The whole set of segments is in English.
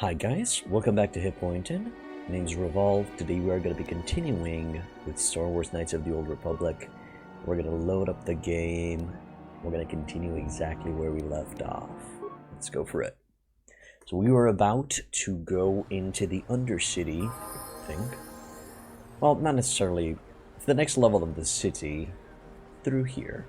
Hi guys, welcome back to Hit Pointed. My name's Revolve. Today we are going to be continuing with Star Wars Knights of the Old Republic. We're going to load up the game. We're going to continue exactly where we left off. Let's go for it. So we were about to go into the Undercity, I think. Well, not necessarily. The next level of the city through here.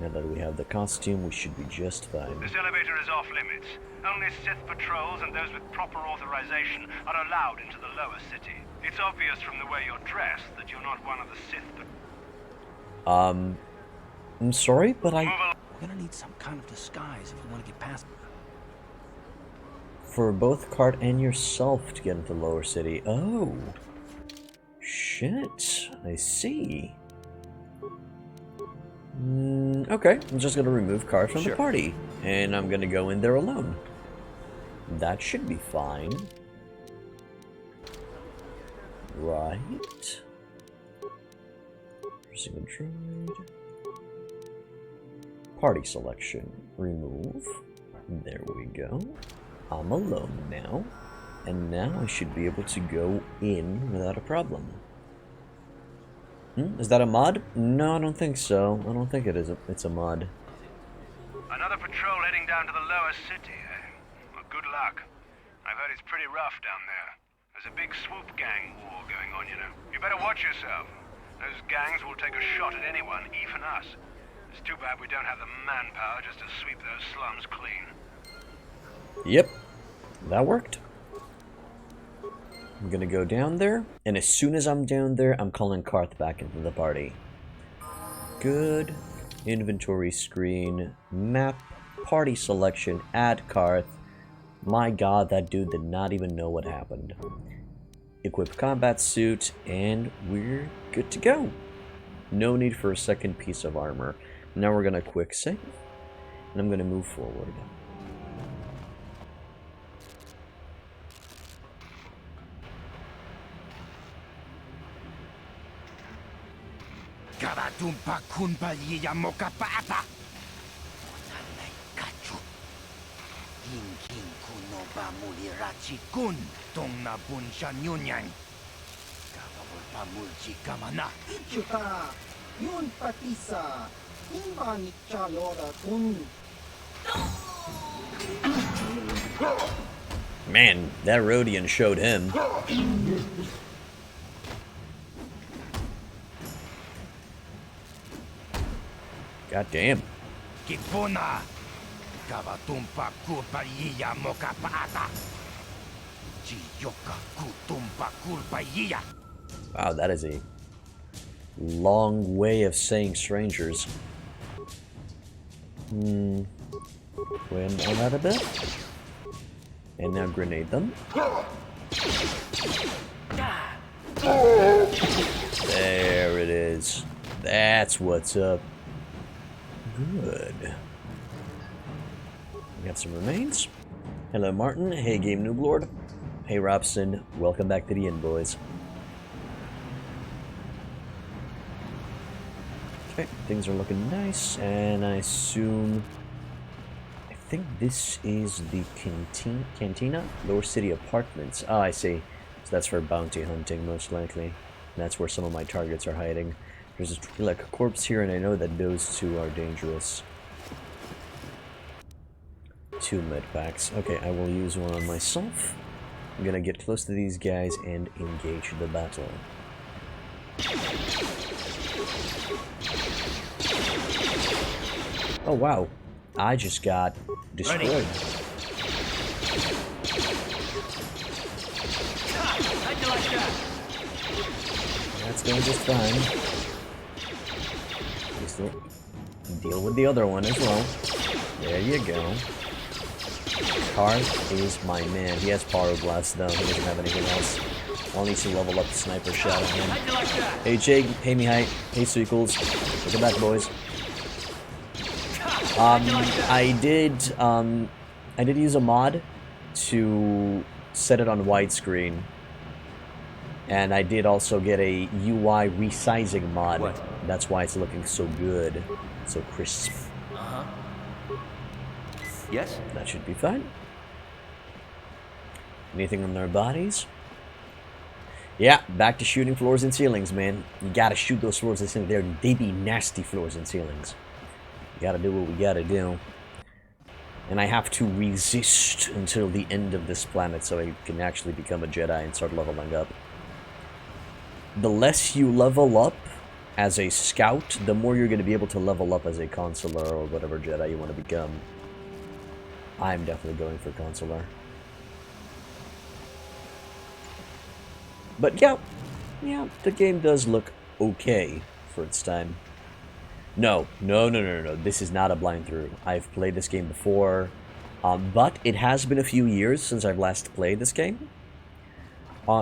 Now that we have the costume, we should be just fine. This elevator is off limits. Only Sith patrols and those with proper authorization are allowed into the lower city. It's obvious from the way you're dressed that you're not one of the Sith. I'm sorry, but We're gonna need some kind of disguise if we want to get past. For both Cart and yourself to get into the lower city. Oh. Shit. I see. Okay, I'm just gonna remove Cart from the party. And I'm gonna go in there alone. That should be fine. Right. Single droid. Party selection. Remove. There we go. I'm alone now. And now I should be able to go in without a problem. Is that a mod? No, I don't think so. I don't think it is. It's a mod. Another patrol heading down to the lower city, eh? Well, good luck. I've heard it's pretty rough down there. There's a big swoop gang war going on, you know. You better watch yourself. Those gangs will take a shot at anyone, even us. It's too bad we don't have the manpower just to sweep those slums clean. Yep, that worked. I'm gonna go down there, and as soon as I'm down there, I'm calling Karth back into the party. Good. Inventory screen, map, party selection, add Karth. My god, that dude did not even know what happened. Equip combat suit, and we're good to go. No need for a second piece of armor. Now we're gonna quick save, and I'm gonna move forward. Karatumpa kunpaliya mokapata. Nanay kachu. Hinkin kuno ba mulirachi kun tong na bunsha nyunyan. Kawawal pa mulchi kamana. Chuta, yun patisa, imbang chalora kun. Man, that Rhodian showed him. God damn. Kipuna. Kawatumpa kurpaliya mokapata. Chiyoka kutumpa kurpaliya. Wow, that is a long way of saying strangers. Wind on that a bit. And now grenade them. There it is. That's what's up. Good. We got some remains. Hello, Martin. Hey, Game Noob Lord. Hey, Robson. Welcome back to the inn, boys. Okay, things are looking nice, and I assume... I think this is the Cantina? Lower City Apartments. Ah, I see. So that's for bounty hunting, most likely. That's where some of my targets are hiding. There's like a corpse here, and I know that those two are dangerous. 2 med packs. Okay, I will use one on myself. I'm gonna get close to these guys and engage the battle. Oh wow, I just got destroyed. That's going just fine. Deal with the other one as well. There you go. Karth is my man. He has Pyroblast though. He doesn't have anything else. I'll need to level up the sniper shot on him. Hey Jake, hey me height, hey Sequels. Welcome back, boys. I did use a mod to set it on widescreen. And I did also get a UI resizing mod. What? That's why it's looking so good. So crisp. Yes? That should be fine. Anything on their bodies? Yeah, back to shooting floors and ceilings, man. You gotta shoot those floors and ceilings. They be nasty floors and ceilings. You gotta do what we gotta do. And I have to resist until the end of this planet so I can actually become a Jedi and start leveling up. The less you level up as a scout, the more you're going to be able to level up as a consular or whatever Jedi you want to become. I'm definitely going for consular. But yeah, the game does look okay for its time. No. This is not a blind through. I've played this game before, but it has been a few years since I've last played this game.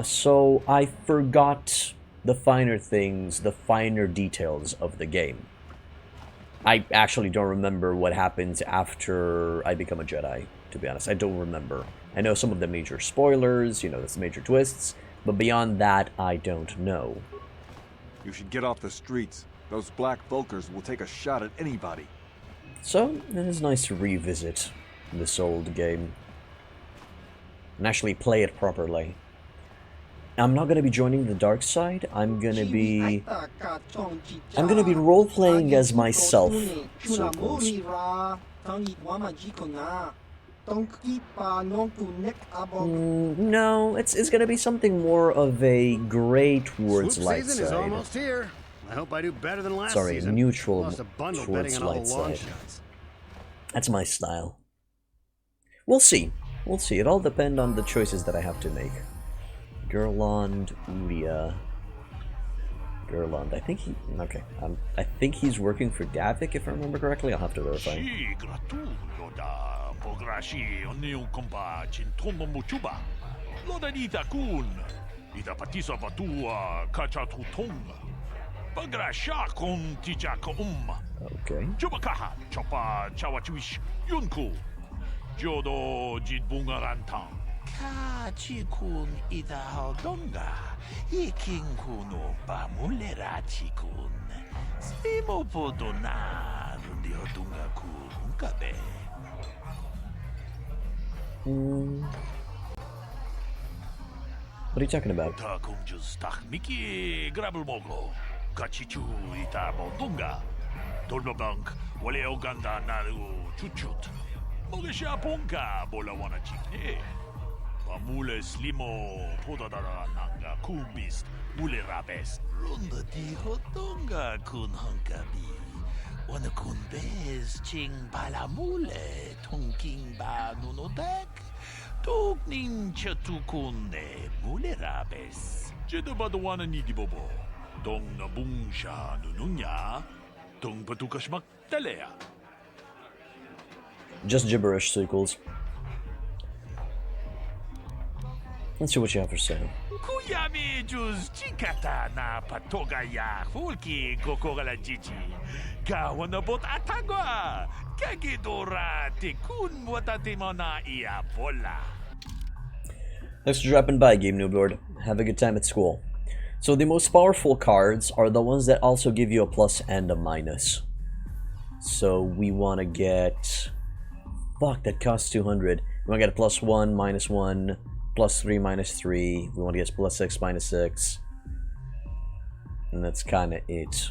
So I forgot the finer things, the finer details of the game. I actually don't remember what happens after I become a Jedi, to be honest. I don't remember. I know some of the major spoilers, the major twists, but beyond that, I don't know. You should get off the streets. Those black Vulkars will take a shot at anybody. So, it is nice to revisit this old game. And actually play it properly. I'm not going to be joining the dark side. I'm going to be role-playing as myself. Circles. No, it's going to be something more of a gray towards light season is side. almost here. I hope I do better than last Sorry, season. neutral Lost a bundle towards betting on all light the long side. shots. That's my style. We'll see. We'll see. It all depends on the choices that I have to make. Gerlond, Uria. Gerlond. I think he... Okay. I think he's working for Davik, if I remember correctly. I'll have to verify. Okay. Kachikun idahaldonga, ikinkunu bamulera chikun. Spimo podona, rundiodunga kunkabe. What are you talking about? Takunjus takmiki grabulmogo, kachichu itabaldunga. Dolbabank, wale oganda naru chuchut. Mogesha punka bolawana chikne. Pamule slimo podadara nanga kumbist mule rabes. Runda di hotonga kun hankabi. Wana kun bez ching balamule tonking ba nunodek. Tokning chatukunde mule rabes. Jedo badawana nidi bobo. Dong na bungsha nununya. Dong patukashmak talea. Just gibberish sequels. Let's see what you have for sale. Kuyami juz chikata na patoga ya hulki kokora jiji. Kawanabot atagwa. Kagidora tikun watatimona ia bola. Thanks for dropping by, Game Noob Lord. Have a good time at school. So the most powerful cards are the ones that also give you a plus and a minus. So we want to get... Fuck, that costs 200. We want to get a +1, -1, +3, -3. We want to get +6, -6. And that's kind of it.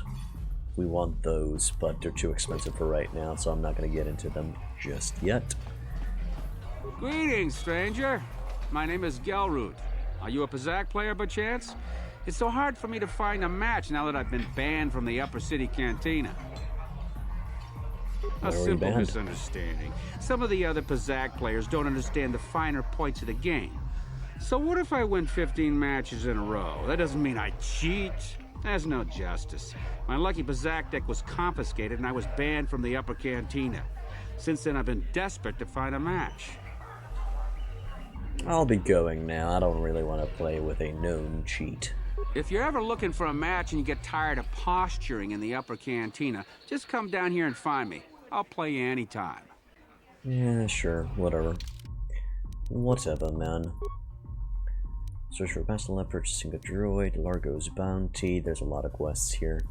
We want those, but they're too expensive for right now, so I'm not going to get into them just yet. Greetings, stranger. My name is Gelroot. Are you a Pazak player by chance? It's so hard for me to find a match now that I've been banned from the Upper City Cantina. A simple misunderstanding. Some of the other Pazak players don't understand the finer points of the game. So what if I win 15 matches in a row? That doesn't mean I cheat. There's no justice. My lucky Pazak deck was confiscated and I was banned from the Upper Cantina. Since then, I've been desperate to find a match. I'll be going now. I don't really want to play with a known cheat. If you're ever looking for a match and you get tired of posturing in the Upper Cantina, just come down here and find me. I'll play you anytime. Yeah, sure. Whatever. Whatever, man. Search for Bastila, purchasing a droid, Largo's bounty. There's a lot of quests here.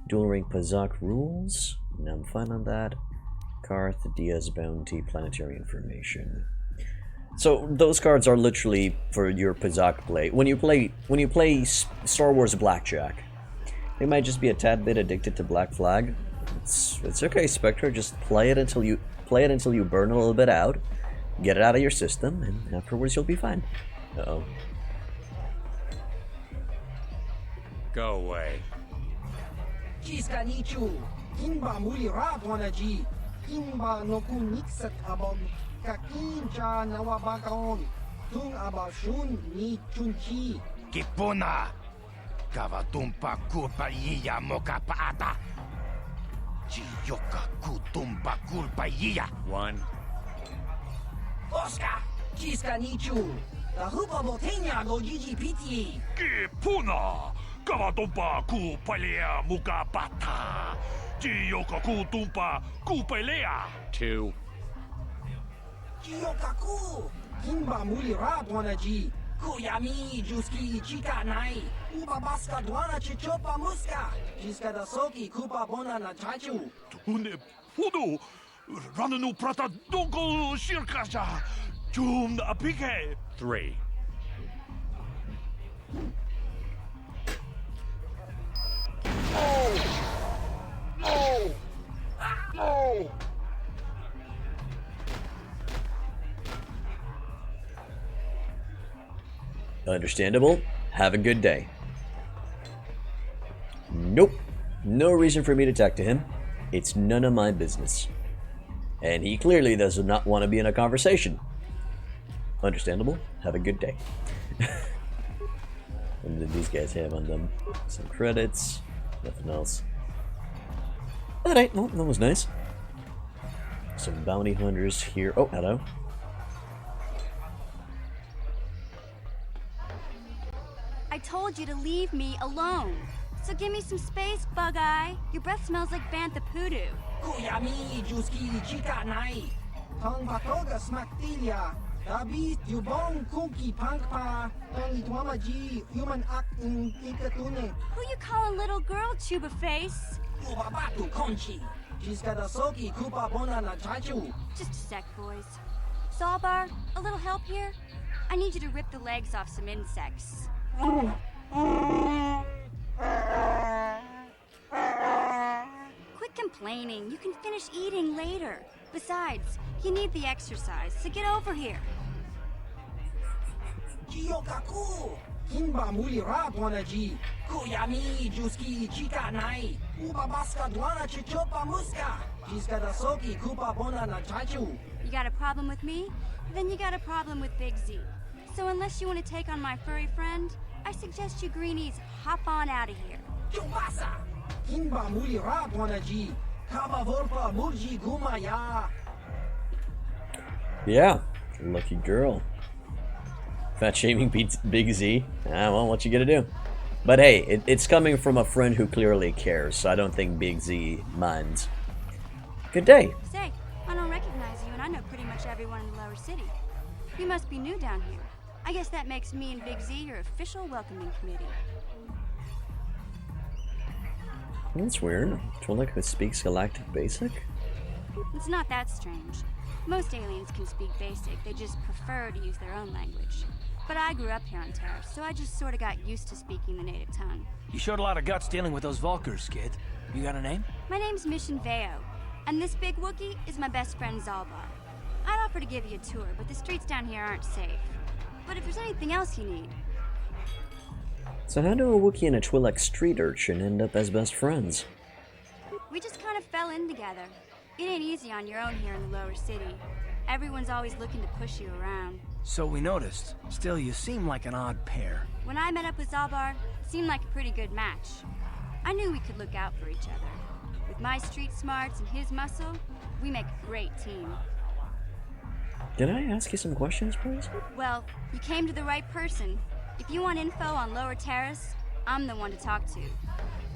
Dueling Pazak rules. Now I'm fine on that. Karth, Diaz bounty, planetary information. So those cards are literally for your Pazak play. When you play Star Wars Blackjack, they might just be a tad bit addicted to Black Flag. It's okay, Spectre. Just play it until you burn a little bit out, get it out of your system, and afterwards you'll be fine. Uh-oh. Go away. Chiska nichu, kimba muli rapwanaji, kimba no kunixat abog, kakincha nawabakaon, tung abashun ni chunchi. Kipuna. Kavatumpa kurpaiya mokapaata. Chiyoka kutumba kurpaiya. One. Oscar, chiska nichu, the hupa botenya go GGPT. Kipuna. Kavatumpa kupalea mukapata. Chiyoka kutumpa kupalea. Two. Chiyokaku, kimba muli rapwanaji. Kuyami juski chika nai, ubabaska dwana chichopa muska, jiska da soki kupa bona na chachu. Tune pudu. Rananu prata donko shirkasha. Jum apike. Three. Understandable. Have a good day. Nope. No reason for me to talk to him. It's none of my business. And he clearly does not want to be in a conversation. Understandable. Have a good day. And then these guys have on them some credits. Nothing else. Alright, well, that was nice. Some bounty hunters here. Oh, hello. I told you to leave me alone. So give me some space, Bug-Eye. Your breath smells like Bantha Poodoo. Kuyami juski chika nai, tong patoga smaktilia, dabis yubong kunki pangpa, tong itwamaji human act in ikatune. Who you calling little girl, Chuba Face? Ubabatu konchi, jiska da soki kupa bona na chachu. Just a sec, boys. Sawbar, a little help here? I need you to rip the legs off some insects. Quit complaining. You can finish eating later. Besides, you need the exercise, so get over here. Chiyokaku, kimba muli rapwanaji, kuyami juski chika nai, ubabaska dwana chichopa muska, jiska da soki kupa bona na chachu. You got a problem with me? Then you got a problem with Big Z. So unless you want to take on my furry friend, I suggest you greenies hop on out of here. Chumbasa, kimba muli rapwanaji, kaba vorpa murji gumaya. Yeah, lucky girl. Fat shaming beats Big Z. Ah, well, what you gonna do? But hey, it's coming from a friend who clearly cares, so I don't think Big Z minds. Good day. Say, I don't recognize you, and I know pretty much everyone in the lower city. You must be new down here. I guess that makes me and Big Z your official welcoming committee. That's weird. Dueling who speaks Galactic Basic? It's not that strange. Most aliens can speak Basic, they just prefer to use their own language. But I grew up here on Taris, so I just sort of got used to speaking the native tongue. You showed a lot of guts dealing with those Vulkars, kid. You got a name? My name's Mission Veo, and this big Wookiee is my best friend Zalbar. I'd offer to give you a tour, but the streets down here aren't safe. But if there's anything else you need... So how do a Wookiee and a Twi'lek street urchin end up as best friends? We just kind of fell in together. It ain't easy on your own here in the lower city. Everyone's always looking to push you around. So we noticed. Still, you seem like an odd pair. When I met up with Zalbar, it seemed like a pretty good match. I knew we could look out for each other. With my street smarts and his muscle, we make a great team. Can I ask you some questions, please? Well, you came to the right person. If you want info on Lower Taris, I'm the one to talk to.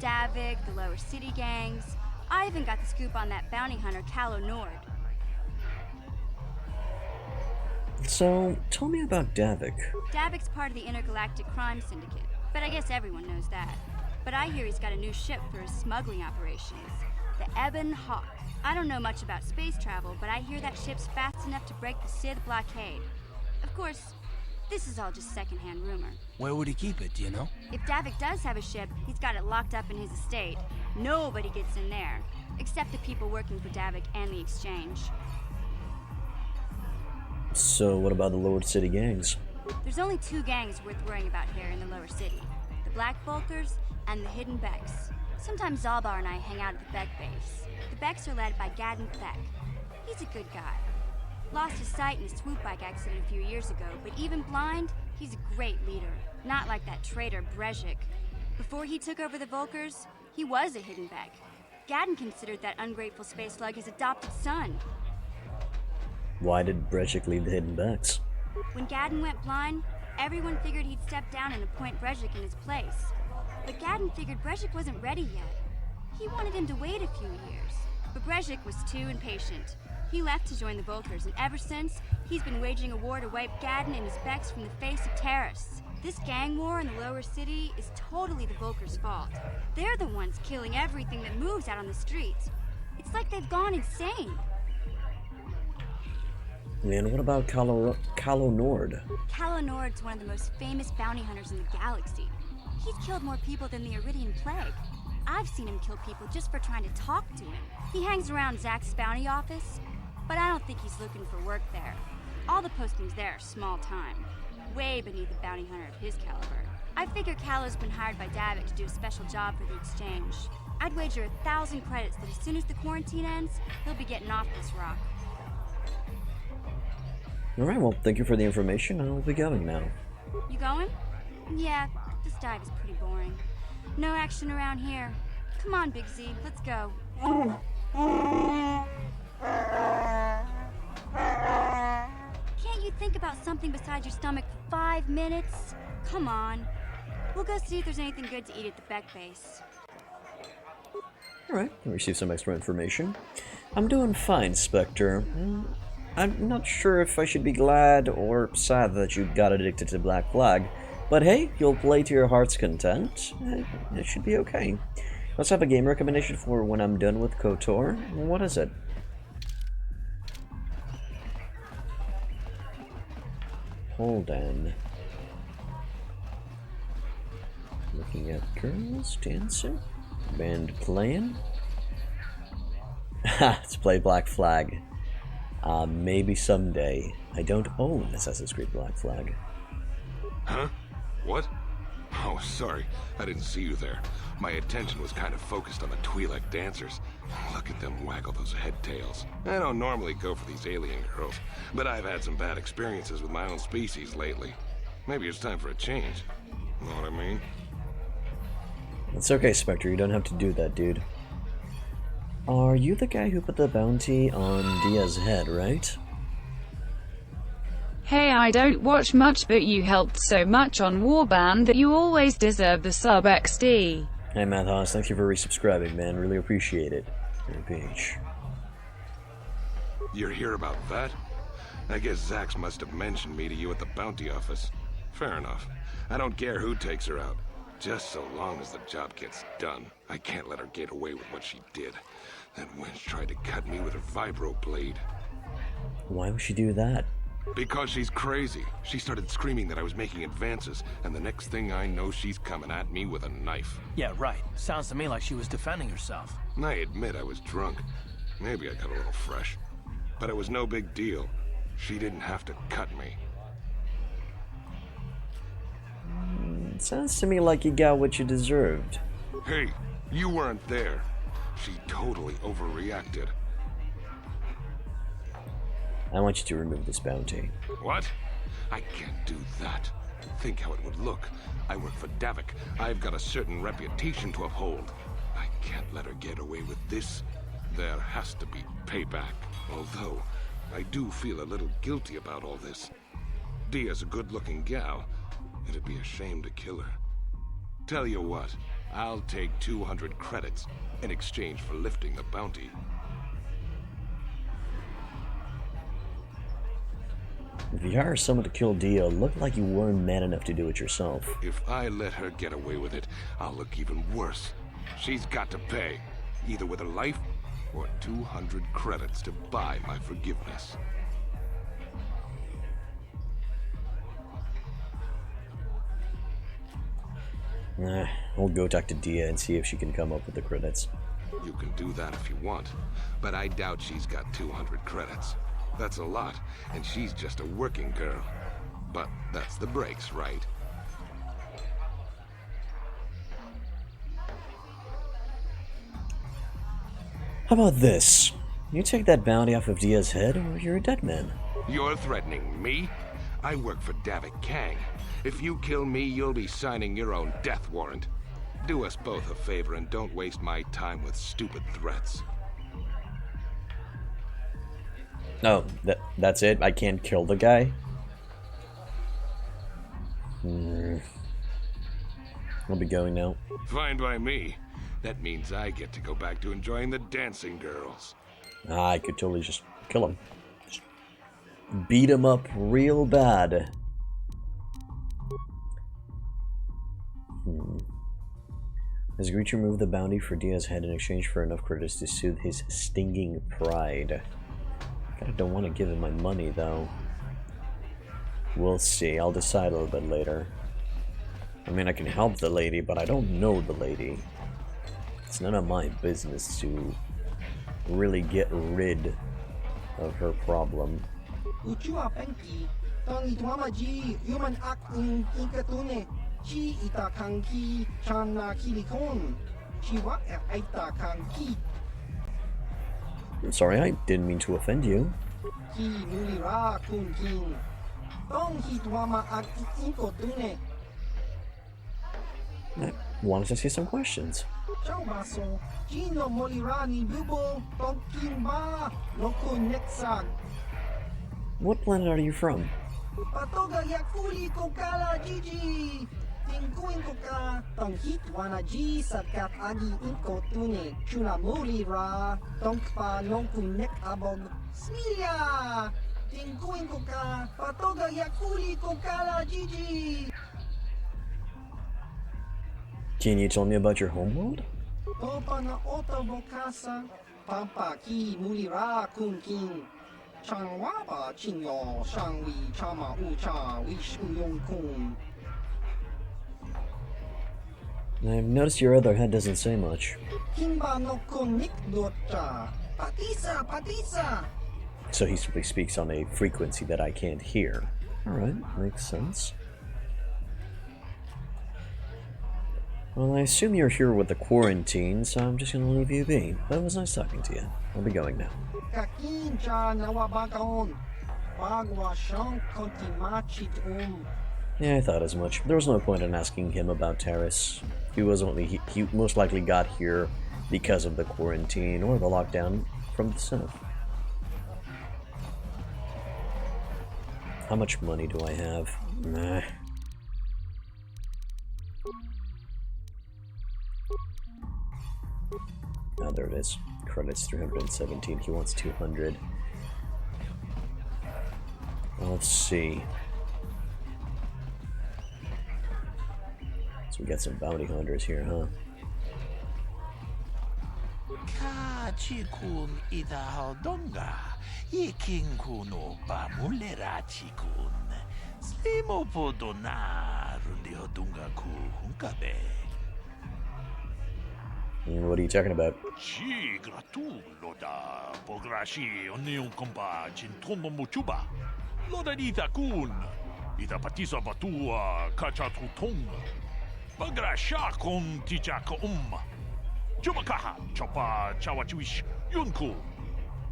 Davik, the Lower City gangs. I even got the scoop on that bounty hunter, Calo Nord. So, tell me about Davik. Davik's part of the Intergalactic Crime Syndicate, but I guess everyone knows that. But I hear he's got a new ship for his smuggling operations, the Ebon Hawk. I don't know much about space travel, but I hear that ship's fast enough to break the Sith blockade. Of course, this is all just secondhand rumor. Where would he keep it, do you know? If Davik does have a ship, he's got it locked up in his estate. Nobody gets in there, except the people working for Davik and the exchange. So what about the Lower City gangs? There's only 2 gangs worth worrying about here in the Lower City. The Black Volkers and the Hidden Becks. Sometimes Zalbar and I hang out at the Beck base. The Becks are led by Gadden Beck. He's a good guy. Lost his sight in a swoop bike accident a few years ago, but even blind, he's a great leader. Not like that traitor Brezhik. Before he took over the Volkers, he was a Hidden Beck. Gadden considered that ungrateful space slug his adopted son. Why did Brezhik lead the Hidden Becks? When Gadden went blind, everyone figured he'd step down and appoint Brezhik in his place. But Gadden figured Brezhik wasn't ready yet. He wanted him to wait a few years. But Brezhik was too impatient. He left to join the Volkers, and ever since, he's been waging a war to wipe Gadden and his Becks from the face of Taris. This gang war in the Lower City is totally the Volkers' fault. They're the ones killing everything that moves out on the streets. It's like they've gone insane. Man, what about Calo Nord? Calo Nord's one of the most famous bounty hunters in the galaxy. He's killed more people than the Iridian Plague. I've seen him kill people just for trying to talk to him. He hangs around Zack's bounty office, but I don't think he's looking for work there. All the postings there are small time, way beneath a bounty hunter of his caliber. I figure Calo's been hired by Davik to do a special job for the exchange. I'd wager 1,000 credits that as soon as the quarantine ends, he'll be getting off this rock. Alright, well, thank you for the information. I'll be going now. You going? Yeah, this dive is pretty boring. No action around here. Come on, Big Z, let's go. Can't you think about something besides your stomach for 5 minutes? Come on. We'll go see if there's anything good to eat at the Beck base. Alright, I received some extra information. I'm doing fine, Spectre. I'm not sure if I should be glad or sad that you got addicted to Black Flag, but hey, you'll play to your heart's content. It should be okay. Let's have a game recommendation for when I'm done with KOTOR. What is it? Hold on. Looking at girls dancing, band playing. Let's play Black Flag. Maybe someday. I don't own Assassin's Creed Black Flag. Huh? What? Oh, sorry. I didn't see you there. My attention was kind of focused on the Twi'lek dancers. Look at them waggle those head tails. I don't normally go for these alien girls, but I've had some bad experiences with my own species lately. Maybe it's time for a change. Know what I mean? It's okay, Spectre. You don't have to do that, dude. Are you the guy who put the bounty on Dia's head, right? Hey, I don't watch much, but you helped so much on Warband that you always deserve the sub XD. Hey, Matt Haas, thank you for resubscribing, man. Really appreciate it. Page. You're here about that? I guess Zax must have mentioned me to you at the bounty office. Fair enough. I don't care who takes her out. Just so long as the job gets done. I can't let her get away with what she did. That wench tried to cut me with her vibro blade. Why would she do that? Because she's crazy. She started screaming that I was making advances, and the next thing I know, she's coming at me with a knife. Yeah, right. Sounds to me like she was defending herself. I admit I was drunk. Maybe I got a little fresh. But it was no big deal. She didn't have to cut me. Sounds to me like you got what you deserved. Hey, you weren't there. She totally overreacted. I want you to remove this bounty. What? I can't do that. Think how it would look. I work for Davik. I've got a certain reputation to uphold. I can't let her get away with this. There has to be payback. Although, I do feel a little guilty about all this. Dia's a good-looking gal. It'd be a shame to kill her. Tell you what, I'll take 200 credits in exchange for lifting the bounty. If you hire someone to kill Dia, look like you weren't man enough to do it yourself. If I let her get away with it, I'll look even worse. She's got to pay, either with her life or 200 credits to buy my forgiveness. We'll go talk to Dia and see if she can come up with the credits. You can do that if you want, but I doubt she's got 200 credits. That's a lot, and she's just a working girl. But that's the breaks, right? How about this? You take that bounty off of Dia's head, or you're a dead man. You're threatening me? I work for Davik Kang. If you kill me, you'll be signing your own death warrant. Do us both a favor and don't waste my time with stupid threats. No, that's it? I can't kill the guy? I'll be going now. Fine by me. That means I get to go back to enjoying the dancing girls. I could totally just kill him. Just beat him up real bad. Has agreed to remove the bounty for Dia's head in exchange for enough credits to soothe his stinging pride. Kinda don't want to give him my money, though. We'll see. I'll decide a little bit later. I mean, I can help the lady, but I don't know the lady. It's none of my business to really get rid of her problem. I'm sorry, I didn't mean to offend you. I wanted to see some questions. What planet are you from? Can you tell me about your homeworld? I've noticed your other head doesn't say much. So he simply speaks on a frequency that I can't hear. Alright, makes sense. Well, I assume you're here with the quarantine, so I'm just gonna leave you be. But it was nice talking to you. I'll be going now. Yeah, I thought as much. There was no point in asking him about Taris. He most likely got here because of the quarantine or the lockdown from the south. How much money do I have? Nah. Ah, there it is. Credits 317. He wants 200. Let's see. So we got some bounty hunters here, huh? What are you talking about? Jumakaha, Chopa, Chawachuish, Yunku,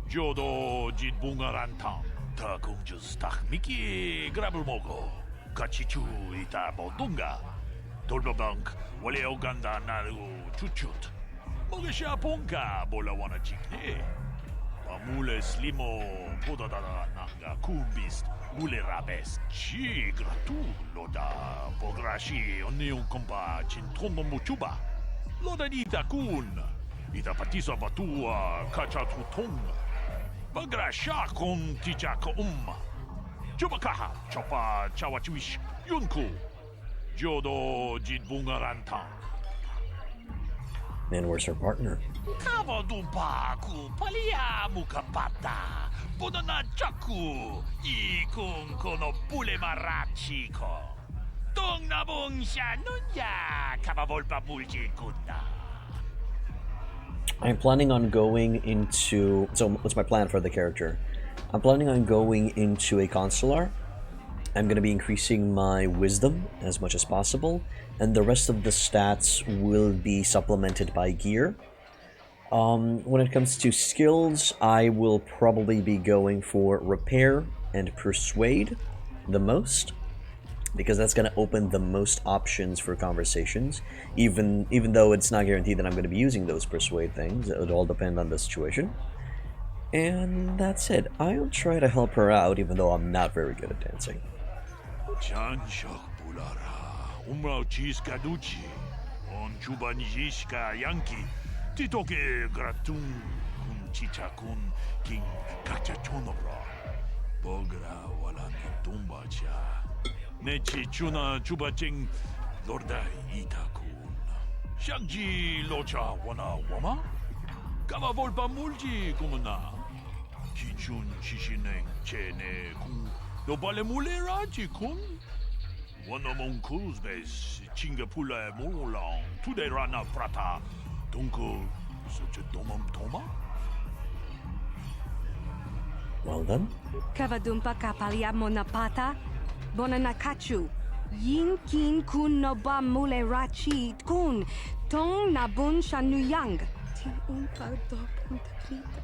Jodo, Jidbungarantang, Takunjustach Miki, Grabelmogo, Kachichu, Ita Bodunga, Tolbabank, Wale Oganda Naru, Chuchut, Mogesha Ponka, Bolawana Chikne, Amule Slimo, Podada Nanga, Kumbist, Mule Rabes, Chi, Gratu, Loda, Pograshi, Onion Compa, Chintono Muchuba. Loda Ita Kun, Ita Patisa Batua, Kachatutung, Bagrasha Kon Tichaka Jubakaha, Chopa, Chawachuish, Yunku, Jodo Jidbungaranta. And where's her partner? Kavadumpaku, Palia Mukapata, Bodana Chaku, Ikun Kono Pule Marachiko. Tong nabong siya nunya kabavolpa multi kunna. I'm planning on going into... So, what's my plan for the character? I'm planning on going into a consular. I'm going to be increasing my wisdom as much as possible, and the rest of the stats will be supplemented by gear. When it comes to skills, I will probably be going for repair and persuade the most, because that's going to open the most options for conversations, even though it's not guaranteed that I'm going to be using those persuade things. It would all depend on the situation. And that's it. I'll try to help her out, even though I'm not very good at dancing. Janshok bulara, umrao chiska duchi, on chubanjishka yanki, titoke gratun kun chichakun king kachachonobra, bogra wala tumbacha, nechi chuna chubaching lordai itakun, shagji locha wana wama, kava volpa mulji kumuna, chichun chishineng chene kun. No bale mulera chikun. Wana monkuz bes chingapula molang. Today rana prata. Dunko such a domam toma. Well then. Kavadumpa kapalia monapata. Bonanakachu. Yin kin kun no ba mule rachi kun. Tong nabun shanuyang. Ti umpa do punta krita.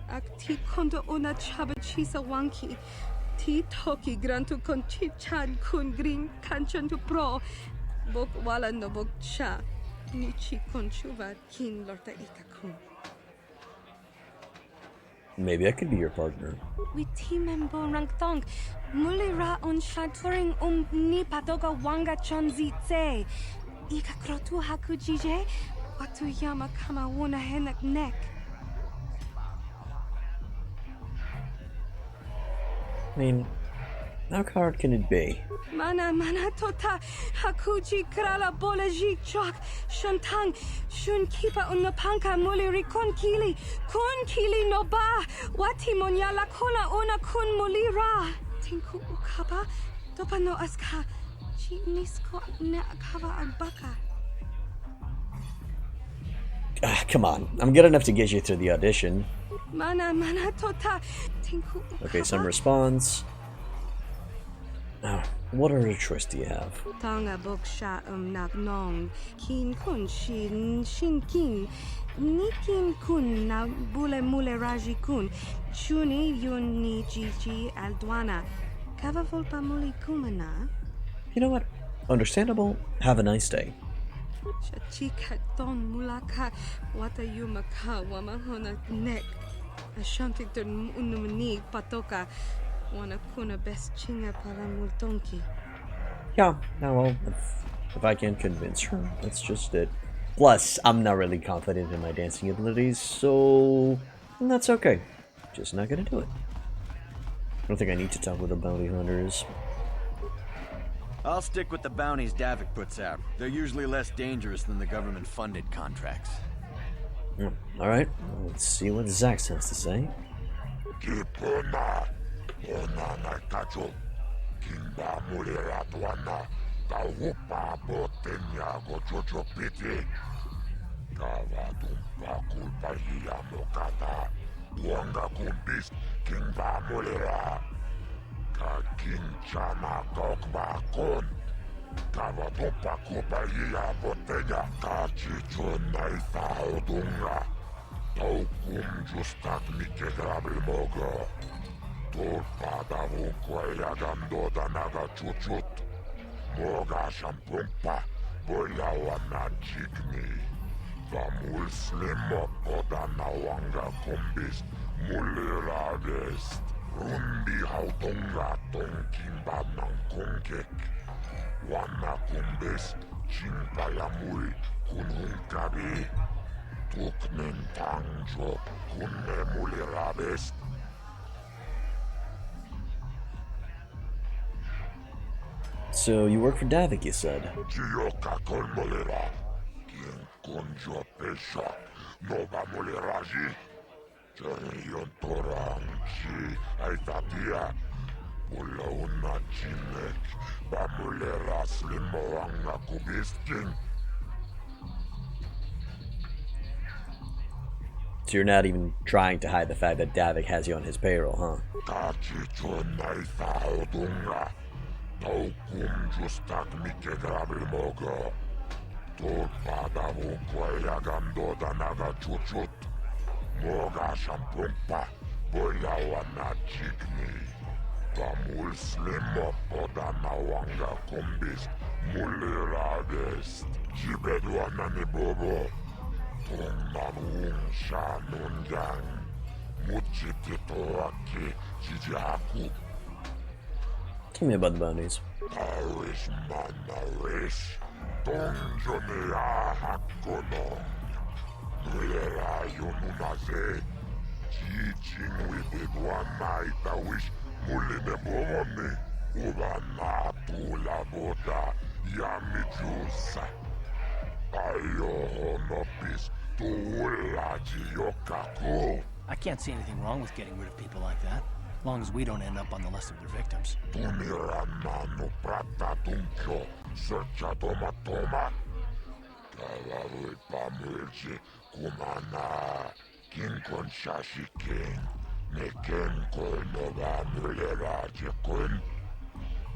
Akti kondo ona chabachisa wanki. Ti toki grantu con chichan kun green kanchan to pro. Bok wala no bok cha. Nichi con chuva kin lorta ikakun. Maybe I could be your partner. We timembo rangtong. Mulira on shaturing ni patoga wanga chonzitse. Ika krotu hakujije. Watu yama kama wuna henak nek. I mean, how hard can it be? Mana tota hakuji krala bolaji chok shantang shun kipa unapanka muliri kun kili no ba wati monyala kona una kun mulira tinku ukaba topa no aska chi nisko ne akaba albaka. Come on, I'm good enough to get you through the audition. Mana tota tinku ukaba. Okay, some response. What other choice do you have? Tonga boksha nak nong kin kun shin kin nikin kun na bule mule raji kun chuni yun ni jiji aldwana kava volpa muli kumana. You know what? Understandable. Have a nice day. Chachika ton mulaka wata yumaka wamahona nek ashantik ton unumni patoka wana kuna best chinga para multonki. Yeah, well, if I can't convince her, that's just it. Plus, I'm not really confident in my dancing abilities, so that's okay. Just not gonna do it. I don't think I need to talk with the bounty hunters. I'll stick with the bounties Davik puts out. They're usually less dangerous than the government-funded contracts. Alright, let's see what Zax has to say. Kimba mulera tuana, taupa botenya go chocho piti. Kava dumpa kulpa hiya mokata, duanga kumbis, kimba mulera. Ka kinchana kokba kon. Kava dumpa kulpa hiya botenya, ka chichona itaudunga. Taukum justak mikegrabri mogo. Tulpada vukoja gandota naga chuchut. Moga shampumpa, boyawa na jigni. Vamul slimo poda na wanga kumbis, mulira vest. Rundi hautonga tonkimba nang kunkek. Wana kumbis, chimpa ya mul, kunhunkabi. Tuknen tangjo, kunne mulira vest. So, you work for Davik, you said? Gioca col molera. Quien conjo pesha. Nova moleraji. Janion toranchi. Aitatia. Pulauna chinek, bamulera slimoanga kubisking. So you're not even trying to hide the fact that Davik has you on his payroll, huh? Tell me about the bounties. Taris manaris, donjonea hakono. Nuera yonunaze, teaching with it one night I wish muline bovoni. Ubana tula boda, yami jusa. Ayo honopis, tuulaji yokaku. I can't see anything wrong with getting rid of people like that, as long as we don't end up on the list of their victims. Tumiranano prata tuncho, searcha toma toma. Kalavui pamulji, kumana, kinkon shashi king, neken koi nova mulera jekun.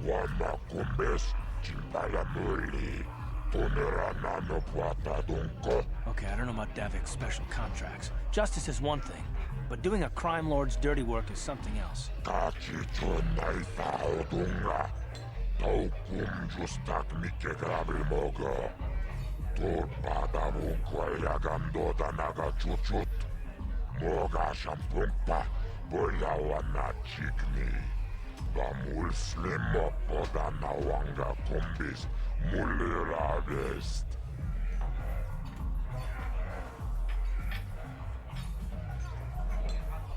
Wama kumbes, chimpala muli, tumiranano prata tunko. Okay, I don't know about Davik's special contracts. Justice is one thing, but doing a crime lord's dirty work is something else.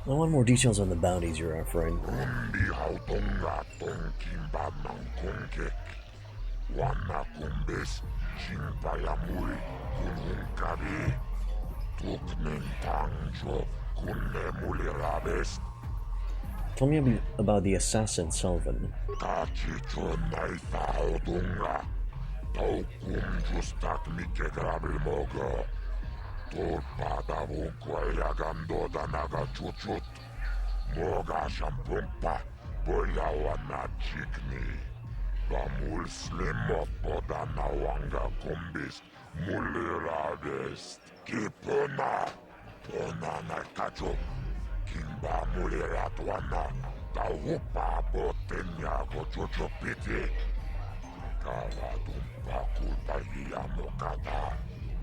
I want more details on the bounties you're offering. Tell me about the assassin, Sullivan. Moga shampumpa, boyawana chikni. Bamul slimo poda nawanga kumbis, mulirabest. Kipona, pona na kacho. Kimba muliratwana, tahupa botenya gochocho piti. Kaladumpa kulpahia mokata.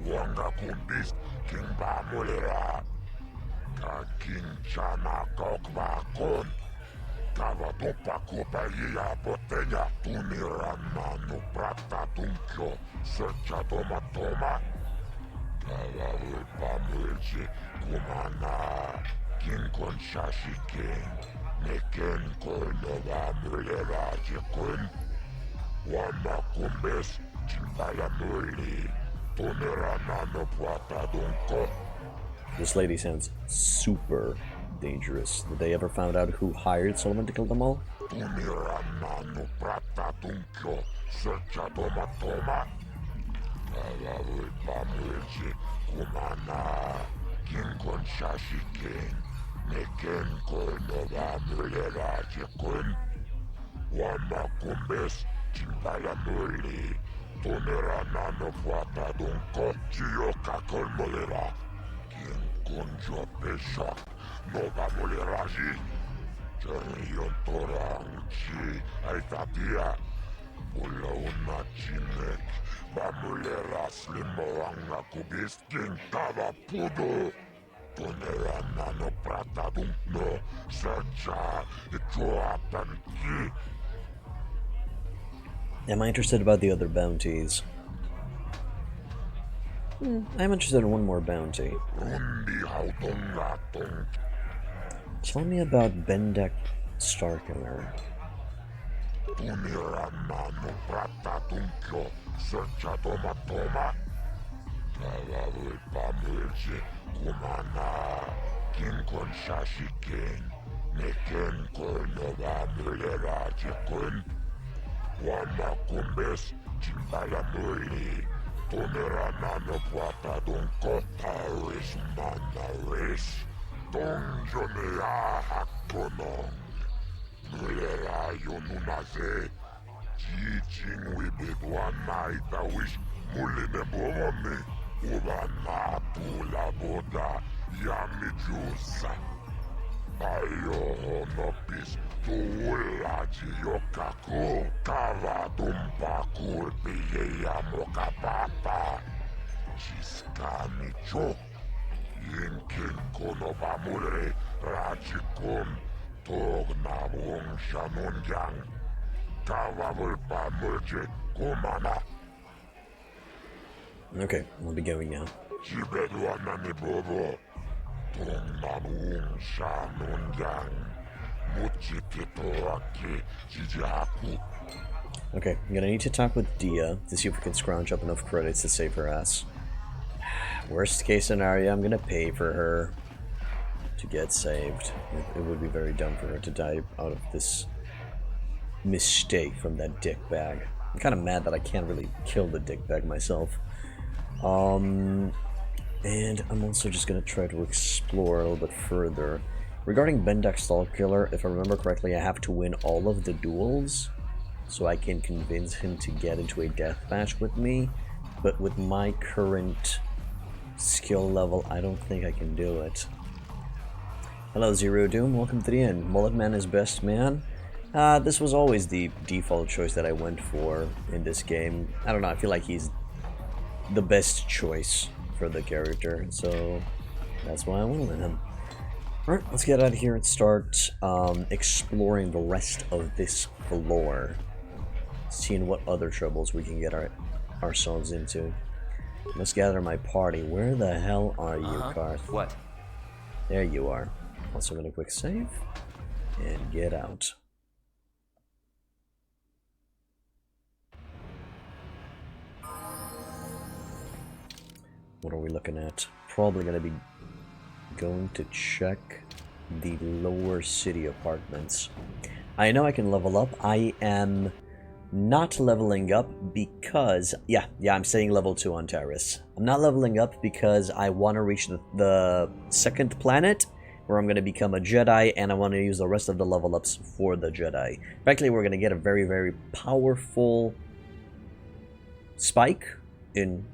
Wanga kumbis, kimba mulira. Kakinchana kokba kon. Kavadopa kopahia botenya. Tunirana no prata tunkyo. Searcha toma toma. Kavalupa mulji kumana. Kinkon shashi king. Neken koi nova mulera jekun. Wama kumbes. Chimbala muli. Tunirana no prata dunko. This lady sounds super dangerous. Did they ever find out who hired Sullivan to kill them all? Kunjo pesha, nova muleraji. Jarion toranchi, aitatia. Ulauna chinek, bamulera slimoanga kubiskin tava pudo. Tonerana no prata dunkno, searcha, itoapanki. Am I interested about the other bounties? I'm interested in one more bounty. Tell me about Bendek Starkiller. Neken Kolnova Mulerajikun. Wana Kumbes Chimbalamuri. Tonerana no Puata Don Kotaris Manaris. Don Jonea Hakonong. Mulera Yonunaze. Jijing Wibidwan Naita Wish Muline Bomone. Ubana Tula Boda Yamijusa. Ayo Honopis. Tuulaji Yokaku. Kava Dumpakur Piya Mokapapa. Chiskani Cho. Yinkin Konobamure. Rajikun. Tognabung Shanunjang. Okay, we'll be going now. Okay, I'm gonna need to talk with Dia to see if we can scrounge up enough credits to save her ass. Worst case scenario, I'm gonna pay for her to get saved. It would be very dumb for her to die out of this mistake from that dick bag. I'm kind of mad that I can't really kill the dick bag myself. And I'm also just gonna try to explore a little bit further. Regarding Bendak Stalkiller, if I remember correctly, I have to win all of the duels so I can convince him to get into a deathmatch with me. But with my current skill level, I don't think I can do it. Hello Zero Doom, welcome to the end. Mullet Man is best man. This was always the default choice that I went for in this game. I don't know, I feel like he's the best choice for the character, so that's why I went with him. Alright, let's get out of here and start exploring the rest of this floor. Seeing what other troubles we can get ourselves into. Let's gather my party. Where the hell are you, Karth? What? There you are. Also gonna quick save and get out. What are we looking at? Probably gonna be going to check the lower city apartments. I know I can level up. I am not leveling up because yeah, I'm saying level 2 on Taris. I'm not leveling up because I want to reach the second planet where I'm going to become a Jedi, and I want to use the rest of the level ups for the Jedi. Practically, we're going to get a very, very powerful spike in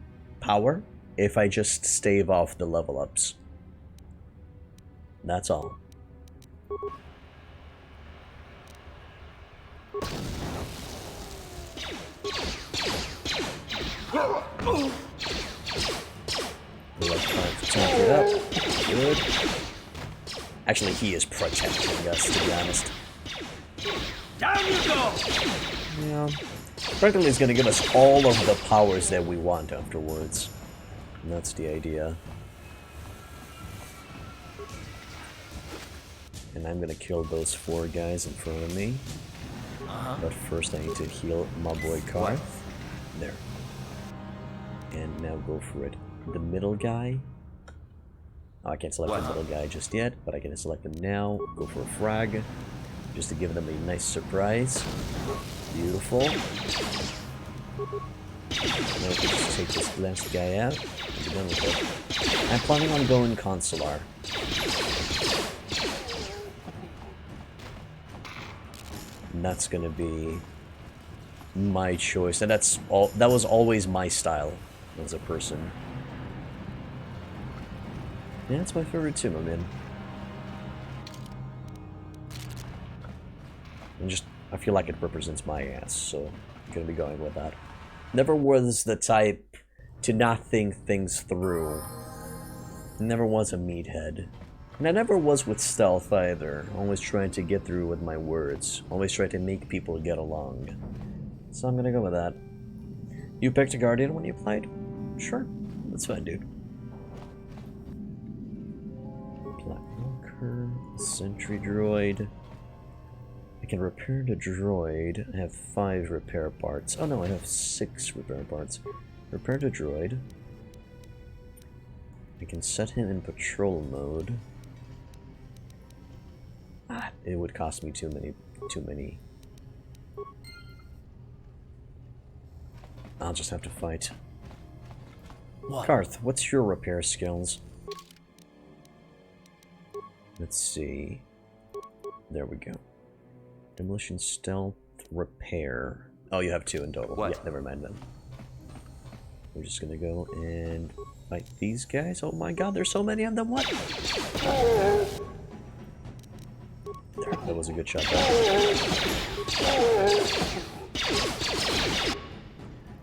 power if I just stave off the level ups. That's all. Protect it up. Good. Actually, he is protecting us, to be honest. Down you go! Yeah. Practically, it's going to give us all of the powers that we want afterwards. And that's the idea. And I'm going to kill those 4 guys in front of me. But first I need to heal my boy Karth. There. And now go for it. The middle guy. Oh, I can't select the middle guy just yet, but I can select him now. Go for a frag. Just to give them a nice surprise. Beautiful. Now we can just take this last guy out. And be done with it. I'm planning on going Consular. And that's gonna be my choice, and that was always my style as a person. Yeah, it's my favorite too, my man. And I feel like it represents my ass, so I'm gonna be going with that. Never was the type to not think things through. Never was a meathead. And I never was with stealth either, always trying to get through with my words, always trying to make people get along. So I'm gonna go with that. You picked a Guardian when you played? Sure, that's fine, dude. Black Walker, Sentry Droid. I can repair the droid. I have 5 repair parts. Oh no, I have 6 repair parts. Repair the droid. I can set him in patrol mode. It would cost me too many. I'll just have to fight. What? Karth, what's your repair skills? Let's see. There we go. Demolition, stealth, repair. Oh, you have 2 in total. What? Yeah, never mind then. We're just gonna go and fight these guys. Oh my god, there's so many of them. What? There, that was a good shot.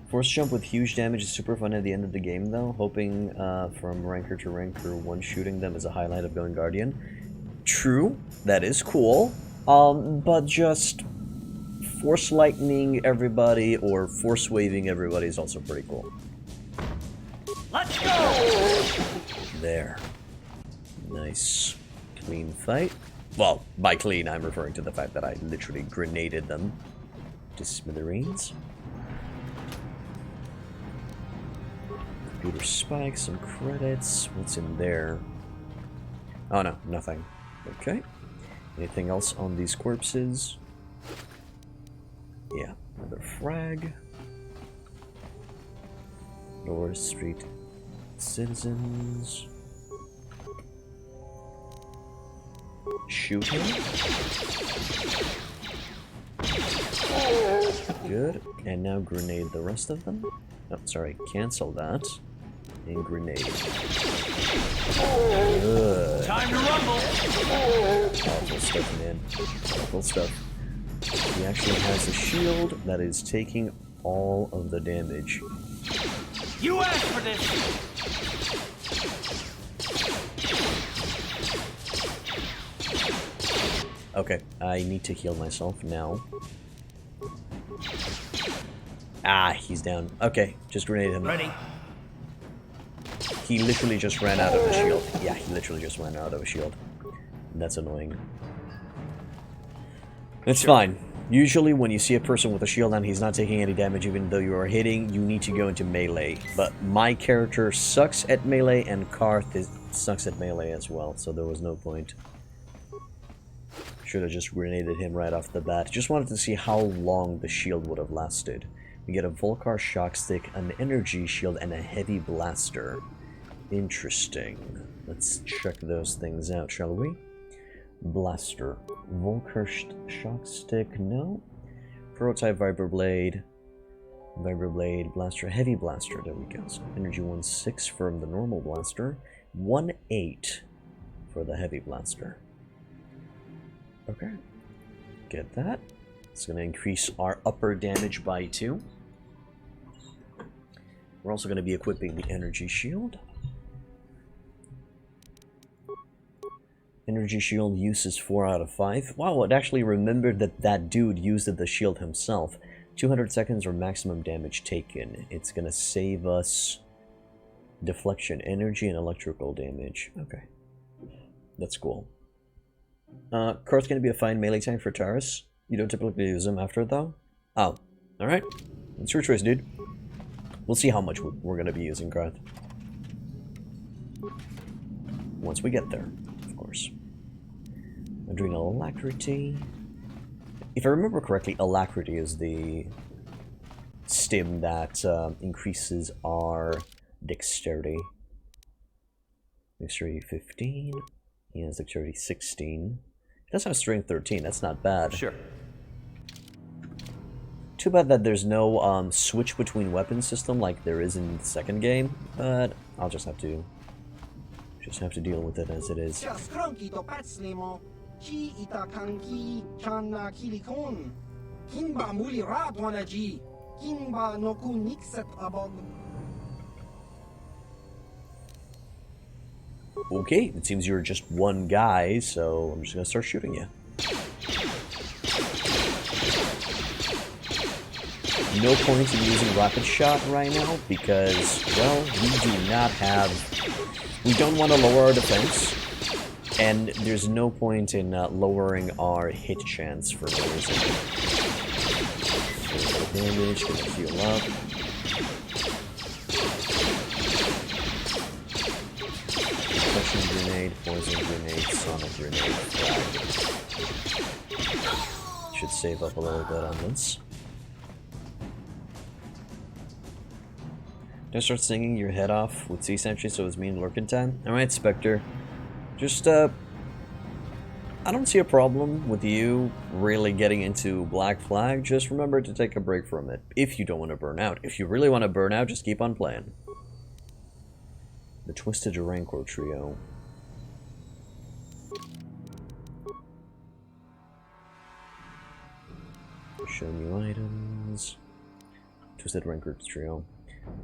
Force jump with huge damage is super fun at the end of the game, though. Hoping from ranker to ranker, one-shooting them is a highlight of Going Guardian. True, that is cool. But just force lightning everybody or force waving everybody is also pretty cool. Let's go! There. Nice. Clean fight. Well, by clean, I'm referring to the fact that I literally grenaded them to smithereens. Computer spike, some credits. What's in there? Oh no, nothing. Okay. Anything else on these corpses? Yeah, another frag. Lower Street citizens. Shoot him. Good. And now grenade the rest of them. Oh, sorry, cancel that. And grenade. Good. Time to rumble! Awful stuff, man. Awful stuff. He actually has a shield that is taking all of the damage. You asked for this! Okay, I need to heal myself now. Ah, he's down. Okay, just grenade him. Ready? He literally just ran out of a shield. Yeah, he literally just ran out of a shield. That's annoying. It's fine. Usually when you see a person with a shield and he's not taking any damage even though you are hitting, you need to go into melee. But my character sucks at melee and Karth sucks at melee as well, so there was no point. Should have just grenaded him right off the bat. Just wanted to see how long the shield would have lasted. We get a Volcar shock stick, an energy shield, and a heavy blaster. Interesting. Let's check those things out, shall we? Blaster. Volcar shock stick, no. Prototype Vibroblade. Vibroblade, blaster, heavy blaster, there we go. So energy 1.6 from the normal blaster. 1.8 for the heavy blaster. Okay. Get that. It's going to increase our upper damage by 2. We're also going to be equipping the energy shield. Energy shield use is 4 out of 5. Wow, it actually remembered that that dude used the shield himself. 200 seconds or maximum damage taken. It's going to save us deflection, energy, and electrical damage. Okay. That's cool. Karth's going to be a fine melee tank for Taris. You don't typically use him after, though? Oh, alright. It's your choice, dude. We'll see how much we're going to be using Karth. Once we get there, of course. Adrenal Alacrity. If I remember correctly, Alacrity is the stim that increases our dexterity. Dexterity 15. He has dexterity 16. He does have strength 13. That's not bad. Sure. Too bad that there's no switch between weapon system like there is in the second game, but I'll just have to deal with it as it is. Okay, it seems you're just one guy, so I'm just gonna start shooting you. No point in using rapid shot right now because, well, we don't want to lower our defense, and there's no point in lowering our hit chance for no reason. Damage, gonna heal up. Destruction Grenade, Poison Grenade, Sonic Grenade, Frag. Should save up a little bit on this. Don't start singing your head off with Sea Sentry so it's me and Lurkin time? Alright, Spectre. Just, I don't see a problem with you really getting into Black Flag. Just remember to take a break from it if you don't want to burn out. If you really want to burn out, just keep on playing. The Twisted Rancor Trio. Show new items. Twisted Rancor Trio.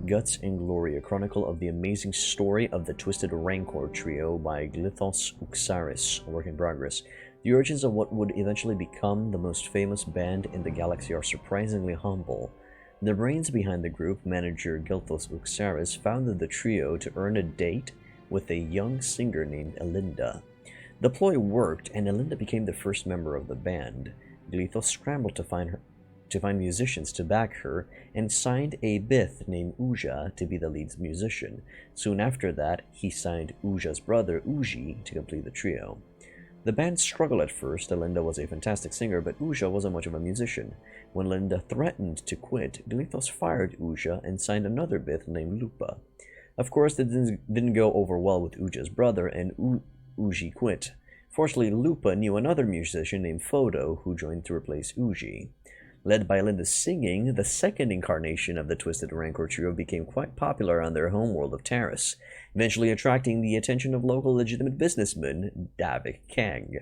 Guts and Glory, a chronicle of the amazing story of the Twisted Rancor Trio by Glythos Uxaris, a work in progress. The origins of what would eventually become the most famous band in the galaxy are surprisingly humble. The brains behind the group, manager Glythos Uxaris, founded the trio to earn a date with a young singer named Elinda. The ploy worked, and Elinda became the first member of the band. Glythos scrambled to find musicians to back her, and signed a Bith named Uja to be the lead musician. Soon after that, he signed Uja's brother, Uji, to complete the trio. The band struggled at first. Elinda was a fantastic singer, but Uja wasn't much of a musician. When Elinda threatened to quit, Glythos fired Uja and signed another Bith named Lupa. Of course, it didn't go over well with Uja's brother, and Uji quit. Fortunately, Lupa knew another musician named Photo, who joined to replace Uji. Led by Elinda's singing, the second incarnation of the Twisted Rancor Trio became quite popular on their homeworld of Taris, eventually attracting the attention of local legitimate businessman Davik Kang.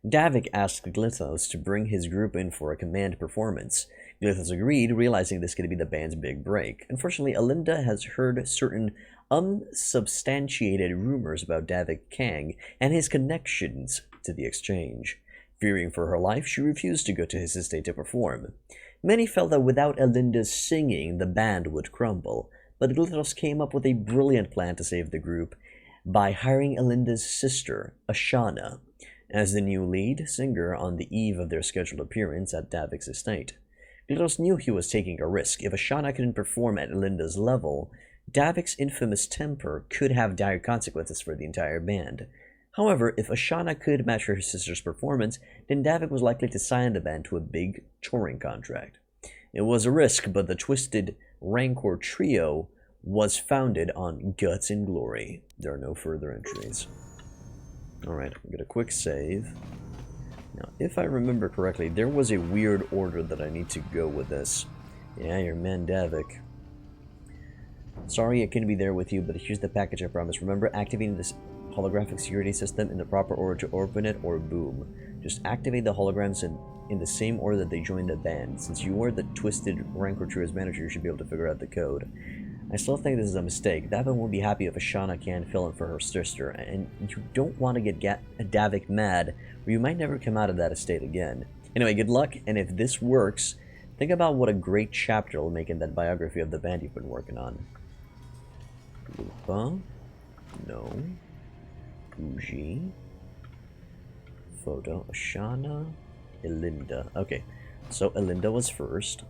Davik asked Glythos to bring his group in for a command performance. Glythos agreed, realizing this could be the band's big break. Unfortunately, Elinda has heard certain unsubstantiated rumors about Davik Kang and his connections to the exchange. Fearing for her life, she refused to go to his estate to perform. Many felt that without Elinda's singing, the band would crumble, but Glythos came up with a brilliant plan to save the group by hiring Elinda's sister, Ashana, as the new lead singer on the eve of their scheduled appearance at Davik's estate. Glythos knew he was taking a risk. If Ashana couldn't perform at Elinda's level, Davik's infamous temper could have dire consequences for the entire band. However, if Ashana could match her sister's performance, then Davik was likely to sign the band to a big touring contract. It was a risk, but the Twisted Rancor Trio was founded on Guts and Glory. There are no further entries. Alright, I'm gonna quick save. Now, if I remember correctly, there was a weird order that I need to go with this. Yeah, your man Davik. Sorry I couldn't be there with you, but here's the package I promised. Remember activating this holographic security system in the proper order to open it, or boom. Just activate the holograms in the same order that they joined the band. Since you are the Twisted Rancor Trio's manager, you should be able to figure out the code. I still think this is a mistake. Davik won't be happy if Ashana can't fill in for her sister, and you don't want to get Davik mad, or you might never come out of that estate again. Anyway, good luck, and if this works, think about what a great chapter it'll make in that biography of the band you've been working on. Lupa? No. Uji, Photo, Ashana, Elinda. Okay, so Elinda was first.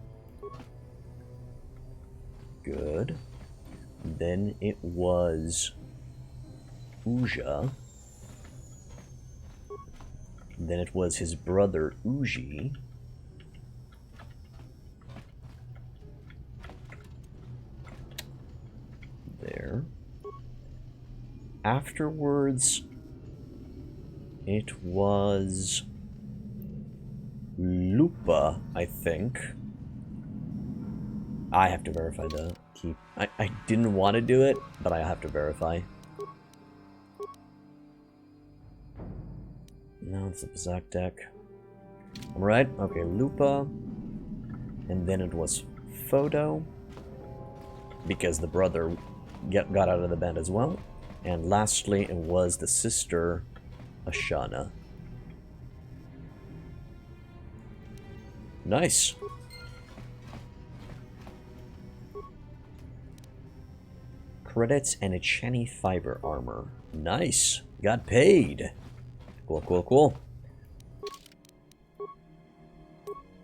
Good. Then it was Uja. Then it was his brother Uji. There. Afterwards, it was Lupa, I think. I have to verify the key. I didn't want to do it, but I have to verify. No, it's a Bazak deck. I'm right? Okay, Lupa. And then it was Photo, because the brother got out of the band as well. And lastly, it was the sister, Ashana. Nice. Credits and a Chani fiber armor. Nice. Got paid. Cool, cool, cool.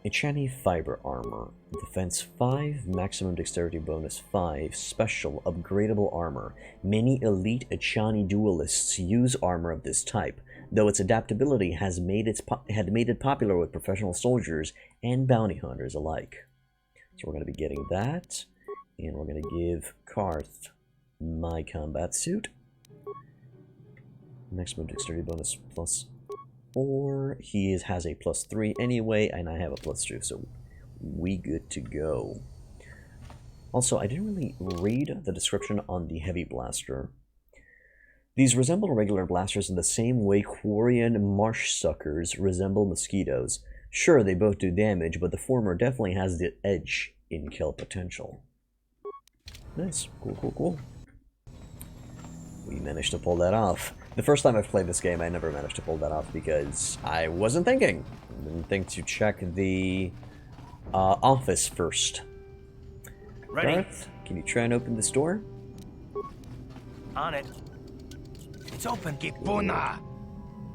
Echani Fiber Armor. Defense 5, maximum dexterity bonus 5, special, upgradable armor. Many elite Echani duelists use armor of this type, though its adaptability had made it popular with professional soldiers and bounty hunters alike. So we're going to be getting that, and we're going to give Karth my combat suit. Maximum dexterity bonus plus 4. He has a plus 3 anyway, and I have a plus 2, so we good to go. Also, I didn't really read the description on the heavy blaster. These resemble regular blasters in the same way Quarian marsh suckers resemble mosquitoes. Sure, they both do damage, but the former definitely has the edge in kill potential. Nice. Cool, cool, cool. We managed to pull that off. The first time I've played this game, I never managed to pull that off because I wasn't thinking. I didn't think to check the office first. Ready? Garth, can you try and open this door? On it. It's open. Kipuna.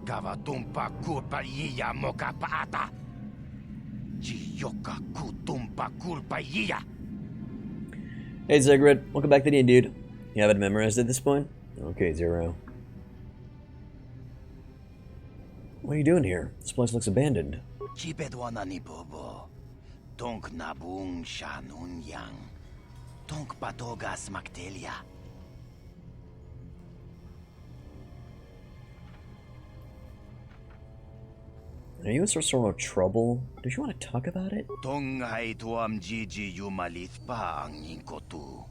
Gavatumpa kulpa iya moka paata. Chiyoka kutumpa kulpa iya. Hey Zigrid, welcome back to the end, dude. You have it memorized at this point? Okay, Zero. What are you doing here? This place looks abandoned. Chibedwana ni bobo. Tonk nabung shanun yang. Tonk patogas maktelia. Are you in some sort of trouble? Do you want to talk about it? Tong hai tuam jiji yumalit pa ang inkotu.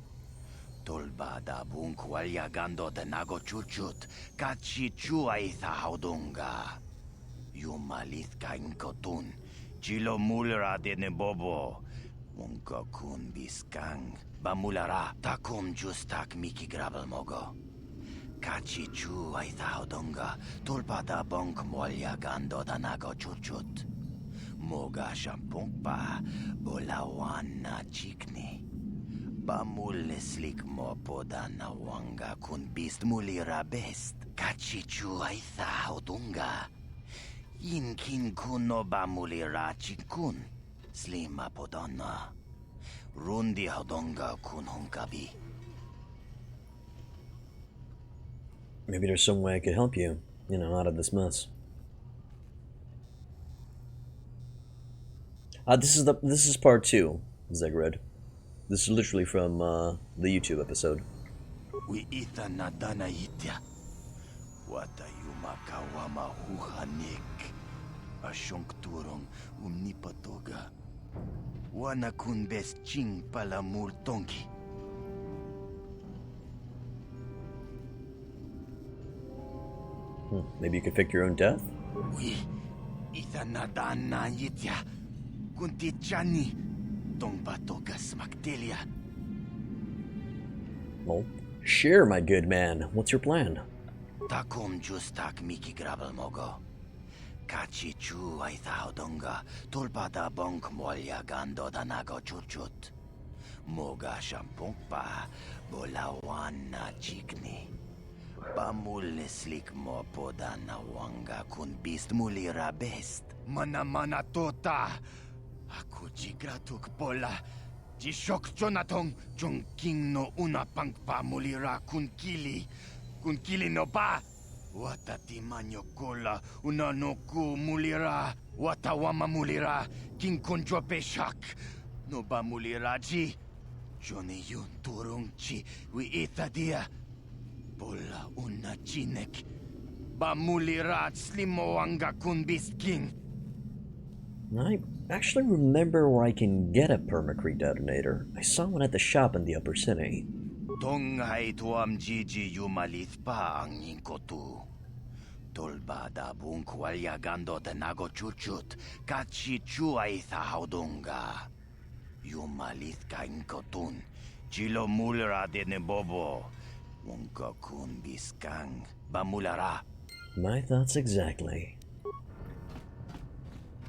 Tolba da bung kwalya gando de nago chuchut. Kachi chuay thaudunga. Yumalit ka inkotun. Chilo mulra de nebobo. Unka kun biskang. Bamulara takum justak miki grabel mogo. Kachi chu ay thaudunga. Tulpa da bonk molya gando da nago chuchut. Moga shampungpa. Bolawan na chikni. Bamul neslik mo poda na wanga kun bist mulira best. Kachi chu ay thaudunga. Inkin kuno bamulira chikun. Slima podonna. Rundi haudonga kun hunkabi. Maybe there's some way I could help you, out of this mess. This is part 2, Zegred. This is literally from the YouTube episode. We ita nadana itya. Wata yumakawama huhanik. Ashonk turong umnipatoga. Wana kun best ching palamur tonki. Maybe you could fake your own death? We ita nadana itya. Kunti chani. Tong patogas maktelia. Well, share, my good man. What's your plan? Takum justak miki grabel mogo. Kachi chu ay thaudonga. Tulpa da bonk molya gando da nago chuchut. Moga shampungpa. Bolawan na chikni. Bamul neslik mo poda na wanga kun bist mulira best. Mana tota. Aku jigratuk bola. Jishok jonatong jongking no una pangpa mulira kun kili. Kun kili no ba. Wata timanyo kola una no ku mulira. Wata wama mulira. King konjo peshak. No ba mulira ji. Joni yun turung chi. We ita dia. Bola una chinek. Ba mulira slimo wanga kun bist king. I actually remember where I can get a permacrete detonator. I saw one at the shop in the upper city. Tong hai tuam jiji yumalit pa ang inkotu. Tolba da bung kwalya gando de nago chuchut. Kachi chu ay thaudunga. Yumalit ka inkotun. Chilo mulra de nebobo. Unka kun biskang. Bamulara. My thoughts exactly.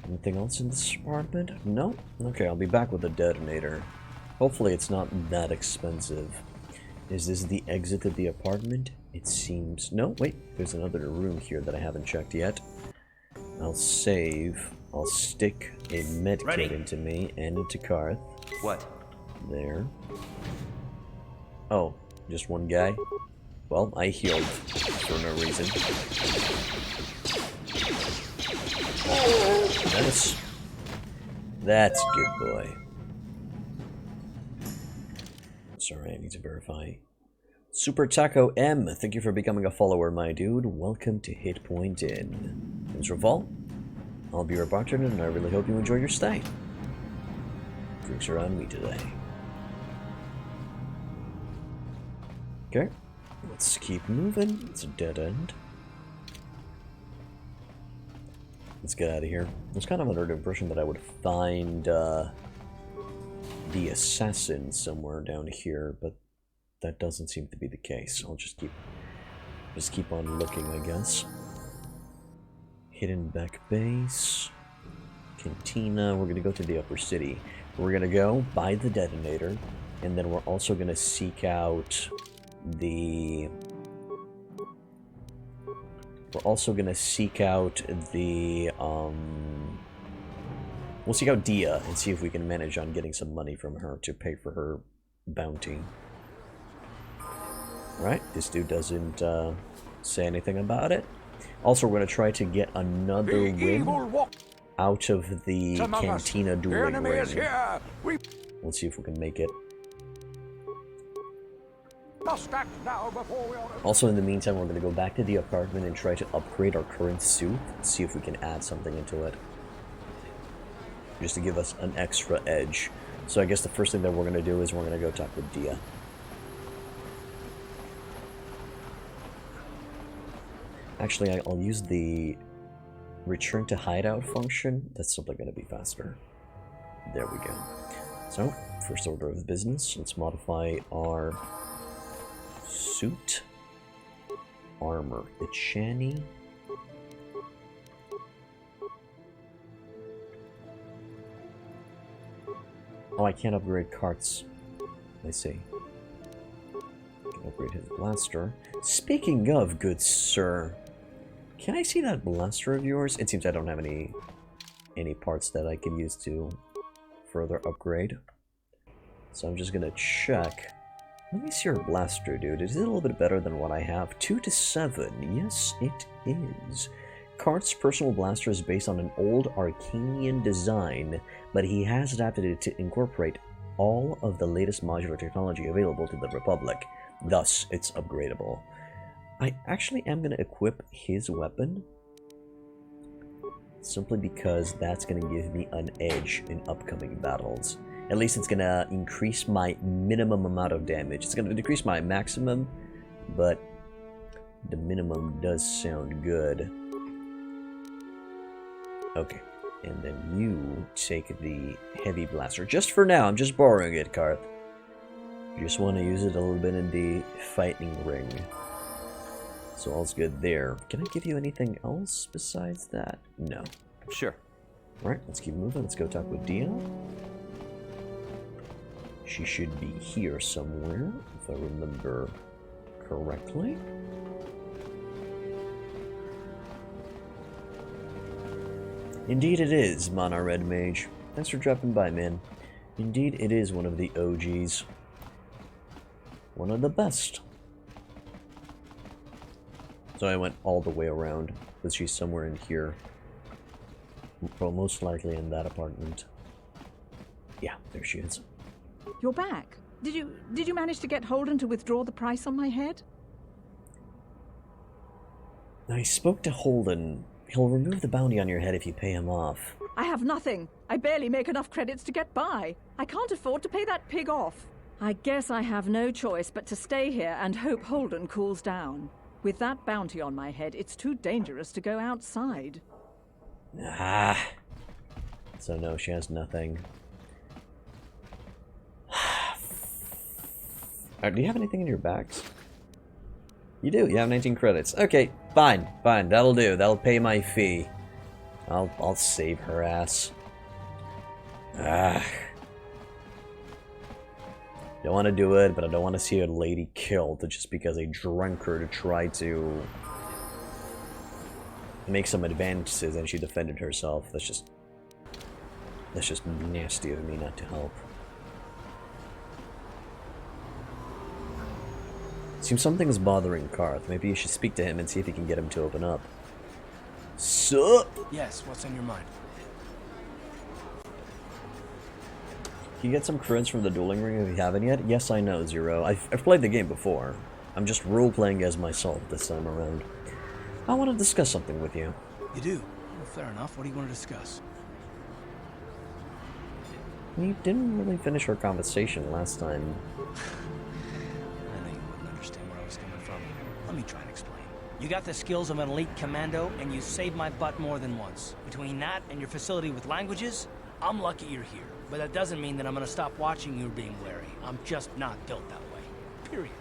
Anything else in this apartment? No? Okay, I'll be back with a detonator. Hopefully it's not that expensive. Is this the exit of the apartment? It seems... No, wait. There's another room here that I haven't checked yet. I'll save I'll stick a med kit into me and into Karth. What? There. Oh, just one guy? Well, I healed for no reason. That's good, boy. Sorry, I need to verify. Super Taco M, thank you for becoming a follower, my dude. Welcome to Hit Point Inn. Thanks, Revolt. I'll be your bartender, and I really hope you enjoy your stay. Drinks are on me today. Okay, let's keep moving. It's a dead end. Let's get out of here. I was kind of under the impression that I would find the assassin somewhere down here, but that doesn't seem to be the case. I'll just keep on looking, I guess. Hidden back base. Cantina. We're gonna go to the upper city. We're gonna go buy the detonator, and then we're also gonna seek out the... We're also gonna seek out the, we'll seek out Dia and see if we can manage on getting some money from her to pay for her bounty. Right, this dude doesn't say anything about it. Also, we're gonna try to get another win out of the Cantina dueling ring. We'll see if we can make it. Also, in the meantime, we're going to go back to the apartment and try to upgrade our current suit. See if we can add something into it. Just to give us an extra edge. So I guess the first thing that we're going to do is we're going to go talk with Dia. Actually, I'll use the return to hideout function. That's simply going to be faster. There we go. So, first order of business. Let's modify our... suit, armor, the Chani. Oh, I can't upgrade carts. I see. I can upgrade his blaster. Speaking of, good sir, can I see that blaster of yours? It seems I don't have any parts that I can use to further upgrade. So I'm just gonna check. Let me see your blaster, dude. Is it a little bit better than what I have? 2 to 7. Yes, it is. Karth's personal blaster is based on an old Arcanian design, but he has adapted it to incorporate all of the latest modular technology available to the Republic. Thus, it's upgradable. I actually am going to equip his weapon, simply because that's going to give me an edge in upcoming battles. At least it's gonna increase my minimum amount of damage. It's gonna decrease my maximum, but the minimum does sound good. Okay, and then you take the heavy blaster. Just for now, I'm just borrowing it, Karth. You just want to use it a little bit in the fighting ring. So all's good there. Can I give you anything else besides that? No. Sure. Alright, let's keep moving. Let's go talk with Dia. She should be here somewhere, if I remember correctly. Indeed it is, Mana Red Mage. Thanks for dropping by, man. Indeed it is one of the OGs. One of the best. So I went all the way around, but she's somewhere in here. Well, most likely in that apartment. Yeah, there she is. You're back. Did you manage to get Holden to withdraw the price on my head? I spoke to Holden. He'll remove the bounty on your head if you pay him off. I have nothing. I barely make enough credits to get by. I can't afford to pay that pig off. I guess I have no choice but to stay here and hope Holden cools down. With that bounty on my head, it's too dangerous to go outside. Ah. So no, she has nothing. Do you have anything in your bags? You do. You have 19 credits. Okay, fine, fine. That'll do. That'll pay my fee. I'll save her ass. Ah. Don't want to do it, but I don't want to see a lady killed just because I drank her to try to make some advances and she defended herself. That's just That's just nasty of me not to help. Seems something's bothering Karth. Maybe you should speak to him and see if you can get him to open up. Sup? Yes, what's on your mind? Can you get some creds from the Dueling Ring if you haven't yet? Yes, I know, Zero. I've played the game before. I'm just role-playing as myself this time around. I want to discuss something with you. You do? Well, fair enough. What do you want to discuss? We didn't really finish our conversation last time. I know you wouldn't understand where I was coming from. Let me try and explain. You got the skills of an elite commando, and you saved my butt more than once. Between that and your facility with languages, I'm lucky you're here. But that doesn't mean that I'm gonna stop watching you being wary. I'm just not built that way. Period.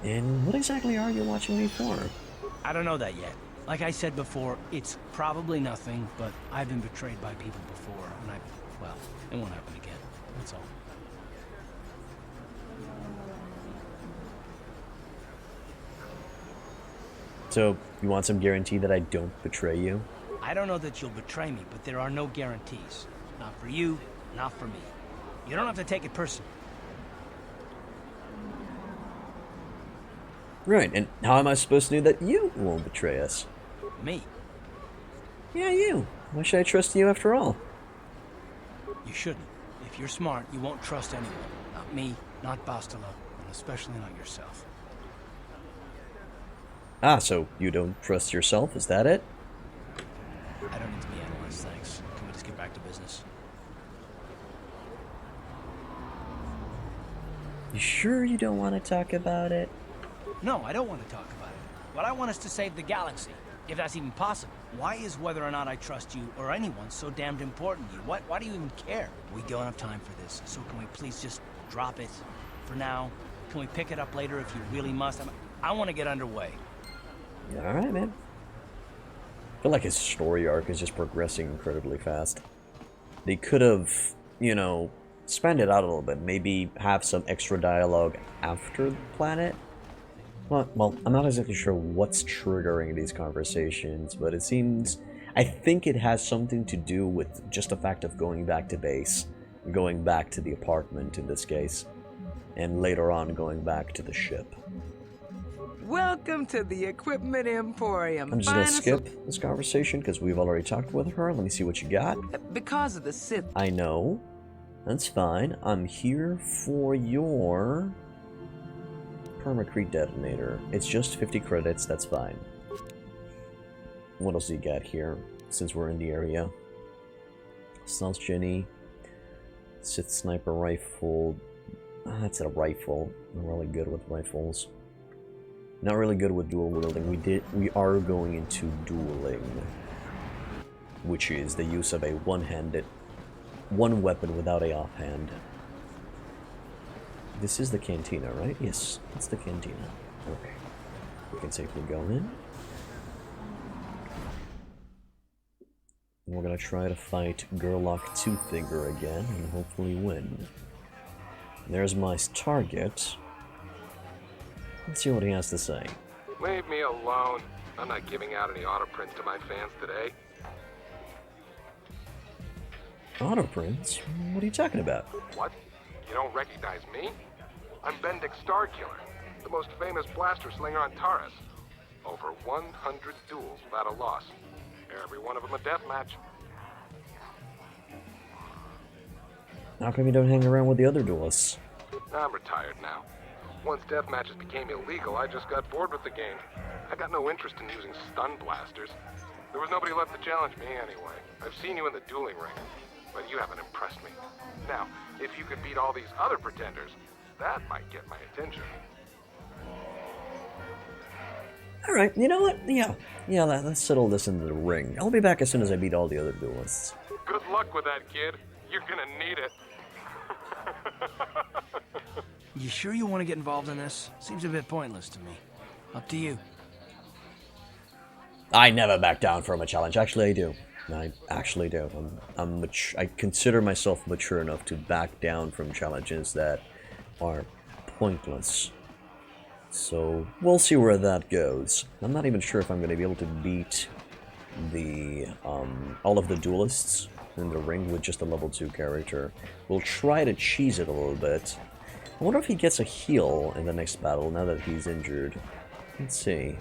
And what exactly are you watching me for? I don't know that yet. Like I said before, it's probably nothing, but I've been betrayed by people before, and well, it won't happen again. That's all. So, you want some guarantee that I don't betray you? I don't know that you'll betray me, but there are no guarantees. Not for you, not for me. You don't have to take it personally. Right, and how am I supposed to know that you won't betray us? Me? Yeah, you. Why should I trust you after all? You shouldn't. If you're smart, you won't trust anyone. Not me, not Bastila, and especially not yourself. Ah, so you don't trust yourself, is that it? I don't need to be analyzed, thanks. Can we just get back to business? You sure you don't want to talk about it? No, I don't want to talk about it. But I want us to save the galaxy, if that's even possible. Why is whether or not I trust you or anyone so damned important to you? Why do you even care? We don't have time for this, so can we please just drop it for now? Can we pick it up later if you really must? I want to get underway. Alright, man. I feel like his story arc is just progressing incredibly fast. They could have, you know, spanned it out a little bit. Maybe have some extra dialogue after the planet. Well, I'm not exactly sure what's triggering these conversations, but it seems... I think it has something to do with just the fact of going back to base. Going back to the apartment, in this case. And later on, going back to the ship. Welcome to the Equipment Emporium. I'm just gonna skip this conversation, because we've already talked with her. Let me see what you got. Because of the Sith. I know. That's fine. I'm here for your... Permacrete detonator. It's just 50 credits, that's fine. What else do you got here, since we're in the area? Stealth Jenny. Sith Sniper Rifle. That's a rifle. I'm really good with rifles. Not really good with dual wielding. We are going into dueling, which is the use of a one weapon without a offhand. This is the Cantina, right? Yes, it's the Cantina. Okay. We can safely go in. And we're gonna try to fight Gerlach Two-Finger again, and hopefully win. There's my target. Let's see what he has to say. Leave me alone. I'm not giving out any auto prints to my fans today. Auto prints? What are you talking about? What? You don't recognize me? I'm Bendick Starkiller, the most famous blaster slinger on Taris. Over 100 duels without a loss. Every one of them a deathmatch. How come you don't hang around with the other duelists? I'm retired now. Once deathmatches became illegal, I just got bored with the game. I got no interest in using stun blasters. There was nobody left to challenge me anyway. I've seen you in the dueling ring, but you haven't impressed me. Now, if you could beat all these other pretenders, that might get my attention. Alright, you know what? Yeah, let's settle this in the ring. I'll be back as soon as I beat all the other duelists. Good luck with that, kid. You're gonna need it. You sure you want to get involved in this? Seems a bit pointless to me. Up to you. I never back down from a challenge. Actually, I do. I actually do. I consider myself mature enough to back down from challenges that are pointless. So, we'll see where that goes. I'm not even sure if I'm going to be able to beat the all of the duelists in the ring with just a level 2 character. We'll try to cheese it a little bit. I wonder if he gets a heal in the next battle now that he's injured. Let's see.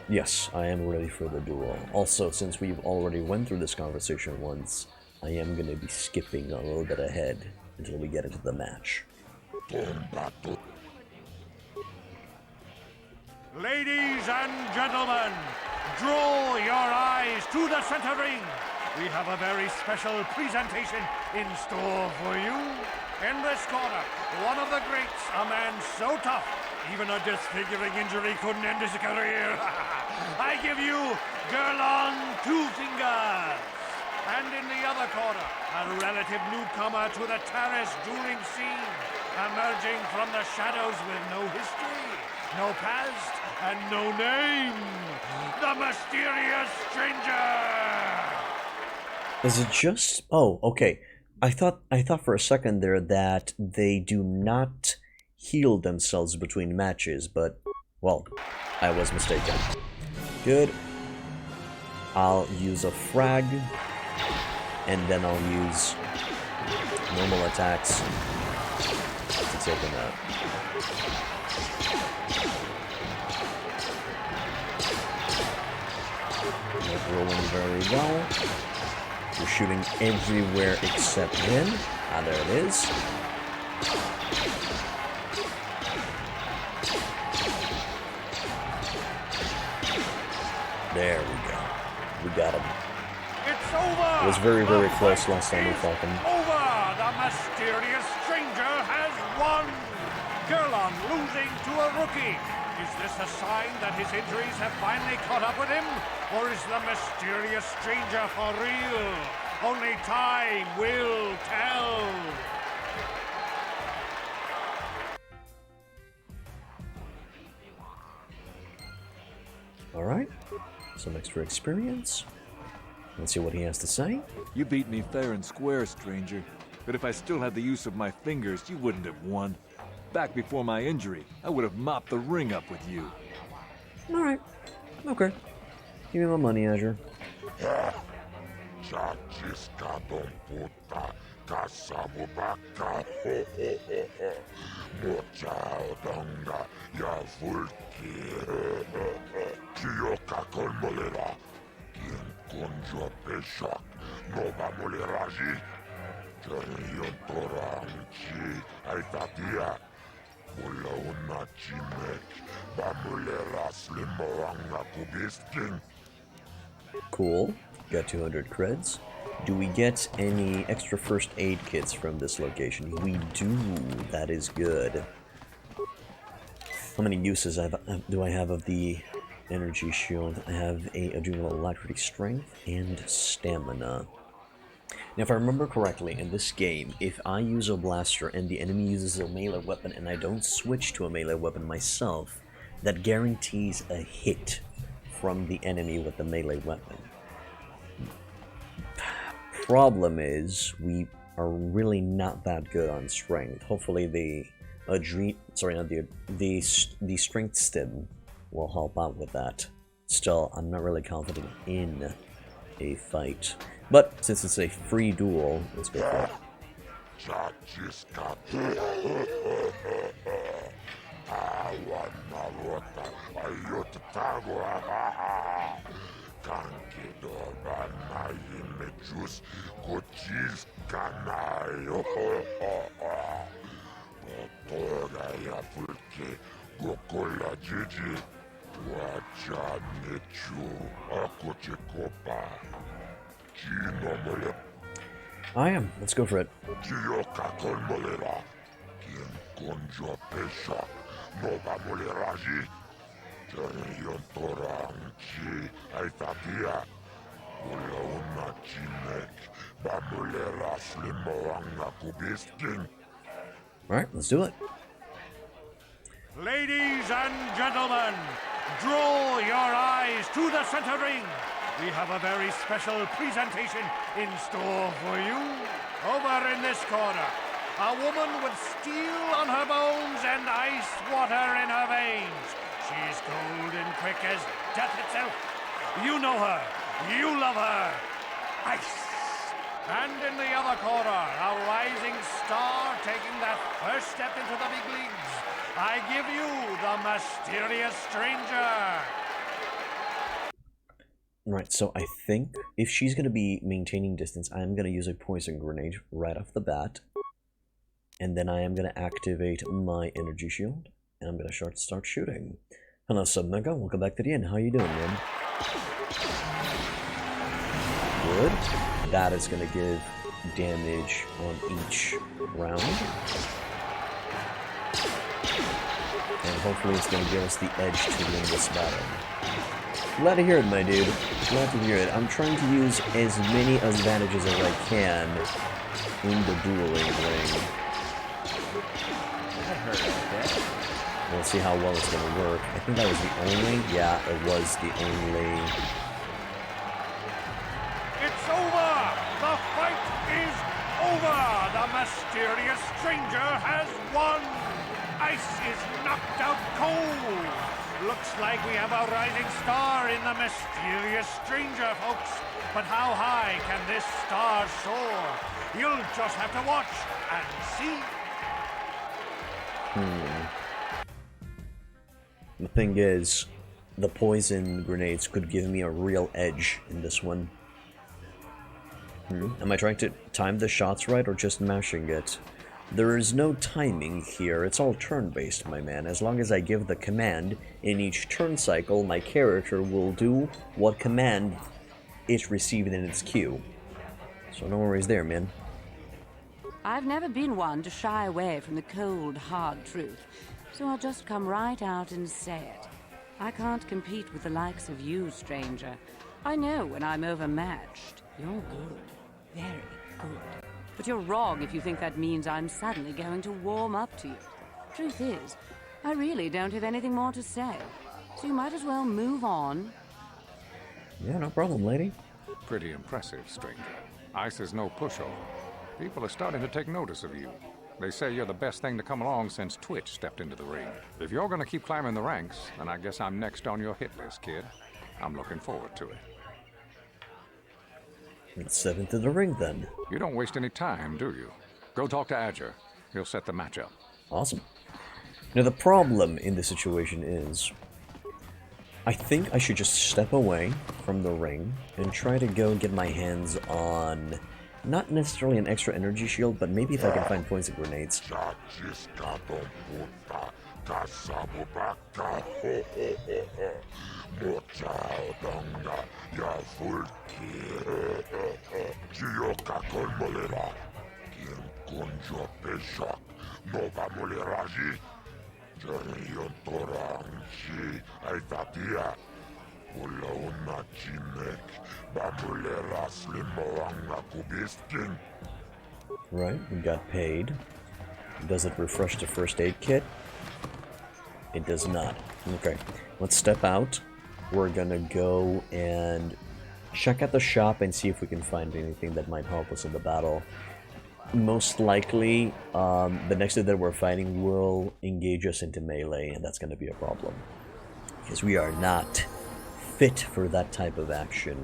Yes, I am ready for the duel. Also, since we've already went through this conversation once, I am going to be skipping a little bit ahead until we get into the match. Ladies and gentlemen, draw your eyes to the center ring. We have a very special presentation in store for you. In this corner, one of the greats, a man so tough, even a disfiguring injury couldn't end his career. I give you Gerlon Two Fingers. And in the other corner, a relative newcomer to the Taris dueling scene, emerging from the shadows with no history, no past, and no name, the mysterious stranger. Is it just... Oh, okay. I thought for a second there that they do not heal themselves between matches, but, well, I was mistaken. Good. I'll use a frag, and then I'll use normal attacks to take him out. Not rolling very well. We're shooting everywhere except him. Ah, there it is. There we go. We got him. It's over. It was very, very close last time we fought him. Over. The mysterious stranger has won. Gerlon losing to a rookie. Is this a sign that his injuries have finally caught up with him? Or is the mysterious stranger for real? Only time will tell. Alright. Some extra experience. Let's see what he has to say. You beat me fair and square, stranger. But if I still had the use of my fingers, you wouldn't have won. Back before my injury, I would have mopped the ring up with you. Alright. Okay. Give me my money, Azure. Cool. Got 200 creds. Do we get any extra first aid kits from this location? We do. That is good. How many uses do I have of the energy shield? I have a adrenal alacrity strength and stamina. Now, if I remember correctly, in this game, if I use a blaster and the enemy uses a melee weapon and I don't switch to a melee weapon myself, that guarantees a hit from the enemy with the melee weapon. Problem is, we are really not that good on strength. Hopefully the strength stim will help out with that. Still, I'm not really confident in a fight. But since it's a free duel, let's go for it. I am. Let's go for it. Alright, let's do it. Ladies and gentlemen, draw your eyes to the center ring. We have a very special presentation in store for you. Over in this corner, a woman with steel on her bones and ice water in her veins. She's cold and quick as death itself. You know her. You love her. Ice. And in the other corner, a rising star taking that first step into the big leagues. I give you the mysterious stranger. Right, so I think if she's going to be maintaining distance, I'm going to use a poison grenade right off the bat. And then I am going to activate my energy shield. And I'm going to start shooting. Hello, Submega. Welcome back to the end. How you doing, man? Good. That is going to give damage on each round. And hopefully it's going to give us the edge to win this battle. Glad to hear it, my dude. Glad to hear it. I'm trying to use as many advantages as I can in the dueling ring. That hurt, okay? We'll see how well it's going to work. I think that was the only... Yeah, it was the only... It's over! The fight is over! The mysterious stranger has won! Ice is knocked out cold! Looks like we have a rising star in the mysterious stranger, folks. But how high can this star soar? You'll just have to watch and see. The thing is, the poison grenades could give me a real edge in this one. Am I trying to time the shots right or just mashing it? There is no timing here, it's all turn-based, my man. As long as I give the command in each turn cycle, my character will do what command it's received in its queue. So no worries there, man. I've never been one to shy away from the cold, hard truth, so I'll just come right out and say it. I can't compete with the likes of you, stranger. I know when I'm overmatched. You're good. Very good. But you're wrong if you think that means I'm suddenly going to warm up to you. Truth is, I really don't have anything more to say, so you might as well move on. Yeah, no problem, lady. Pretty impressive, stranger. Ice is no pushover. People are starting to take notice of you. They say you're the best thing to come along since Twitch stepped into the ring. If you're gonna keep climbing the ranks, then I guess I'm next on your hit list, kid. I'm looking forward to it. Let's step into the ring, then. You don't waste any time, do you? Go talk to Adger. He'll set the matchup. Awesome. Now, the problem in this situation is... I think I should just step away from the ring and try to go get my hands on... Not necessarily an extra energy shield, but maybe if I can find poison grenades. Right, we got paid. Does it refresh the first aid kit? It does not. Okay, let's step out. We're gonna go and check out the shop and see if we can find anything that might help us in the battle. Most likely, the next dude that we're fighting will engage us into melee, and that's gonna be a problem. Because we are not fit for that type of action.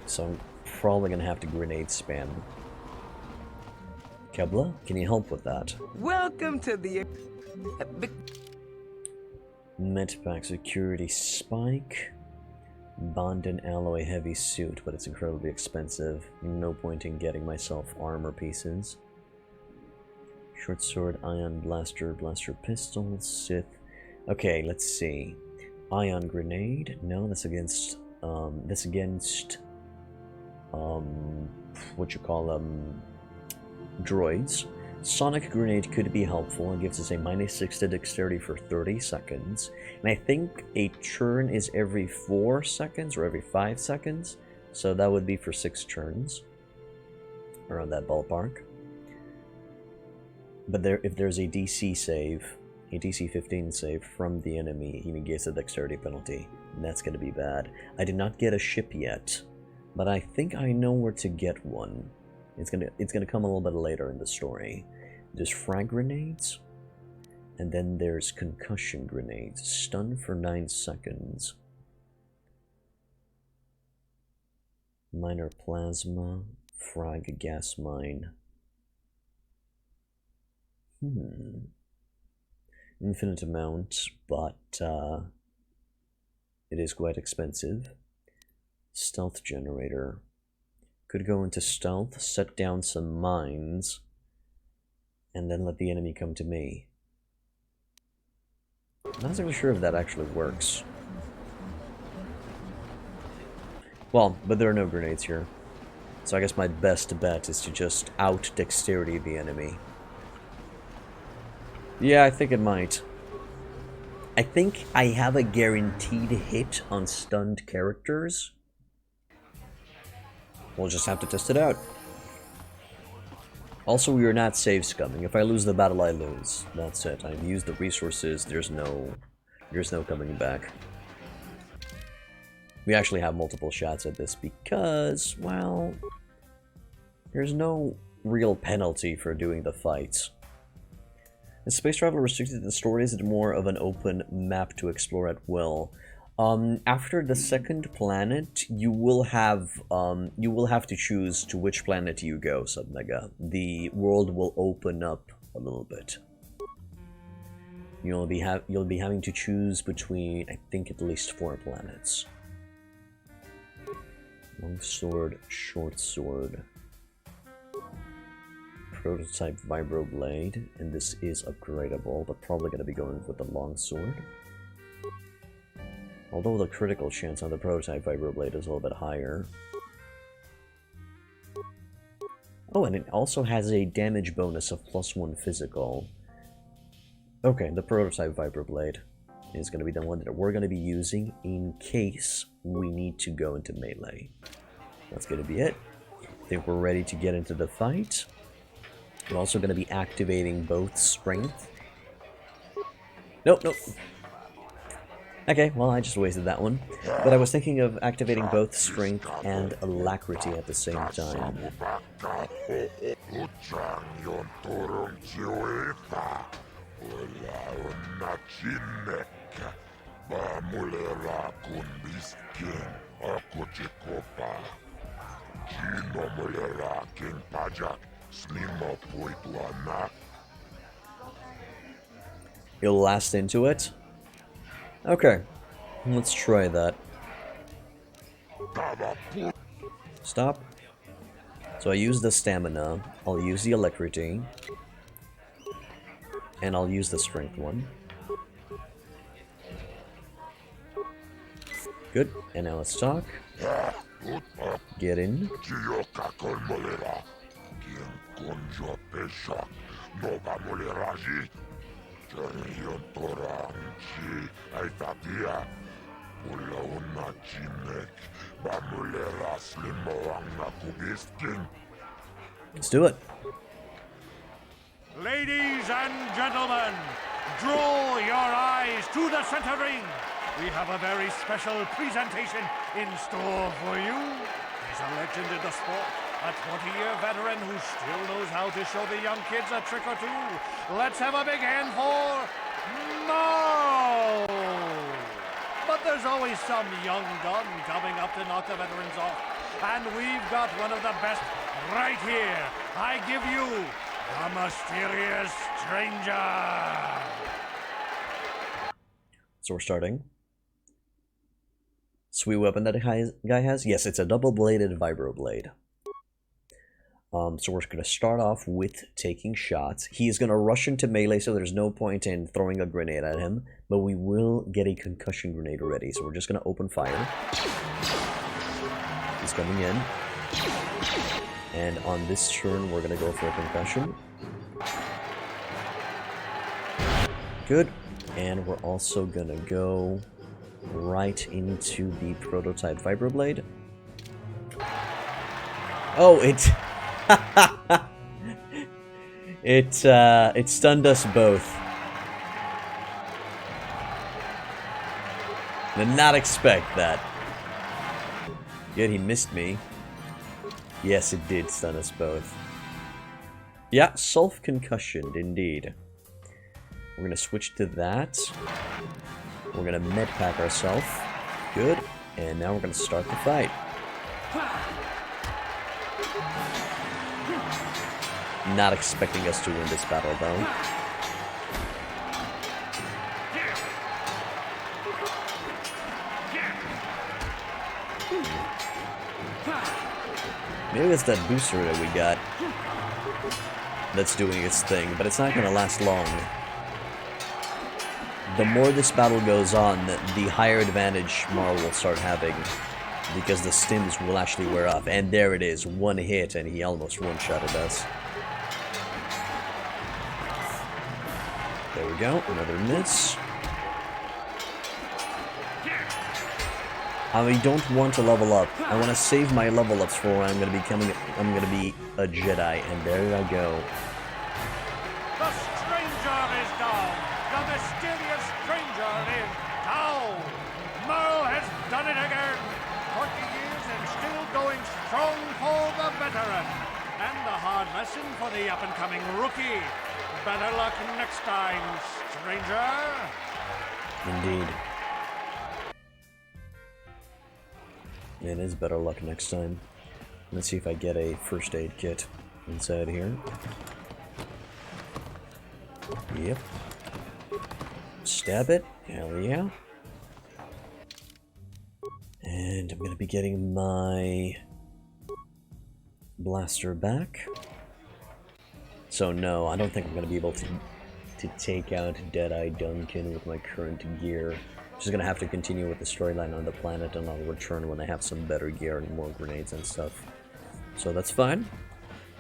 So I'm probably gonna have to grenade spam. Kebla, can you help with that? Welcome to the... Medpack security spike. Bond and alloy heavy suit, but it's incredibly expensive. No point in getting myself armor pieces. Short sword, ion blaster, blaster pistol, Sith. Okay, let's see. Ion grenade. No, that's against what you call them, droids. Sonic Grenade could be helpful and gives us a -6 to dexterity for 30 seconds. And I think a turn is every 4 seconds or every 5 seconds. So that would be for 6 turns. Around that ballpark. But if there's a DC save, a DC 15 save from the enemy, he negates the dexterity penalty. And that's going to be bad. I did not get a ship yet. But I think I know where to get one. It's gonna come a little bit later in the story. There's frag grenades, and then there's concussion grenades. Stun for 9 seconds. Minor plasma, frag gas mine. Infinite amount, but it is quite expensive. Stealth generator. Could go into stealth, set down some mines, and then let the enemy come to me. I'm not exactly sure if that actually works. Well, but there are no grenades here. So I guess my best bet is to just out-dexterity the enemy. Yeah, I think it might. I think I have a guaranteed hit on stunned characters. We'll just have to test it out. Also, we are not save scumming. If I lose the battle, I lose. That's it. I've used the resources. There's no coming back. We actually have multiple shots at this because, well, there's no real penalty for doing the fights. Is space travel restricted to the story? Is it more of an open map to explore at will? After the second planet, you will have to choose to which planet you go, Submega. The world will open up a little bit. You'll be having to choose between, I think, at least 4 planets. Long sword, short sword. Prototype vibroblade, and this is upgradable, but probably gonna be going with the long sword. Although the critical chance on the prototype vibroblade is a little bit higher. Oh, and it also has a damage bonus of +1 physical. Okay, the prototype vibroblade is going to be the one that we're going to be using in case we need to go into melee. That's going to be it. I think we're ready to get into the fight. We're also going to be activating both strength. Nope, nope. Okay, well, I just wasted that one. But I was thinking of activating both strength and alacrity at the same time. You'll last into it? Okay, let's try that. Stop. So I use the stamina, I'll use the alacrity, and I'll use the strength one. Good, and now let's talk. Get in. Let's do it. Ladies and gentlemen, draw your eyes to the center ring. We have a very special presentation in store for you. He's a legend in the sport, a 20-year veteran who still knows how to show the young kids a trick or two. Let's have a big hand for Mo! But there's always some young gun coming up to knock the veterans off. And we've got one of the best right here. I give you the mysterious stranger. So we're starting. Sweet weapon that guy has? Yes, it's a double-bladed vibroblade. So we're going to start off with taking shots. He is going to rush into melee, so there's no point in throwing a grenade at him. But we will get a concussion grenade ready, so we're just going to open fire. He's coming in. And on this turn, we're gonna go for a concussion. Good. And we're also gonna go right into the prototype vibroblade. Oh, it stunned us both. Did not expect that. Yet he missed me. Yes, it did stun us both. Yeah, self-concussioned, indeed. We're gonna switch to that. We're gonna medpack ourselves. Good. And now we're gonna start the fight. Not expecting us to win this battle, though. Maybe it's that booster that we got that's doing its thing, but it's not gonna last long. The more this battle goes on, the higher advantage Marl will start having, because the stims will actually wear off. And there it is, one hit, and he almost one-shotted us. There we go, another miss. I don't want to level up. I want to save my level ups for when I'm going to be a Jedi, and there I go. The stranger is down. The mysterious stranger is down. Merle has done it again. 40 years and still going strong for the veteran. And a hard lesson for the up-and-coming rookie. Better luck next time, stranger. Indeed. It is better luck next time. Let's see if I get a first aid kit inside here. Yep. Stab it. Hell yeah. And I'm gonna be getting my blaster back. So no, I don't think I'm gonna be able to take out Deadeye Duncan with my current gear. Just gonna have to continue with the storyline on the planet, and I'll return when I have some better gear and more grenades and stuff. So that's fine.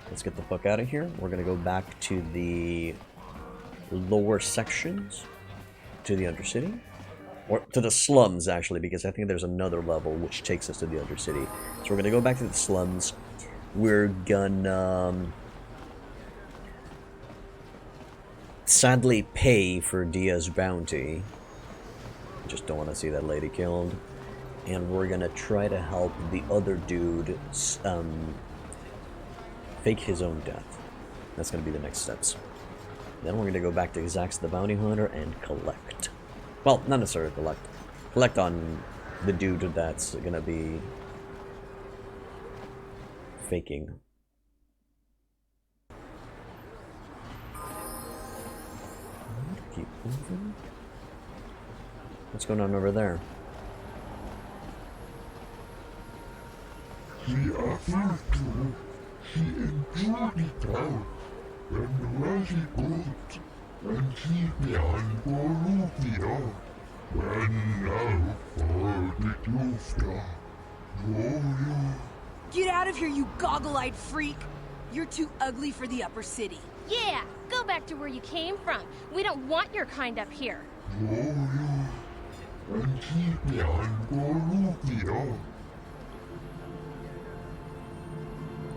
Let's get the fuck out of here. We're gonna go back to the lower sections, to the Undercity, or to the slums actually, because I think there's another level which takes us to the Undercity. So we're gonna go back to the slums. We're gonna sadly pay for Dia's bounty. Just don't want to see that lady killed. And we're gonna try to help the other dude fake his own death. That's gonna be the next steps. Then we're gonna go back to Zax the Bounty Hunter and collect. Well, not necessarily collect. Collect on the dude that's gonna be faking. Keep moving. What's going on over there? She offered to. She enjoyed it out. And was it good? And she began Bolivia. When now for the Tuesday. Get out of here, you goggle-eyed freak! You're too ugly for the upper city. Yeah, go back to where you came from. We don't want your kind up here.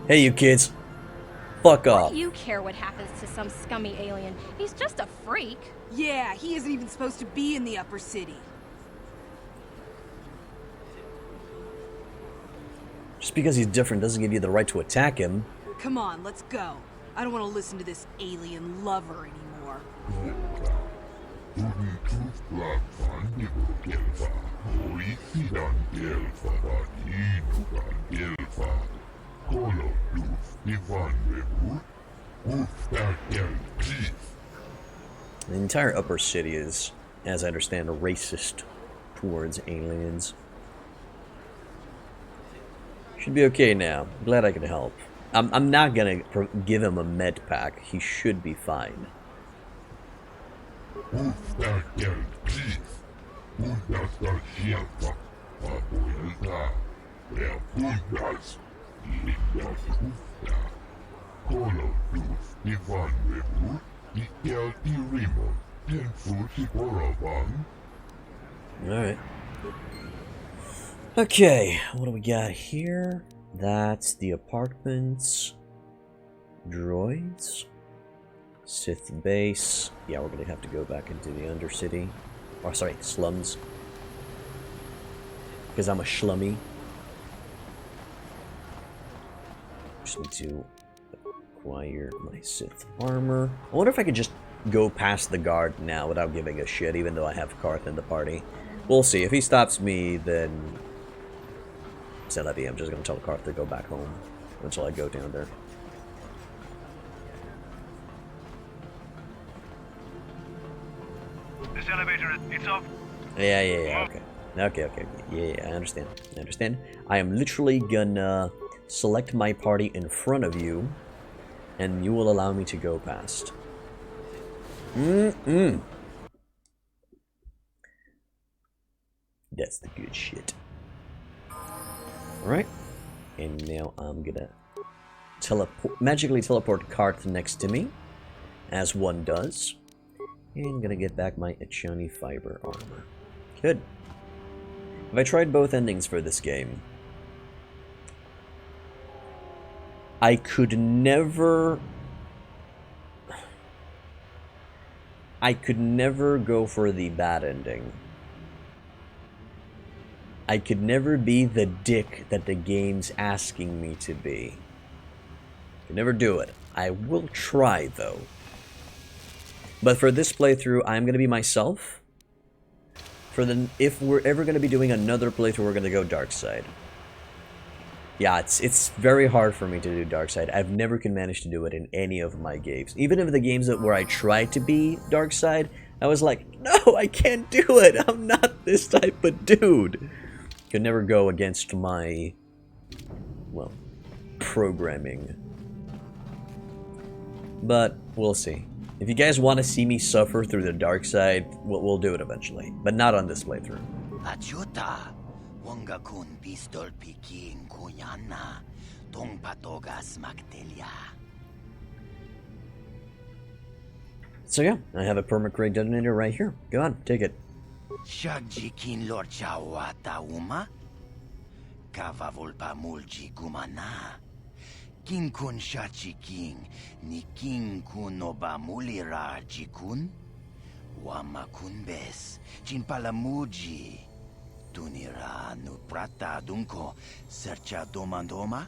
Hey, you kids. Fuck off. Why do you care what happens to some scummy alien? He's just a freak. Yeah, he isn't even supposed to be in the upper city. Just because he's different doesn't give you the right to attack him. Come on, let's go. I don't want to listen to this alien lover anymore. The entire upper city is, as I understand, racist towards aliens. Should be okay now. Glad I could help. I'm not gonna give him a med pack. He should be fine. Alright. Okay, what do we got here? That's the apartments. Droids. Sith base. Yeah, we're gonna have to go back into the Undercity. Or, sorry, slums. Because I'm a schlummy. Just need to acquire my Sith armor. I wonder if I could just go past the guard now without giving a shit, even though I have Karth in the party. We'll see. If he stops me, then... C'est la vie. I'm just gonna tell Karth to go back home until I go down there. This elevator, it's off. Yeah, okay. Okay. Yeah, I understand. I am literally gonna select my party in front of you, and you will allow me to go past. That's the good shit. Alright. And now I'm gonna magically teleport Karth next to me, as one does. And I'm gonna get back my Achani fiber armor. Good. Have I tried both endings for this game? I could never go for the bad ending. I could never be the dick that the game's asking me to be. Could never do it. I will try, though. But for this playthrough, I'm gonna be myself. If we're ever gonna be doing another playthrough, we're gonna go dark side. Yeah, it's very hard for me to do dark side. I've never can manage to do it in any of my games. Even in the games where I tried to be dark side, I was like, no, I can't do it. I'm not this type of dude. Could never go against my, well, programming. But we'll see. If you guys want to see me suffer through the dark side, we'll do it eventually. But not on this playthrough. Achuta, wonga kun pistol piking kuyana, tong patogas magtelia. So yeah, I have a permacrate detonator right here. Go on, take it. Shagjikin lorcha wata uma, kavavulpa mulji gumana. King kun shachi king, ni king kun oba mulira jikun, wama kun bes, chin palamuji, tunira nu prata dunko, sercha domandoma.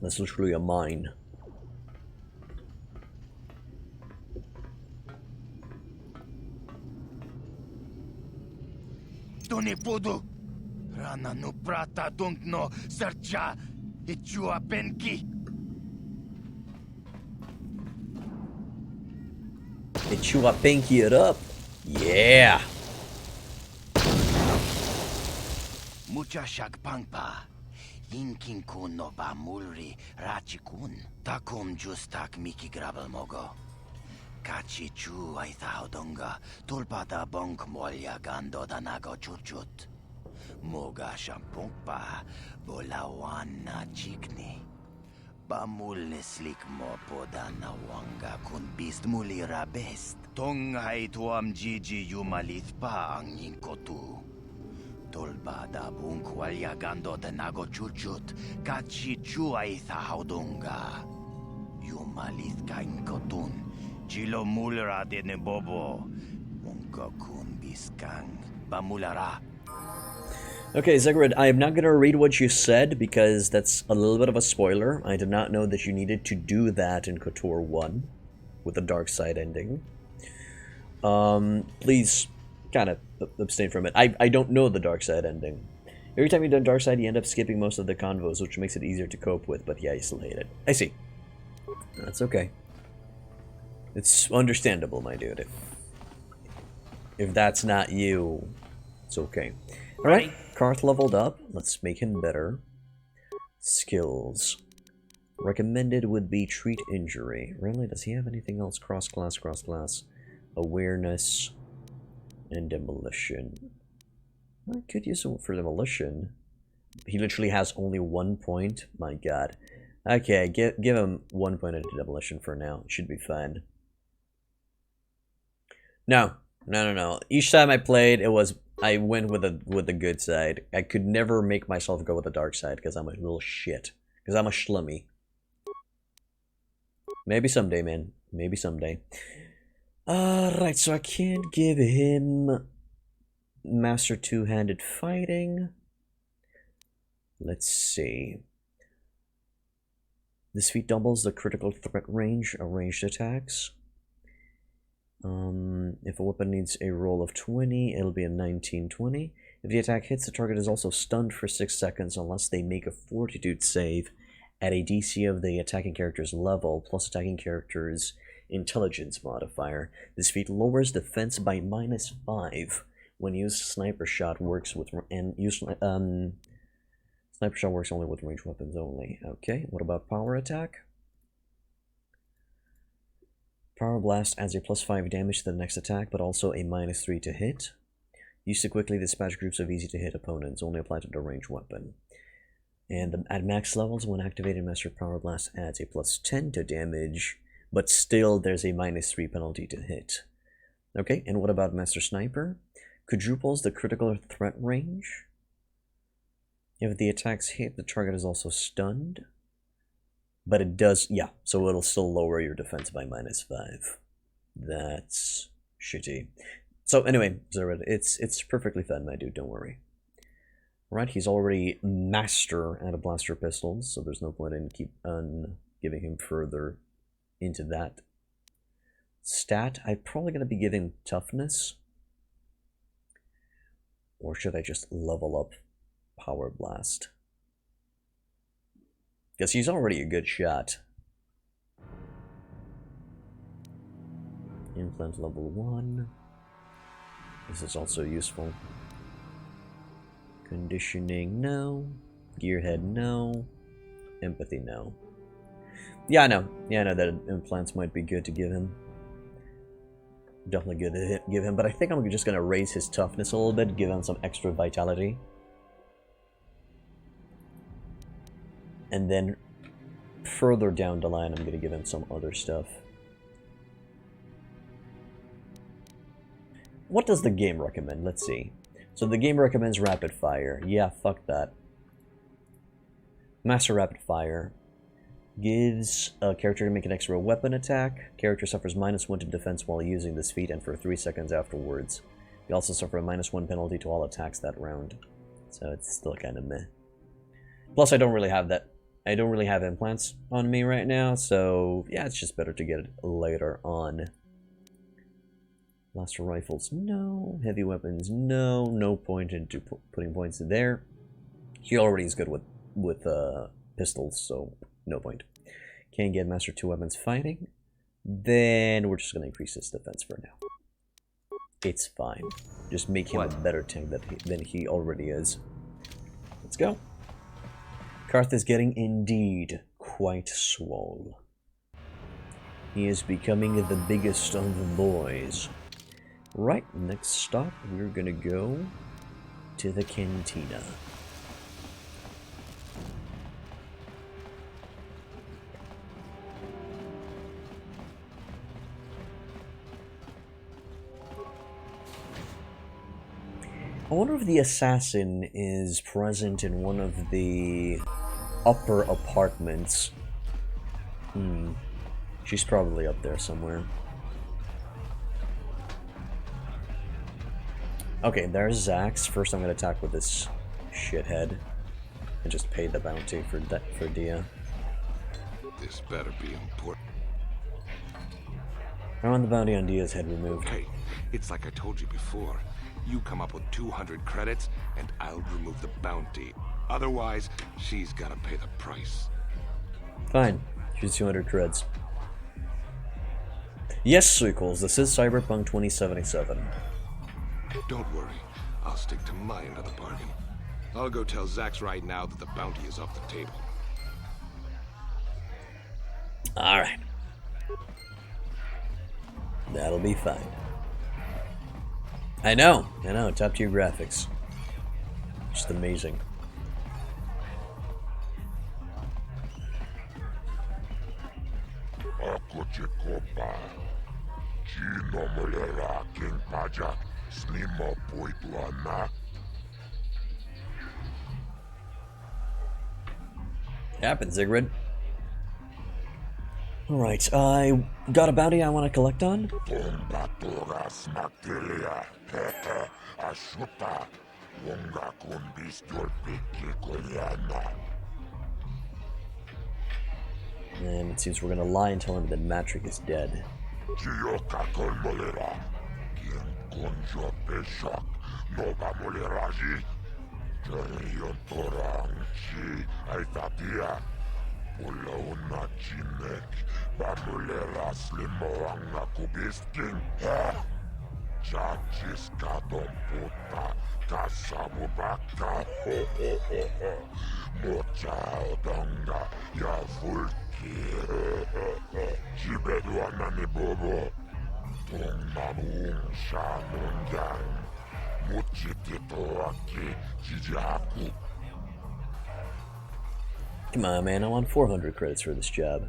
That's literally a mine. Tony Pudu, Rana no prata dunk no sercha, ichua penki. Ichua penki it up. Yeah. Mucha shagpangpa, yinkin kun no ba mulri rachikun, takum justak miki grabel mogo. Kachi chu ay thaudonga, tulpada bonk molya gando danago chuchut. Moga shampungpa, bolawan na chikni. Bamul slik mo poda na wanga kun bist mulira best. Tong ay tuam jiji yumalith pa ang yinkotu. Tulpada bunk walya gando danago chuchut, kachi chu ay thaudonga. Yumalith ka inkotun. Chilo mulera de nebobo. Munka kun biskang. Bamulara. Okay, Zegrid, I am not going to read what you said because that's a little bit of a spoiler. I did not know that you needed to do that in KOTOR 1 with the dark side ending. Please kind of abstain from it. I don't know the dark side ending. Every time you've done dark side, you end up skipping most of the convos, which makes it easier to cope with, but yeah, you still hate it. I see. That's okay. It's understandable, my dude. If that's not you, it's okay. Alright, Karth leveled up. Let's make him better. Skills. Recommended would be treat injury. Really? Does he have anything else? Cross-class. Awareness. And demolition. I could use him for demolition. He literally has only 1 point. My god. Okay, give him 1 point into demolition for now. It should be fine. No. Each time I played, I went with the good side. I could never make myself go with the dark side because I'm a little shit. Because I'm a schlummy. Maybe someday, man. Maybe someday. Right, so I can't give him Master Two-Handed Fighting. Let's see. This feat doubles the critical threat range of ranged attacks. If a weapon needs a roll of 20, it'll be a 19-20. If the attack hits, the target is also stunned for 6 seconds unless they make a fortitude save at a DC of the attacking character's level, plus attacking character's intelligence modifier. This feat lowers defense by -5 when used. Sniper shot works with sniper shot works only with ranged weapons only. Okay, what about power attack? Power blast adds a +5 damage to the next attack, but also a -3 to hit. Used to quickly dispatch groups of easy to hit opponents. Only apply to the ranged weapon. And at max levels, when activated, Master Power Blast adds a +10 to damage, but still there's a -3 penalty to hit. Okay, and what about Master Sniper? Quadruples the critical threat range. If the attacks hit, the target is also stunned. But it does, yeah, so it'll still lower your defense by -5. That's shitty. So anyway, Zered, it's perfectly fine, my dude, don't worry. Right, he's already master at a blaster pistols, so there's no point in giving him further into that stat. I'm probably going to be giving toughness. Or should I just level up Power Blast? Because he's already a good shot. Implant level 1. This is also useful. Conditioning, no. Gearhead, no. Empathy, no. Yeah, I know. Yeah, I know that implants might be good to give him. Definitely good to give him, but I think I'm just going to raise his toughness a little bit, give him some extra vitality. And then further down the line, I'm going to give him some other stuff. What does the game recommend? Let's see. So the game recommends rapid fire. Yeah, fuck that. Master rapid fire gives a character to make an extra weapon attack. Character suffers -1 to defense while using this feat and for 3 seconds afterwards. You also suffer a -1 penalty to all attacks that round. So it's still kind of meh. Plus, I don't really have that. I don't really have implants on me right now, so yeah, it's just better to get it later on. Blaster rifles, no. Heavy weapons, no. No point into putting points in there. He already is good with pistols, so no point. Can't get Master 2 weapons fighting. Then we're just going to increase his defense for now. It's fine. Just make him a better tank than he already is. Let's go. Karth is getting indeed quite swole. He is becoming the biggest of the boys. Right, next stop, we're gonna go to the Cantina. I wonder if the assassin is present in one of the upper apartments. She's probably up there somewhere. Okay, there's Zax. First I'm going to attack with this shithead. And just pay the bounty for Dia. This better be important. I want the bounty on Dia's head removed. Hey, it's like I told you before. You come up with 200 credits, and I'll remove the bounty. Otherwise, she's gotta pay the price. Fine. She's 200 creds. Yes, Suicles, this is Cyberpunk 2077. Don't worry. I'll stick to my end of the bargain. I'll go tell Zax right now that the bounty is off the table. Alright. That'll be fine. I know, top tier graphics. Just amazing. Happens, Zigrid. Alright, I got a bounty I want to collect on. And it seems we're gonna lie and tell him that Matrick is dead. Come on, man, I want 400 credits for this job.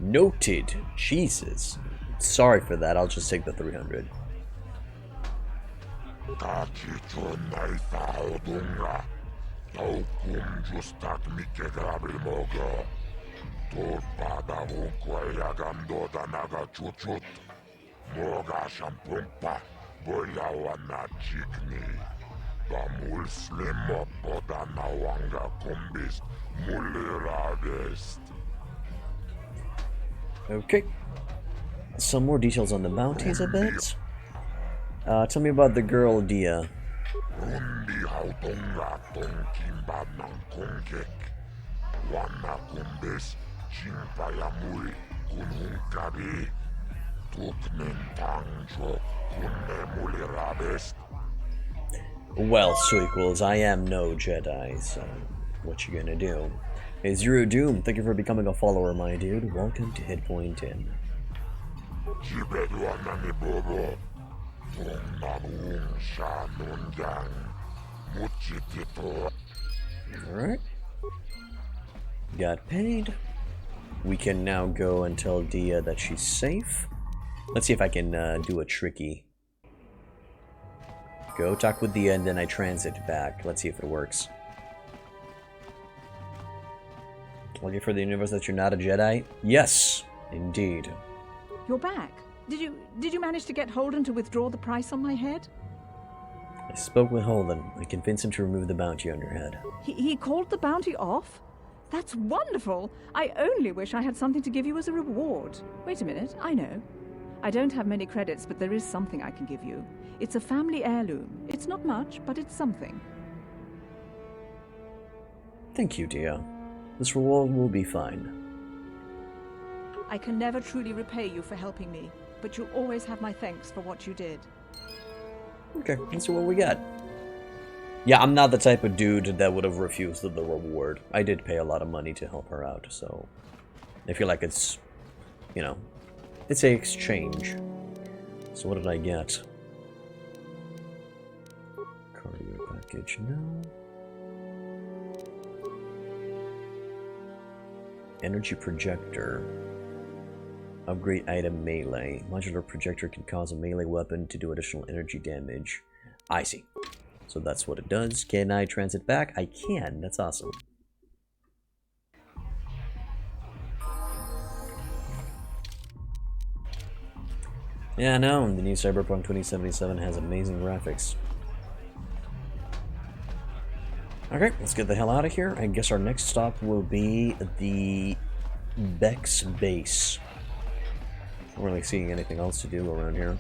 Noted. Jesus. Sorry for that, I'll just take the 300. Okay. Some more details on the bounties a bit. Tell me about the girl, Dia. Well, Suiquels, I am no Jedi, so what you gonna do? Hey, Zero Doom, thank you for becoming a follower, my dude. Welcome to Hit Point 10. Alright. Got paid. We can now go and tell Dia that she's safe. Let's see if I can do a tricky. Go talk with Dia and then I transit back. Let's see if it works. Looking for the universe that you're not a Jedi? Yes, indeed. You're back. Did you manage to get Holden to withdraw the price on my head? I spoke with Holden. I convinced him to remove the bounty on your head. He called the bounty off? That's wonderful! I only wish I had something to give you as a reward. Wait a minute, I know. I don't have many credits, but there is something I can give you. It's a family heirloom. It's not much, but it's something. Thank you, Dia. This reward will be fine. I can never truly repay you for helping me, but you'll always have my thanks for what you did. Okay, let's see what we got. Yeah, I'm not the type of dude that would have refused the reward. I did pay a lot of money to help her out, so I feel like it's, you know, it's an exchange. So what did I get? Cardio package, no. Energy projector. Upgrade item melee. Modular projector can cause a melee weapon to do additional energy damage. I see. So that's what it does. Can I transit back? I can. That's awesome. Yeah, no, the new Cyberpunk 2077 has amazing graphics. Okay, let's get the hell out of here. I guess our next stop will be the Beck's base. I'm not really seeing anything else to do around here.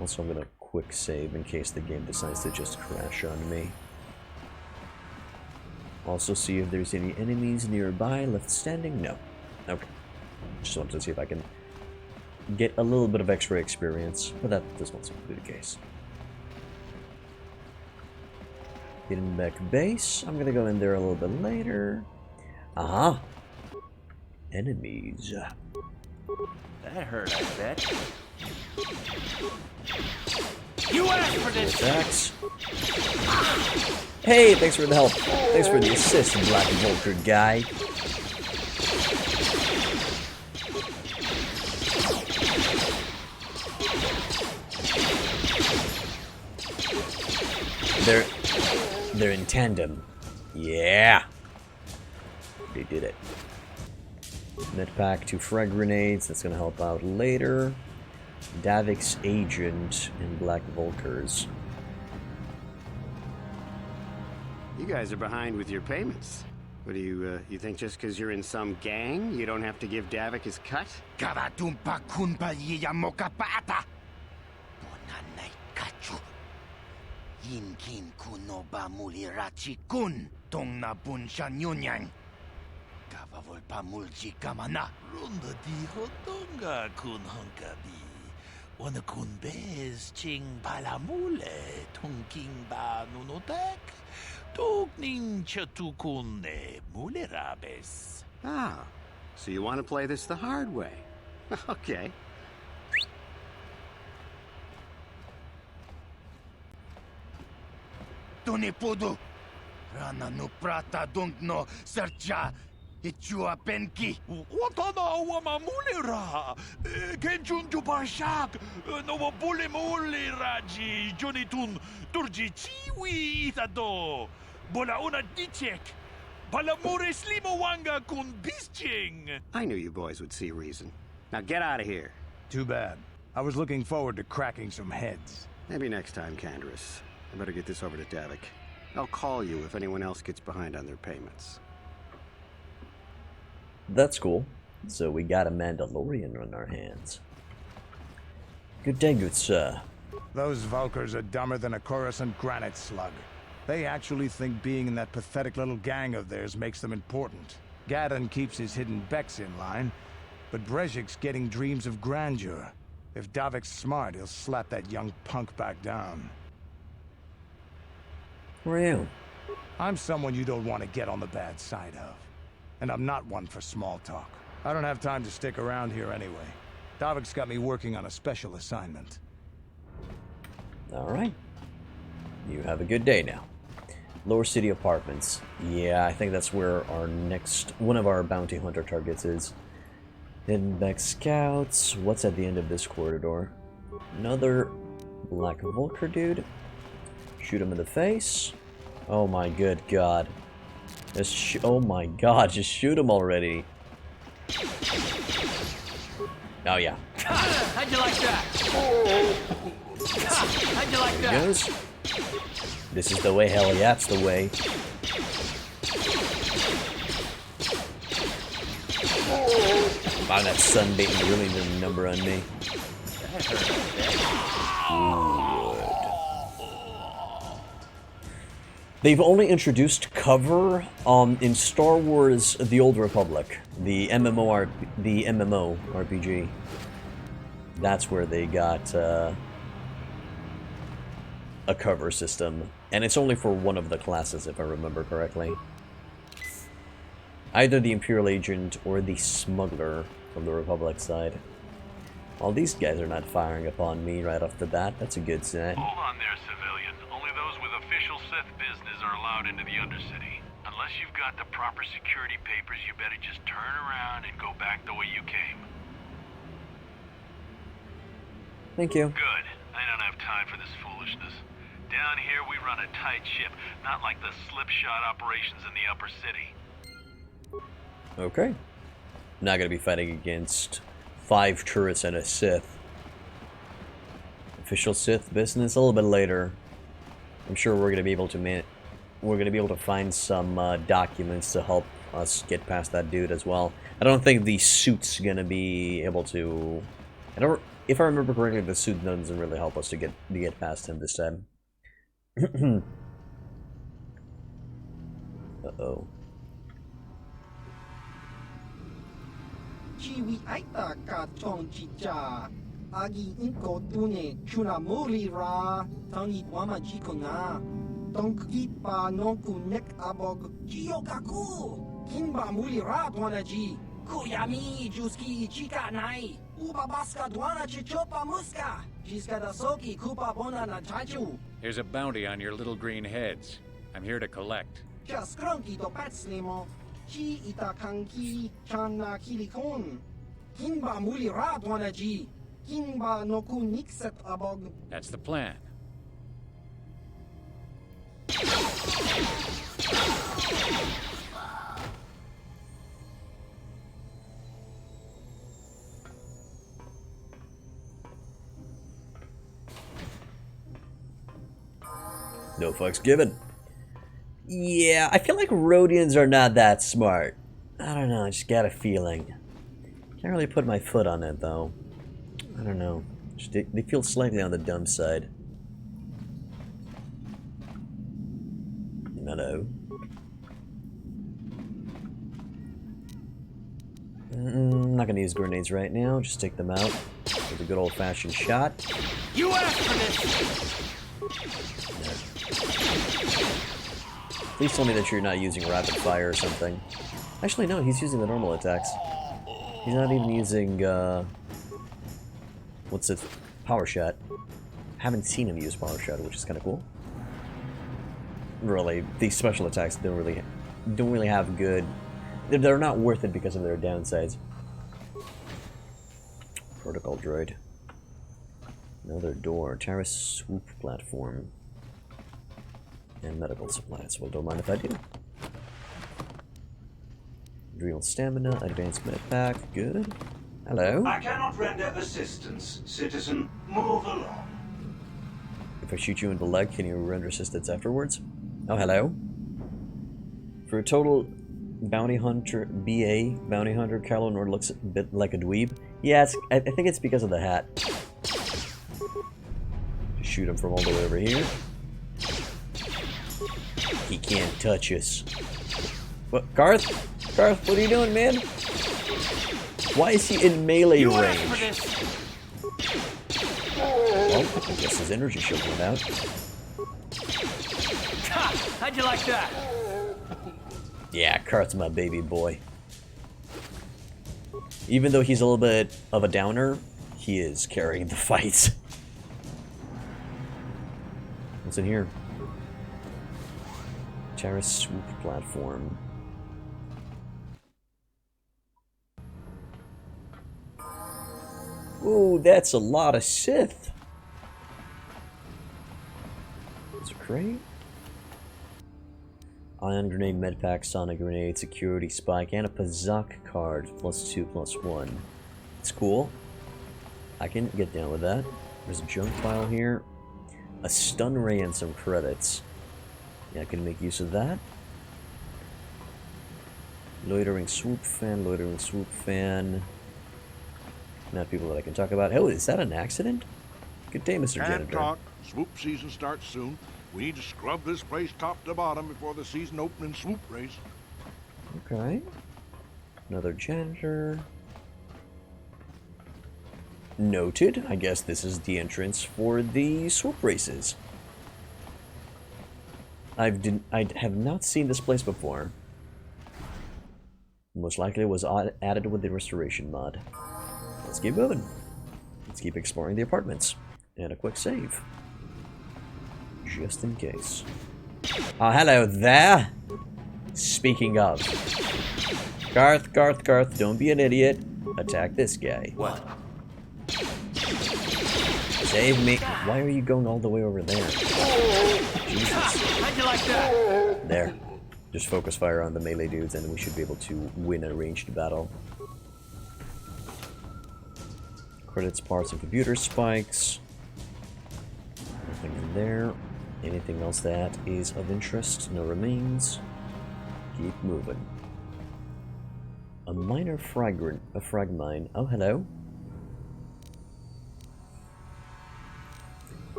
Also, I'm gonna quick save in case the game decides to just crash on me. Also, see if there's any enemies nearby left standing. No. Okay. Just wanted to see if I can get a little bit of extra experience, but that does not seem to be the case. Getting back base. I'm gonna go in there a little bit later. Aha! Enemies. That hurt, I bet. You asked for this! Attacks. Hey, thanks for the help. Thanks for the assist, Black Vulture guy. They're in tandem. Yeah. They did it. Med pack 2 frag grenades. That's gonna help out later. Davik's agent and Black Vulkers. You guys are behind with your payments. What do you think just because you're in some gang, you don't have to give Davik his cut? Kavatumpa kunpa yiyamoka paata. Bonanay kachu. Yinkin kunoba mulirachi kun. Tong na bunsha nyunyang. Kavavulpa mulji kamana. Runda di hotonga kun honkabi. Wana kun bez ching palamule. Tongking ba nunotek. Tokning chatukune mulerabes. Ah, so you want to play this the hard way. Okay. Tunipudu. Rana no prata dungno sercha. Ichua penki. Watana wama mulera. Kenjun jupashak. No bule mule raji. Jonitun turji chiwi itado. Bola una dichek. Palamure slimo wanga kun bisching. I knew you boys would see reason. Now get out of here. Too bad. I was looking forward to cracking some heads. Maybe next time, Candaris. I better get this over to Davik. I'll call you if anyone else gets behind on their payments. That's cool. So we got a Mandalorian on our hands. Good day, good sir. Those Vulkars are dumber than a Coruscant granite slug. They actually think being in that pathetic little gang of theirs makes them important. Gadon keeps his hidden Becks in line, but Brezhik's getting dreams of grandeur. If Davik's smart, he'll slap that young punk back down. Who are you? I'm someone you don't want to get on the bad side of. And I'm not one for small talk. I don't have time to stick around here anyway. Davik's got me working on a special assignment. Alright. You have a good day now. Lower City Apartments. Yeah, I think that's where our next... one of our bounty hunter targets is. Hidden back scouts. What's at the end of this corridor? Another Black Vulker dude. Shoot him in the face. Oh my good god. Oh my god, just shoot him already. Oh yeah. How'd you like that? How'd you like There that? he goes. This is the way, hell yeah, it's the way. Wow, that sunbait really did a number on me. They've only introduced cover in Star Wars: The Old Republic, the MMO RPG. That's where they got a cover system, and it's only for one of the classes, if I remember correctly. Either the Imperial Agent or the Smuggler from the Republic side. Well, these guys are not firing upon me right off the bat. That's a good sign. Hold on there, civilian. Only those with official Sith business are allowed into the Undercity. Unless you've got the proper security papers, you better just turn around and go back the way you came. Thank you. Good. I don't have time for this foolishness. Down here, we run a tight ship, not like the slipshod operations in the upper city. Okay. Not gonna be fighting against 5 turrets and a Sith. Official Sith business a little bit later. I'm sure we're gonna be able to find some documents to help us get past that dude as well. I don't think the suit's gonna be able to. If I remember correctly, the suit doesn't really help us to get past him this time. Uh-oh. Chiwi aita ka tong chicha. Agi inko tune chuna muri ra. Tangi wama jiko na. Tonki pa nonku nek abog. Chiyokaku. Kinba muri ra dwanaji. Kuyami juski chika nai. Uba baska dwana chichopa muska. Jiska da soki kupa bona na tachu. Here's a bounty on your little green heads. I'm here to collect. Just crunky to patslimo. Chi itakanki chana kilikon. Kinba muli ra dwanaji. Kinba noku nikset abog. That's the plan. No fucks given. Yeah, I feel like Rhodians are not that smart. I don't know, I just got a feeling. Can't really put my foot on it, though. I don't know. Just, they feel slightly on the dumb side. Hello. Not gonna use grenades right now, just take them out with a good old-fashioned shot. You asked for this! Please tell me that you're not using rapid fire or something. Actually, no, he's using the normal attacks. He's not even using, what's it? Power shot. Haven't seen him use power shot, which is kind of cool. Really, these special attacks don't really have good. They're not worth it because of their downsides. Protocol droid. Another door. Taris swoop platform. And medical supplies. Well, don't mind if I do. Adrenal stamina, advanced med pack, good. Hello. I cannot render assistance, citizen. Move along. If I shoot you in the leg, can you render assistance afterwards? Oh, hello. For a total bounty hunter, BA, bounty hunter, Carlo Nord looks a bit like a dweeb. Yeah, I think it's because of the hat. Just shoot him from all the way over here. He can't touch us. What, Garth? Garth, what are you doing, man? Why is he in melee range? Well, I guess his energy shield went out. How'd you like that? Yeah, Karth's my baby boy. Even though he's a little bit of a downer, he is carrying the fights. What's in here? Taris swoop platform. Ooh, that's a lot of Sith. Is it great? Ion grenade, medpack, sonic grenade, security spike, and a Pazak card. +2/+1. It's cool. I can get down with that. There's a junk file here. A stun ray and some credits. Yeah, I can make use of that. Loitering swoop fan, loitering swoop fan. Not people that I can talk about. Oh, is that an accident? Good day, Mr. Can't Janitor. talk. Swoop season starts soon. We need to scrub this place top to bottom before the season opening swoop race. Okay. Another janitor. Noted. I guess this is the entrance for the swoop races. I have not seen this place before. Most likely it was added with the restoration mod. Let's keep moving. Let's keep exploring the apartments. And a quick save. Just in case. Oh, hello there! Speaking of. Garth, don't be an idiot. Attack this guy. What? Save me. Why are you going all the way over there? Jesus. How'd you like that? There. Just focus fire on the melee dudes and we should be able to win a ranged battle. Credits, parts, and computer spikes. Nothing in there. Anything else that is of interest? No remains. Keep moving. A minor frag mine. Oh, hello.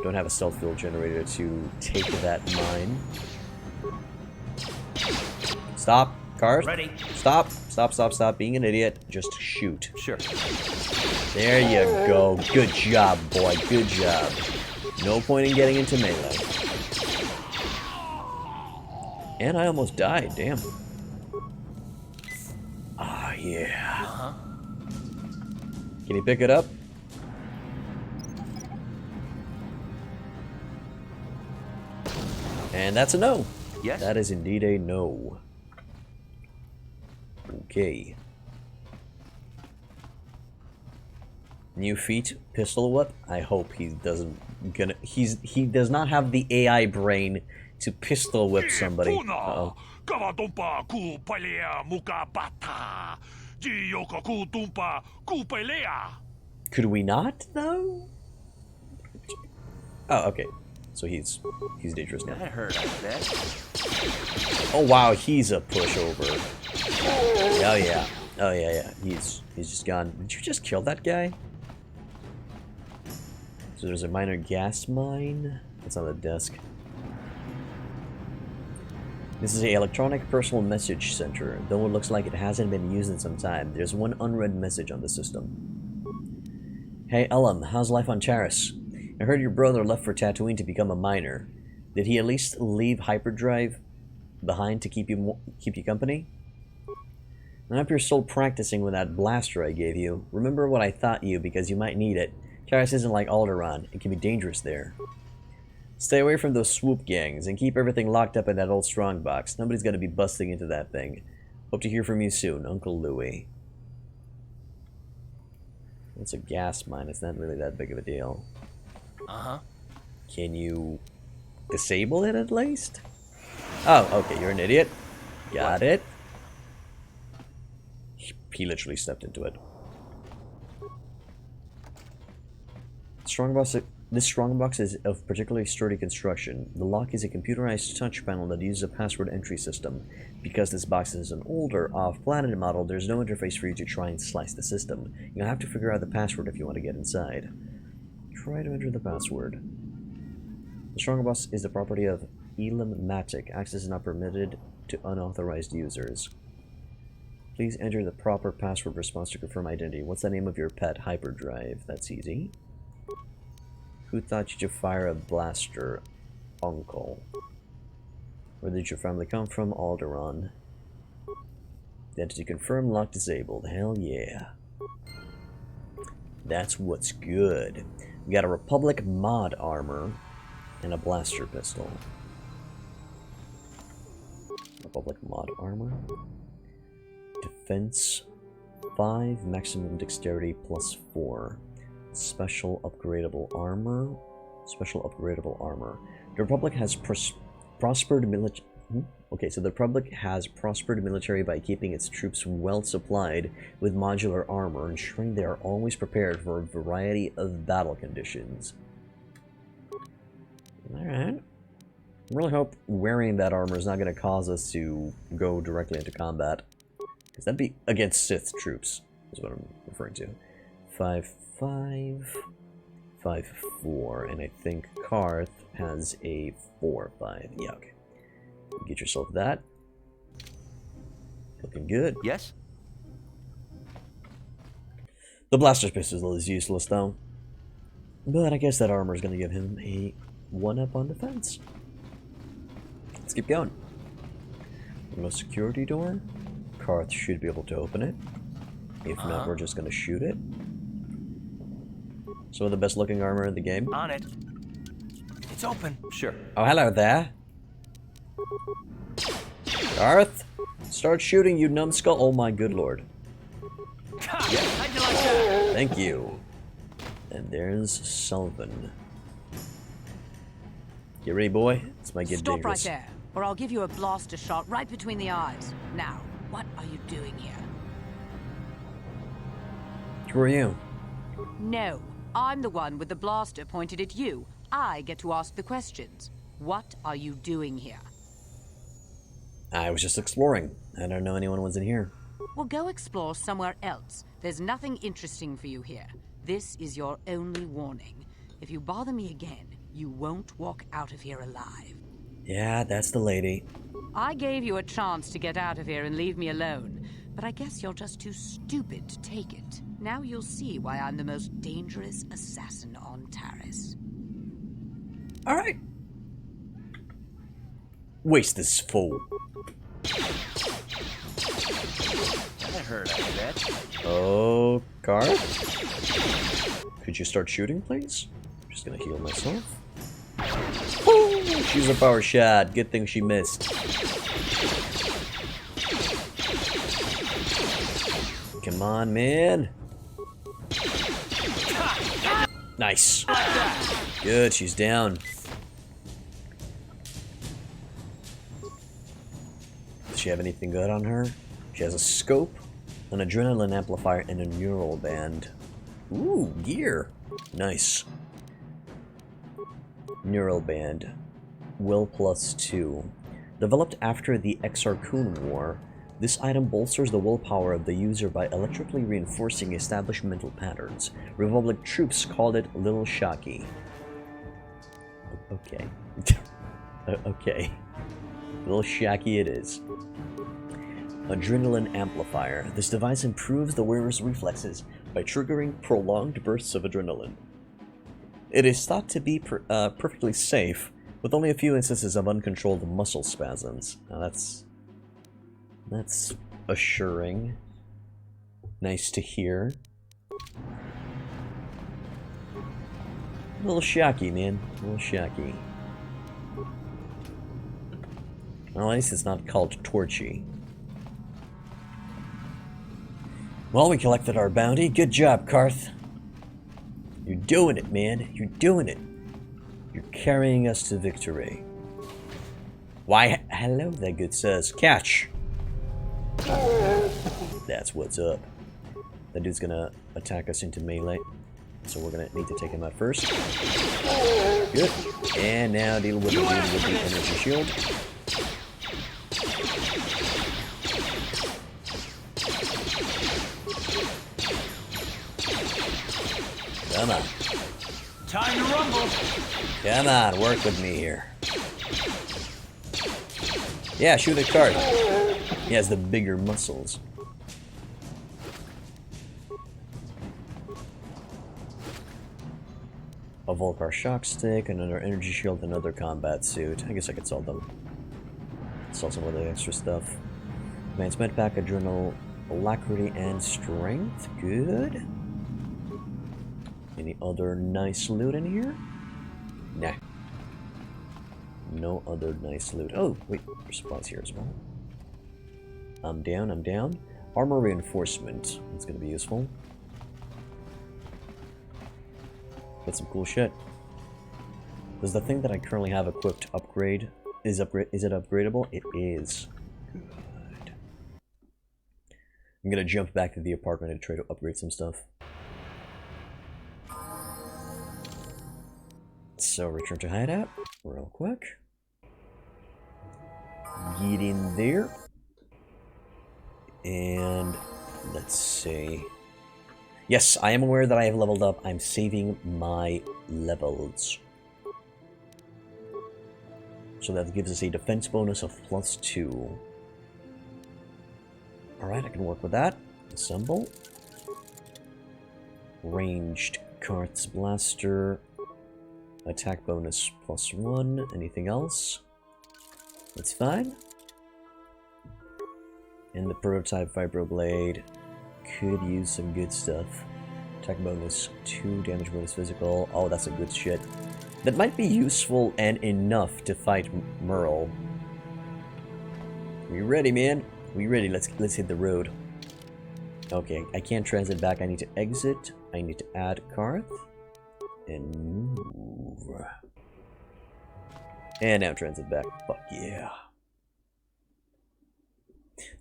Don't have a stealth fuel generator to take that mine. Stop, Karth. Ready. Stop. Stop being an idiot. Just shoot. Sure. There you go. Good job, boy. Good job. No point in getting into melee. And I almost died. Damn. Ah, yeah. Can you pick it up? And that's a no. Yes. That is indeed a no. Okay. New feat, pistol whip. I hope he doesn't he does not have the AI brain to pistol whip somebody. Uh-oh. Could we not though? Oh, okay. So he's dangerous now. That hurt, I bet. Oh wow, he's a pushover. Oh yeah. Oh yeah. He's just gone. Did you just kill that guy? So there's a minor gas mine. It's on the desk. This is an electronic personal message center. Though it looks like it hasn't been used in some time, there's one unread message on the system. Hey Elam, how's life on Taris? I heard your brother left for Tatooine to become a miner. Did he at least leave hyperdrive behind to keep you company? I hope you're still practicing with that blaster I gave you. Remember what I thought you, because you might need it. Taris isn't like Alderaan. It can be dangerous there. Stay away from those swoop gangs and keep everything locked up in that old strongbox. Nobody's gonna be busting into that thing. Hope to hear from you soon, Uncle Louie. It's a gas mine. It's not really that big of a deal. Uh-huh. Can you disable it at least? Oh, okay, you're an idiot. Got it. He literally stepped into it. This strongbox is of particularly sturdy construction. The lock is a computerized touch panel that uses a password entry system. Because this box is an older, off-planet model, there's no interface for you to try and slice the system. You'll have to figure out the password if you want to get inside. Try to enter the password. The strongbox is the property of Elam Matic. Access is not permitted to unauthorized users. Please enter the proper password response to confirm identity. What's the name of your pet? Hyperdrive. That's easy. Who taught you to fire a blaster? Uncle. Where did your family come from? Alderaan. Identity confirmed, lock disabled. Hell yeah. That's what's good. We got a Republic mod armor and a blaster pistol. Republic mod armor. Defense 5, maximum dexterity +4. Special upgradable armor. Special upgradable armor. The Republic has prospered military. Okay, so the Republic has prospered military by keeping its troops well supplied with modular armor, ensuring they are always prepared for a variety of battle conditions. Alright. I really hope wearing that armor is not going to cause us to go directly into combat. Because that'd be against Sith troops, is what I'm referring to. 5-5, 5-4, and I think Karth has a 4-5. Yeah, okay. Get yourself that. Looking good. Yes? The blaster's pistol is useless, though. But I guess that armor is going to give him a 1-up on defense. Let's keep going. Remote security door. Karth should be able to open it. If not, we're just going to shoot it. Some of the best looking armor in the game. On it. It's open. Sure. Oh, hello there. Karth, start shooting, you numbskull. Oh my good lord. How'd you like that? Thank you. And there's Sullivan. Get ready, boy. This might get Stop dangerous. right there, or I'll give you a blaster shot right between the eyes. Now, what are you doing here? Who are you? No, I'm the one with the blaster pointed at you. I get to ask the questions. What are you doing here? I was just exploring. I don't know anyone was in here. Well, go explore somewhere else. There's nothing interesting for you here. This is your only warning. If you bother me again, you won't walk out of here alive. Yeah, that's the lady. I gave you a chance to get out of here and leave me alone. but I guess you're just too stupid to take it. Now you'll see why I'm the most dangerous assassin on Taris. Alright. Waste this fool. That hurt, I bet. Oh, Garth? Could you start shooting, please? I'm just gonna heal myself. Ooh, she's a power shot. Good thing she missed. Come on, man. Nice. Good, she's down. Does she have anything good on her? She has a scope, an adrenaline amplifier, and a neural band. Ooh, gear. Nice. Neural band. Will +2. Developed after the Exarchun War, this item bolsters the willpower of the user by electrically reinforcing established mental patterns. Republic troops called it Little Shocky. Okay. Okay. Little Shocky it is. Adrenaline Amplifier. This device improves the wearer's reflexes by triggering prolonged bursts of adrenaline. It is thought to be perfectly safe, with only a few instances of uncontrolled muscle spasms. Now that's assuring. Nice to hear. A little shocky, man. A little shocky. Well, at least it's not called Torchy. Well, we collected our bounty. Good job, Karth. You're doing it, man. You're doing it. You're carrying us to victory. Why, hello there, good sirs. Catch! That's what's up. That dude's gonna attack us into melee. So we're gonna need to take him out first. Good. And now deal with the energy shield. Come on. Time to rumble. Come on, work with me here. Yeah, shoot at Karth. He has the bigger muscles. A Volcar shock stick, another energy shield, another combat suit. I guess I could sell them. Sell some of the extra stuff. Advanced med pack, adrenal, alacrity, and strength. Good. Any other nice loot in here? Nah. No other nice loot. Oh, wait, there's supplies here as well. I'm down, I'm down. Armor reinforcement. That's gonna be useful. Get some cool shit. Does the thing that I currently have equipped upgrade? Is it upgradable? It is. Good. I'm gonna jump back to the apartment and try to upgrade some stuff. So return to hideout real quick. Get in there. And let's see. Yes, I am aware that I have leveled up. I'm saving my levels. So that gives us a defense bonus of +2. Alright, I can work with that. Assemble. Ranged Karth's blaster. Attack bonus +1. Anything else? That's fine. And the prototype vibroblade could use some good stuff. Attack bonus 2, damage bonus physical. Oh, that's a good shit. That might be useful and enough to fight Merle. We ready, man? We ready? Let's hit the road. Okay, I can't transit back. I need to exit. I need to add Karth. And move. And now transit back. Fuck yeah.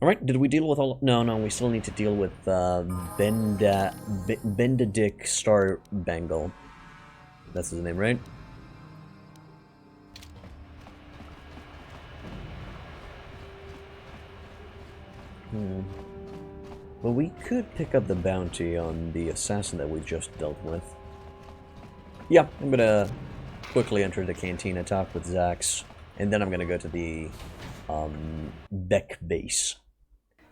Alright, did we deal with all... No, we still need to deal with Benedict Starbangle. That's his name, right? Well, we could pick up the bounty on the assassin that we just dealt with. Yeah, I'm gonna quickly enter the Cantina, talk with Zax, and then I'm gonna go to the Beck base.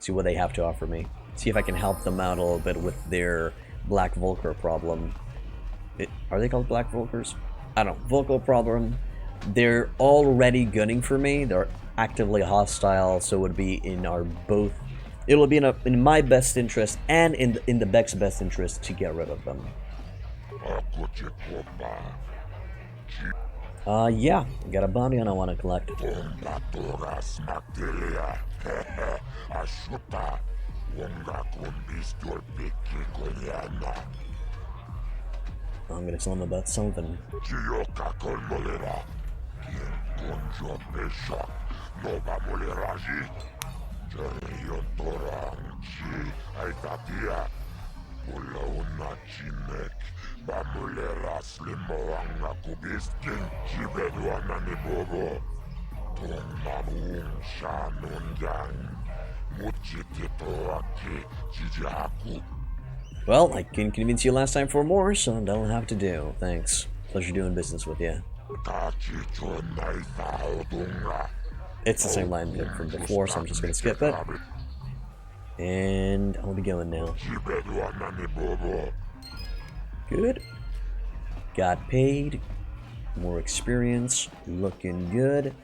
See what they have to offer me. See if I can help them out a little bit with their Black Vulcar problem. Are they called Black Vulcars? I don't know. Vulcar problem. They're already gunning for me. They're actively hostile, so it would be in our both. It will be in my best interest and in the Beck's best interest to get rid of them. Yeah, got a bounty and I want to collect. I'm gonna tell him about something. Well, I couldn't convince you last time for more, so that'll have to do. Thanks. Pleasure doing business with you. It's the same line from before, so I'm just gonna skip it. And I'll be going now. Good. Got paid. More experience. Looking good.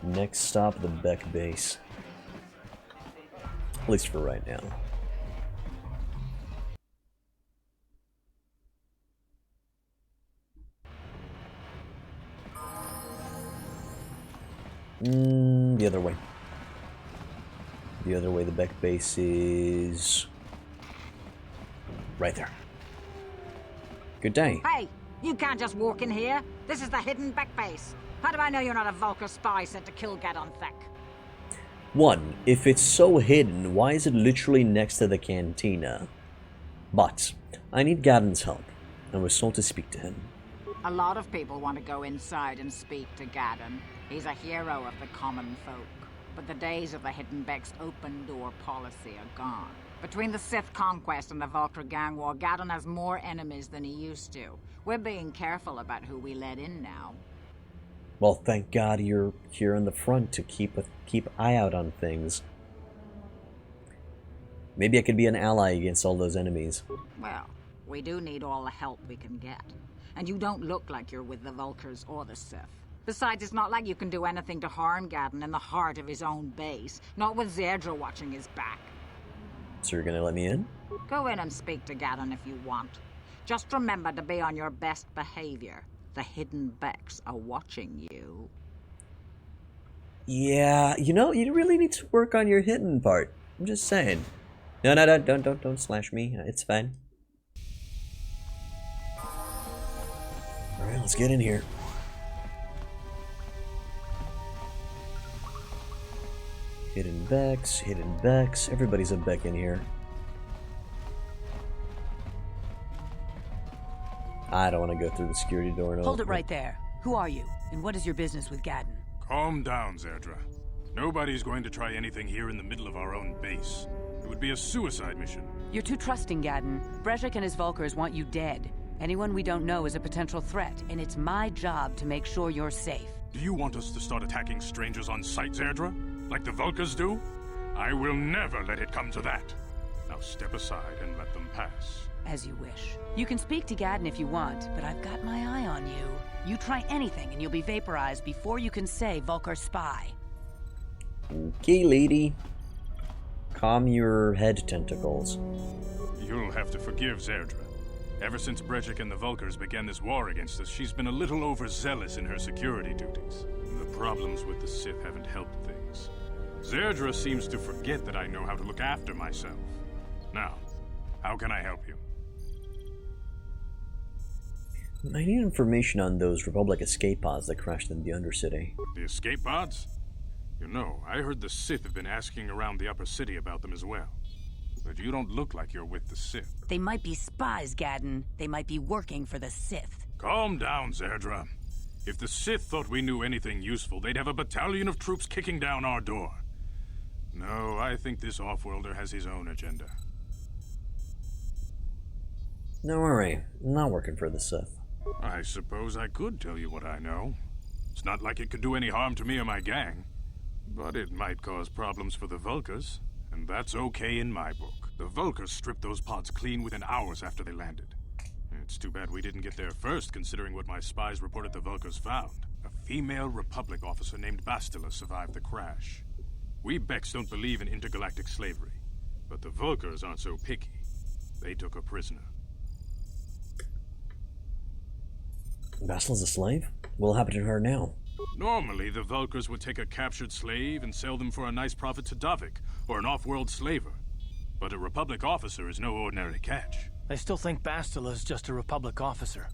Next stop, the Beck base. At least for right now. The other way. The other way, the Beck base is right there. Good day. Hey, you can't just walk in here. This is the hidden Beck base. How do I know you're not a Vulcar spy sent to kill Gadon Thek? 1. If it's so hidden, why is it literally next to the Cantina? But I need Gadon's help, and was told to speak to him. A lot of people want to go inside and speak to Gadon. He's a hero of the common folk. But the days of the hidden Beck's open door policy are gone. Between the Sith conquest and the Vulcar gang war, Gadon has more enemies than he used to. We're being careful about who we let in now. Well, thank God you're here in the front to keep eye out on things. Maybe I could be an ally against all those enemies. Well, we do need all the help we can get. And you don't look like you're with the Vulcars or the Sith. Besides, it's not like you can do anything to harm Gadon in the heart of his own base. Not with Zerdra watching his back. So you're gonna let me in? Go in and speak to Gadon if you want. Just remember to be on your best behavior. The hidden Becks are watching you. Yeah, you know, you really need to work on your hidden part. I'm just saying. No, don't slash me. It's fine. Alright, let's get in here. Hidden Becks. Everybody's a Beck in here. I don't want to go through the security door. Hold it right there. Who are you, and what is your business with Gadon? Calm down, Zerdra. Nobody's going to try anything here in the middle of our own base. It would be a suicide mission. You're too trusting, Gadon. Brejik and his Vulcars want you dead. Anyone we don't know is a potential threat, and it's my job to make sure you're safe. Do you want us to start attacking strangers on sight, Zerdra? Like the Vulcars do? I will never let it come to that. Now step aside and let them pass. As you wish. You can speak to Gadon if you want, but I've got my eye on you. You try anything and you'll be vaporized before you can say Vulcar spy. Okay, lady. Calm your head tentacles. You'll have to forgive Zerdra. Ever since Brejik and the Vulcars began this war against us, she's been a little overzealous in her security duties. The problems with the Sith haven't helped things. Zerdra seems to forget that I know how to look after myself. Now, how can I help you? I need information on those Republic escape pods that crashed in the Undercity. The escape pods? You know, I heard the Sith have been asking around the Upper City about them as well. But you don't look like you're with the Sith. They might be spies, Gadon. They might be working for the Sith. Calm down, Zerdra. If the Sith thought we knew anything useful, they'd have a battalion of troops kicking down our door. No, I think this off-worlder has his own agenda. Don't worry, I'm not working for the Sith. I suppose I could tell you what I know. It's not like it could do any harm to me or my gang. But it might cause problems for the Vulcars. And that's okay in my book. The Vulkars stripped those pods clean within hours after they landed. It's too bad we didn't get there first, considering what my spies reported the Vulkars found. A female Republic officer named Bastila survived the crash. We Becks don't believe in intergalactic slavery, but the Vulkars aren't so picky. They took her prisoner. Bastila's a slave? What'll happen to her now? Normally, the Vulkars would take a captured slave and sell them for a nice profit to Davik, or an off-world slaver. But a Republic officer is no ordinary catch. I still think Bastila's just a Republic officer.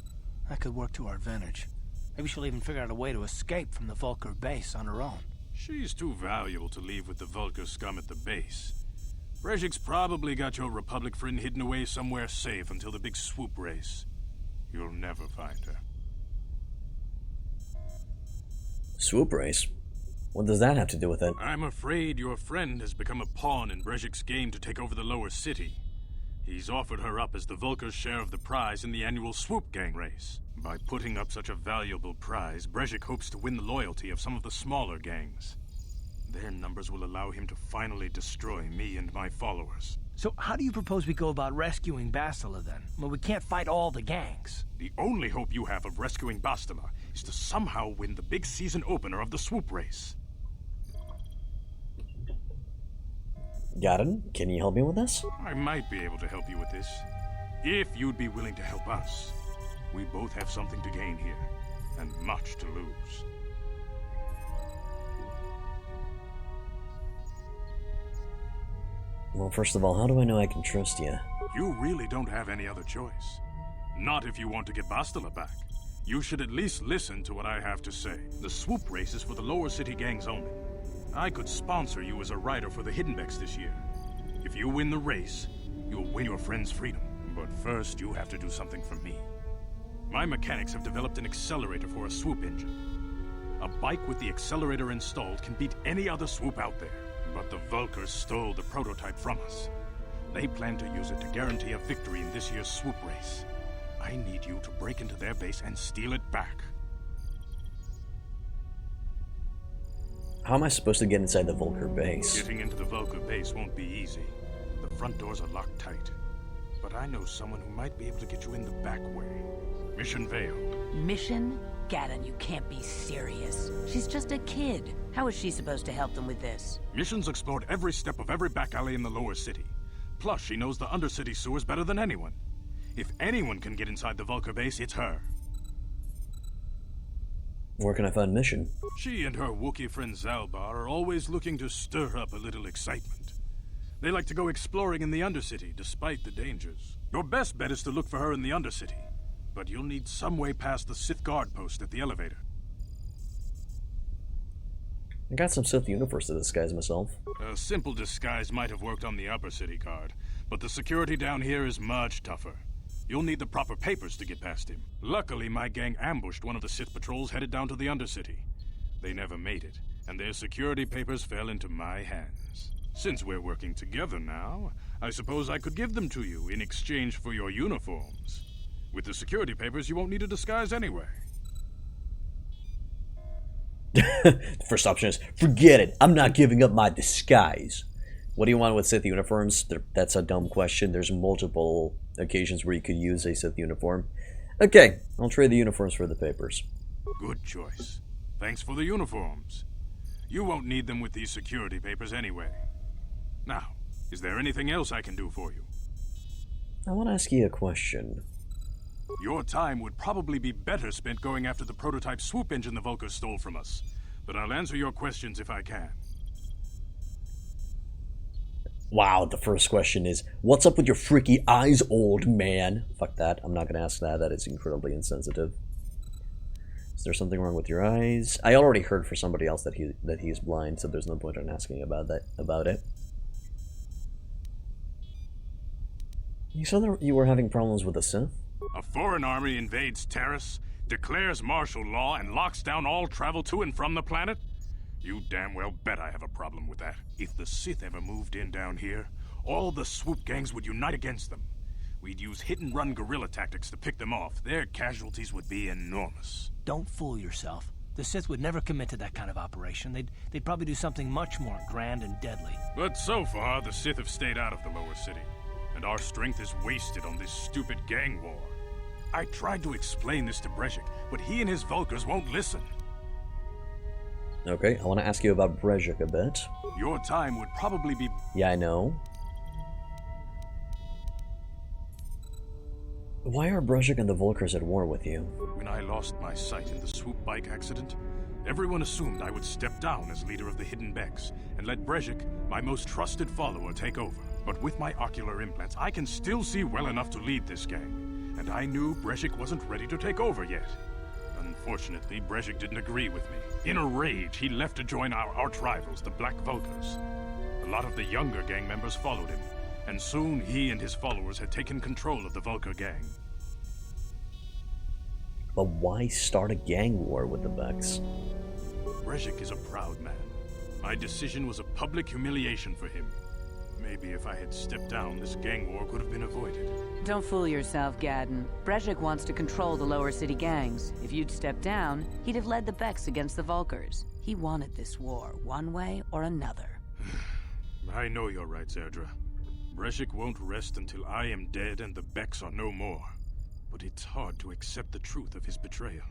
That could work to our advantage. Maybe she'll even figure out a way to escape from the Vulkar base on her own. She's too valuable to leave with the Vulkar scum at the base. Brejik's probably got your Republic friend hidden away somewhere safe until the big swoop race. You'll never find her. Swoop race? What does that have to do with it? I'm afraid your friend has become a pawn in Brejik's game to take over the lower city. He's offered her up as the Vulkar's share of the prize in the annual Swoop Gang race. By putting up such a valuable prize, Brejik hopes to win the loyalty of some of the smaller gangs. Their numbers will allow him to finally destroy me and my followers. So how do you propose we go about rescuing Bastila then? Well, we can't fight all the gangs. The only hope you have of rescuing Bastila is to somehow win the big season opener of the Swoop race. Gaden, can you help me with this? I might be able to help you with this, if you'd be willing to help us. We both have something to gain here, and much to lose. Well, first of all, how do I know I can trust you? You really don't have any other choice. Not if you want to get Bastila back. You should at least listen to what I have to say. The Swoop race is for the lower city gangs only. I could sponsor you as a rider for the Hidden Becks this year. If you win the race, you'll win your friend's freedom. But first, you have to do something for me. My mechanics have developed an accelerator for a swoop engine. A bike with the accelerator installed can beat any other swoop out there. But the Vulkars stole the prototype from us. They plan to use it to guarantee a victory in this year's swoop race. I need you to break into their base and steal it back. How am I supposed to get inside the Vulkar base? Getting into the Vulkar base won't be easy. The front doors are locked tight. But I know someone who might be able to get you in the back way. Mission Vale. Mission? Gaden, you can't be serious. She's just a kid. How is she supposed to help them with this? Mission's explored every step of every back alley in the lower city. Plus, she knows the undercity sewers better than anyone. If anyone can get inside the Vulkar base, it's her. Where can I find Mission? She and her Wookiee friend Zalbar are always looking to stir up a little excitement. They like to go exploring in the Undercity, despite the dangers. Your best bet is to look for her in the Undercity, but you'll need some way past the Sith guard post at the elevator. I got some Sith uniforms to disguise myself. A simple disguise might have worked on the Upper City guard, but the security down here is much tougher. You'll need the proper papers to get past him. Luckily, my gang ambushed one of the Sith patrols headed down to the Undercity. They never made it, and their security papers fell into my hands. Since we're working together now, I suppose I could give them to you in exchange for your uniforms. With the security papers, you won't need a disguise anyway. The first option is, forget it, I'm not giving up my disguise. What do you want with Sith uniforms? That's a dumb question. There's multiple occasions where you could use a Sith uniform. Okay, I'll trade the uniforms for the papers. Good choice. Thanks for the uniforms. You won't need them with these security papers anyway. Now, is there anything else I can do for you? I want to ask you a question. Your time would probably be better spent going after the prototype swoop engine the Vulkars stole from us. But I'll answer your questions if I can. Wow, the first question is, what's up with your freaky eyes, old man? Fuck that, I'm not gonna ask that. That is incredibly insensitive. Is there something wrong with your eyes? I already heard for somebody else that he's blind, so there's no point in asking about it. You said that you were having problems with the Sith? A foreign army invades Taris, declares martial law, and locks down all travel to and from the planet? You damn well bet I have a problem with that. If the Sith ever moved in down here, all the swoop gangs would unite against them. We'd use hit-and-run guerrilla tactics to pick them off. Their casualties would be enormous. Don't fool yourself. The Sith would never commit to that kind of operation. They'd probably do something much more grand and deadly. But so far, the Sith have stayed out of the lower city, and our strength is wasted on this stupid gang war. I tried to explain this to Brejik, but he and his Vulkars won't listen. Okay, I want to ask you about Brejik a bit. Your time would probably be... Yeah, I know. Why are Brejik and the Vulkars at war with you? When I lost my sight in the swoop bike accident, everyone assumed I would step down as leader of the Hidden Becks and let Brejik, my most trusted follower, take over. But with my ocular implants, I can still see well enough to lead this gang, and I knew Brejik wasn't ready to take over yet. Unfortunately, Brejik didn't agree with me. In a rage, he left to join our arch-rivals, the Black Vulkars. A lot of the younger gang members followed him, and soon he and his followers had taken control of the Vulkar gang. But why start a gang war with the Becks? Brejik is a proud man. My decision was a public humiliation for him. Maybe if I had stepped down, this gang war could have been avoided. Don't fool yourself, Gadden. Brejik wants to control the lower city gangs. If you'd stepped down, he'd have led the Becks against the Vulkars. He wanted this war, one way or another. I know you're right, Zerdra. Brejik won't rest until I am dead and the Becks are no more. But it's hard to accept the truth of his betrayal.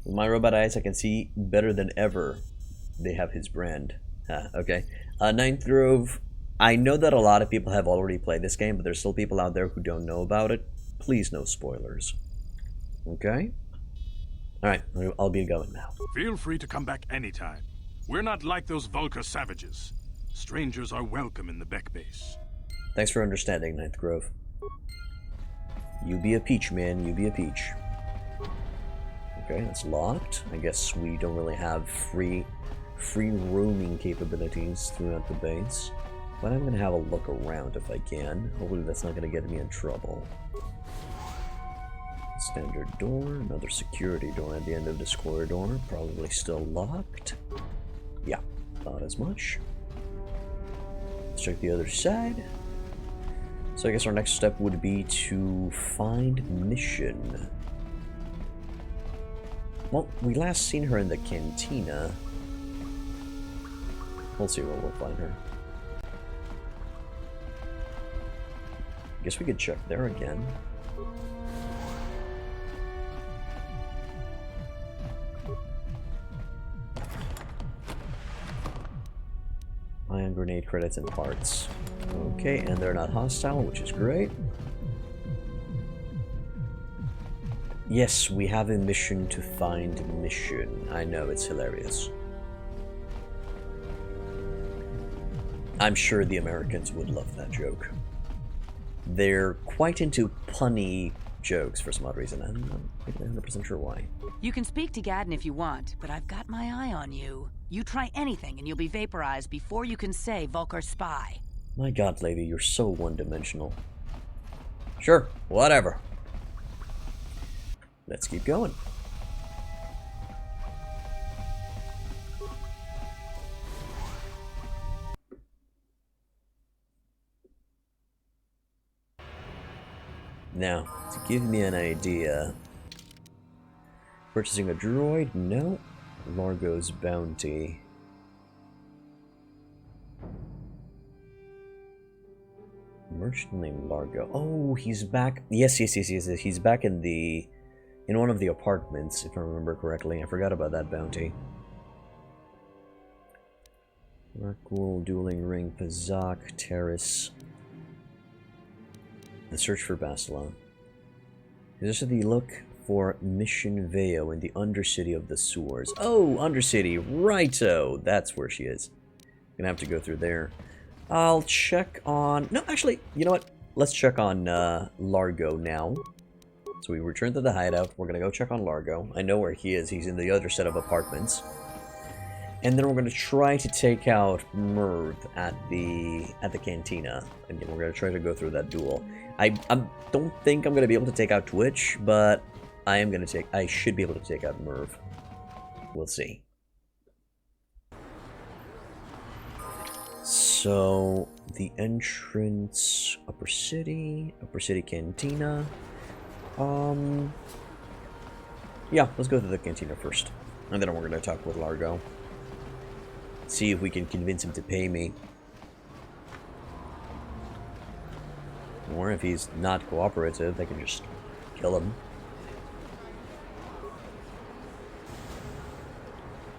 With my robot eyes, I can see better than ever. They have his brand. Okay. Ninth Grove. I know that a lot of people have already played this game, but there's still people out there who don't know about it. Please, no spoilers. Okay? Alright, I'll be going now. Feel free to come back anytime. We're not like those Vulkar savages. Strangers are welcome in the Beck base. Thanks for understanding, Ninth Grove. You be a peach, man. You be a peach. Okay, that's locked. I guess we don't really have free roaming capabilities throughout the base. But I'm gonna have a look around if I can. Hopefully that's not gonna get me in trouble. Standard door, another security door at the end of this corridor. Probably still locked. Yeah, thought as much. Let's check the other side. So I guess our next step would be to find Mission. Well, we last seen her in the Cantina. We'll see where we'll find her. Guess we could check there again. Ion grenade credits and parts. Okay, and they're not hostile, which is great. Yes, we have a mission to find Mission. I know, it's hilarious. I'm sure the Americans would love that joke. They're quite into punny jokes for some odd reason. I'm not 100% sure why. You can speak to Gadden if you want, but I've got my eye on you. You try anything and you'll be vaporized before you can say Vulkar spy. My god, lady, you're so one-dimensional. Sure, whatever. Let's keep going. Now, to give me an idea, purchasing a droid? No. Largo's bounty. Merchant named Largo. Oh, he's back. Yes. He's back in one of the apartments, if I remember correctly. I forgot about that bounty. Rakul, Dueling Ring, Pazak, Taris. The search for Basilan. This is the look for Mission Veo in the Undercity of the Sewers. Oh, Undercity, righto! That's where she is. Gonna have to go through there. I'll check on... No, actually, you know what? Let's check on Largo now. So we return to the hideout. We're gonna go check on Largo. I know where he is. He's in the other set of apartments. And then we're gonna try to take out Merv at the Cantina. And we're gonna try to go through that duel. I don't think I'm gonna be able to take out Twitch, but I should be able to take out Merv. We'll see. So the entrance, Upper City Cantina. Yeah, let's go to the Cantina first. And then we're going to talk with Largo. See if we can convince him to pay me. Or if he's not cooperative, I can just kill him.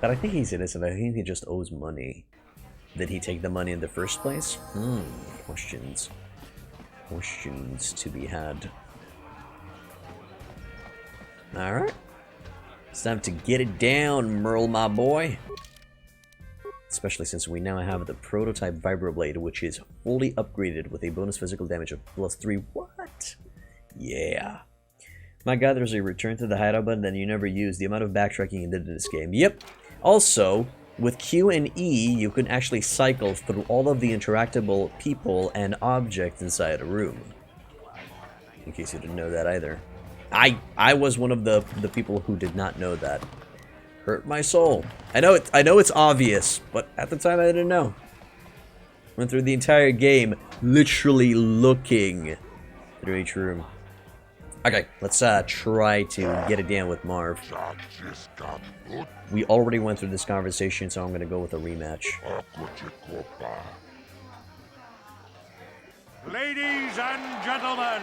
But I think he's innocent. I think he just owes money. Did he take the money in the first place? Questions. Questions to be had. Alright. It's time to get it down, Merle, my boy. Especially since we now have the prototype Vibroblade, which is fully upgraded with a bonus physical damage of +3. What? Yeah. My god, there's a return to the hideout button that you never used. The amount of backtracking you did in this game. Yep. Also, with Q and E, you can actually cycle through all of the interactable people and objects inside a room. In case you didn't know that either. I was one of the people who did not know that. Hurt my soul. I know it's obvious, but at the time I didn't know. Went through the entire game literally looking through each room. Okay, let's try to get it down with Marv. We already went through this conversation, so I'm gonna go with a rematch. Ladies and gentlemen,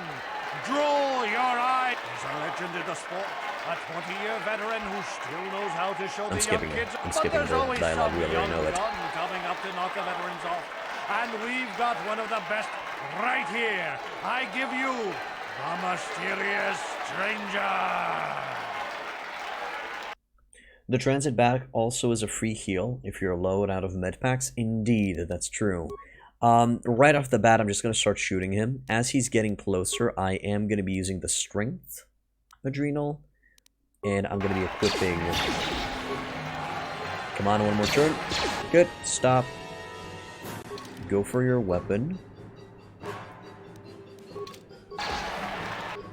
draw your eye. He's a legend in the sport, a 20-year veteran who still knows how to show the young kids. I'm skipping the dialogue, we already know it. Coming up to knock the veterans off. And we've got one of the best right here. I give you the mysterious stranger. The transit back also is a free heal if you're low and out of med packs. Indeed, that's true. Right off the bat, I'm just going to start shooting him. As he's getting closer, I am going to be using the strength adrenal. And I'm going to be equipping... Come on, one more turn. Good. Stop. Go for your weapon.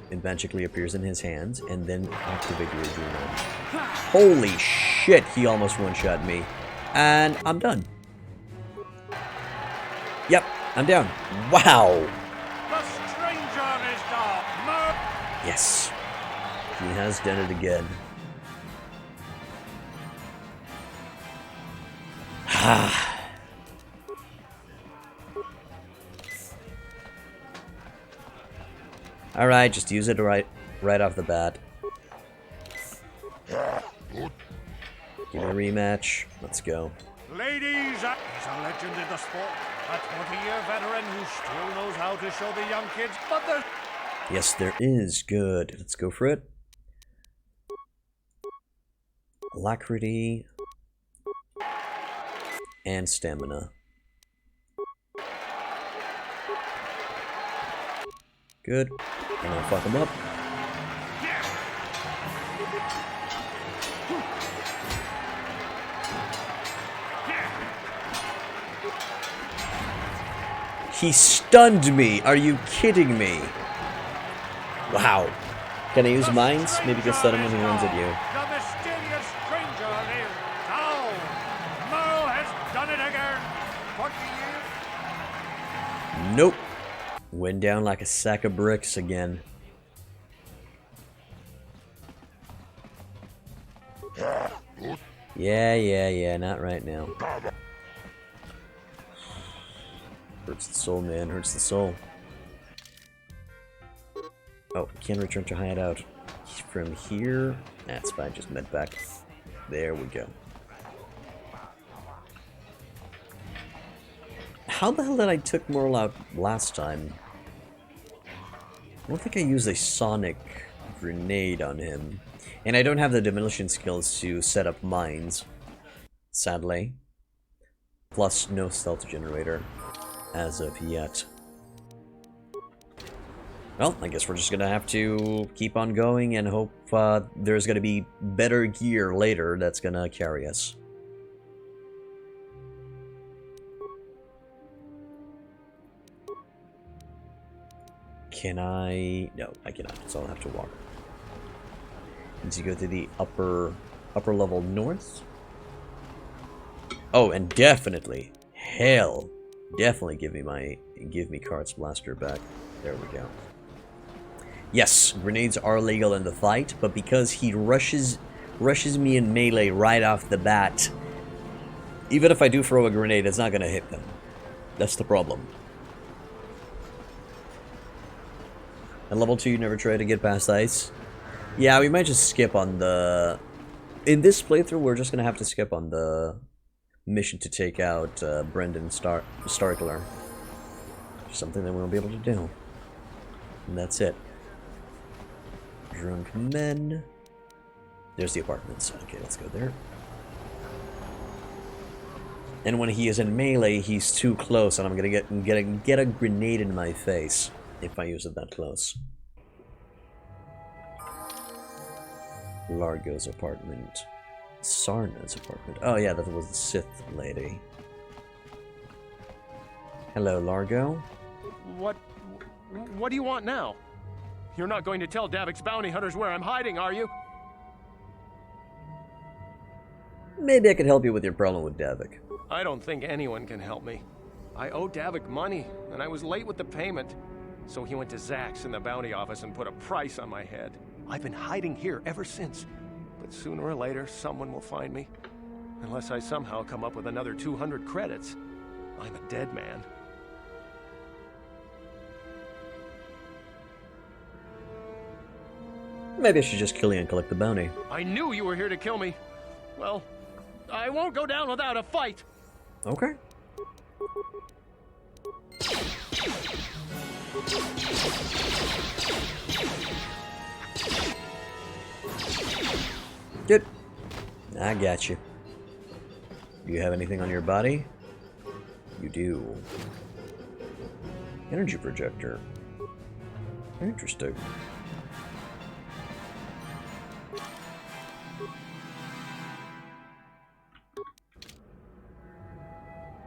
It magically appears in his hands, and then activate your adrenal. Holy shit, he almost one-shot me. And I'm done. Yep, I'm down. Wow. The stranger is down. Yes. He has done it again. Alright, just use it right off the bat. Give me a rematch. Let's go. Ladies, he's a legend in the sport, a 20-year veteran who still knows how to show the young kids, but there's... Yes, there is. Good. Let's go for it. Alacrity. And stamina. Good. I'm gonna fuck him up. He stunned me! Are you kidding me? Wow. Can I use mines? Maybe you can stun him when he runs at you. The mysterious stranger lives down. Mo has done it again. 20 years. Nope. Went down like a sack of bricks again. Yeah, not right now. Hurts the soul, man, hurts the soul. Oh, can't return to hideout. From here, that's fine, just med back. There we go. How the hell did I took Merle out last time? I don't think I used a sonic grenade on him. And I don't have the demolition skills to set up mines, sadly. Plus, no stealth generator as of yet. Well, I guess we're just gonna have to keep on going and hope there's gonna be better gear later that's gonna carry us. Can I? No, I cannot, so I'll have to walk. Need to go to the upper level north. Oh, and definitely, hell, definitely give me Kart's blaster back. There we go. Yes, grenades are legal in the fight, but because he rushes me in melee right off the bat, even if I do throw a grenade, it's not gonna hit them. That's the problem. At level 2, you never try to get past ice. Yeah, we might just skip on the... In this playthrough, we're just gonna have to skip on the mission to take out Brendan Starkler. Something that we won't be able to do. And that's it. Drunk men. There's the apartments. Okay, let's go there. And when he is in melee, he's too close, and I'm gonna get a grenade in my face if I use it that close. Largo's apartment. Sarna's apartment. Oh yeah, that was the Sith lady. Hello, Largo. What do you want now? You're not going to tell Davik's bounty hunters where I'm hiding, are you? Maybe I could help you with your problem with Davik. I don't think anyone can help me. I owe Davik money, and I was late with the payment. So he went to Zach's in the bounty office and put a price on my head. I've been hiding here ever since. But sooner or later, someone will find me. Unless I somehow come up with another 200 credits. I'm a dead man. Maybe I should just kill you and collect the bounty. I knew you were here to kill me. Well, I won't go down without a fight. Okay. Good. I got you. Do you have anything on your body? You do. Energy projector. Interesting.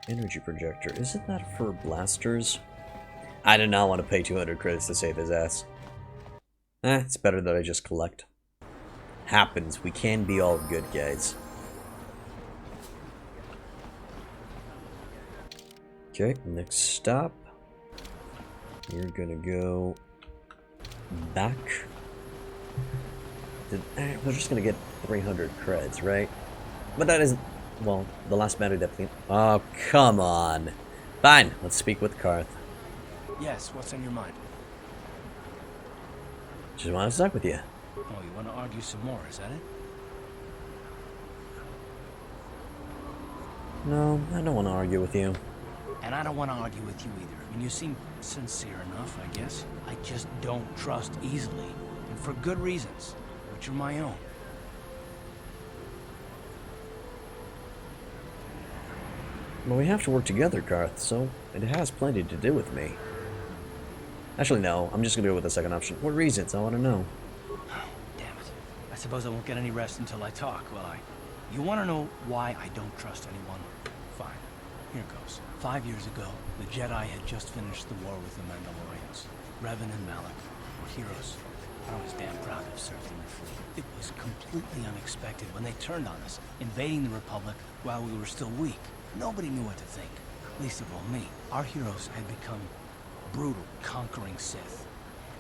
Energy projector. Isn't that for blasters? I did not want to pay 200 credits to save his ass. It's better that I just collect. Happens. We can be all good guys. Okay, next stop. We're gonna go back. We're just gonna get 300 creds, right? But that isn't... Well, the last matter that... Oh, come on. Fine, let's speak with Karth. Yes, what's on your mind? Just want to talk with you. Oh, you want to argue some more, is that it? No, I don't want to argue with you. And I don't want to argue with you either. I mean, you seem sincere enough, I guess. I just don't trust easily. And for good reasons, which are my own. Well, we have to work together, Karth, so it has plenty to do with me. Actually, no. I'm just gonna go with the second option. What reasons? I want to know. Damn it. I suppose I won't get any rest until I talk, will I? You want to know why I don't trust anyone? Fine. Here goes. 5 years ago, the Jedi had just finished the war with the Mandalorians. Revan and Malak were heroes. I was damn proud to have served in their fleet. It was completely unexpected when they turned on us, invading the Republic while we were still weak. Nobody knew what to think, least of all me. Our heroes had become brutal, conquering Sith.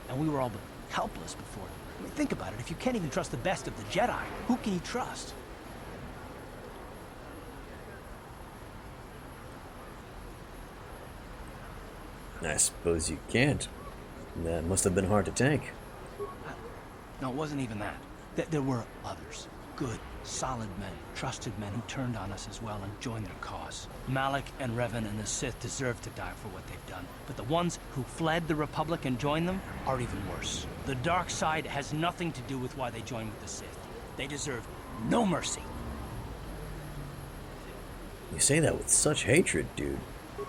And we were all but helpless before. I mean, think about it. If you can't even trust the best of the Jedi, who can you trust? I suppose you can't. That must have been hard to take. No, it wasn't even that. There were others. Good, solid men, trusted men who turned on us as well and joined their cause. Malak and Revan and the Sith deserve to die for what they've done. But the ones who fled the Republic and joined them are even worse. The dark side has nothing to do with why they joined with the Sith. They deserve no mercy. You say that with such hatred, dude.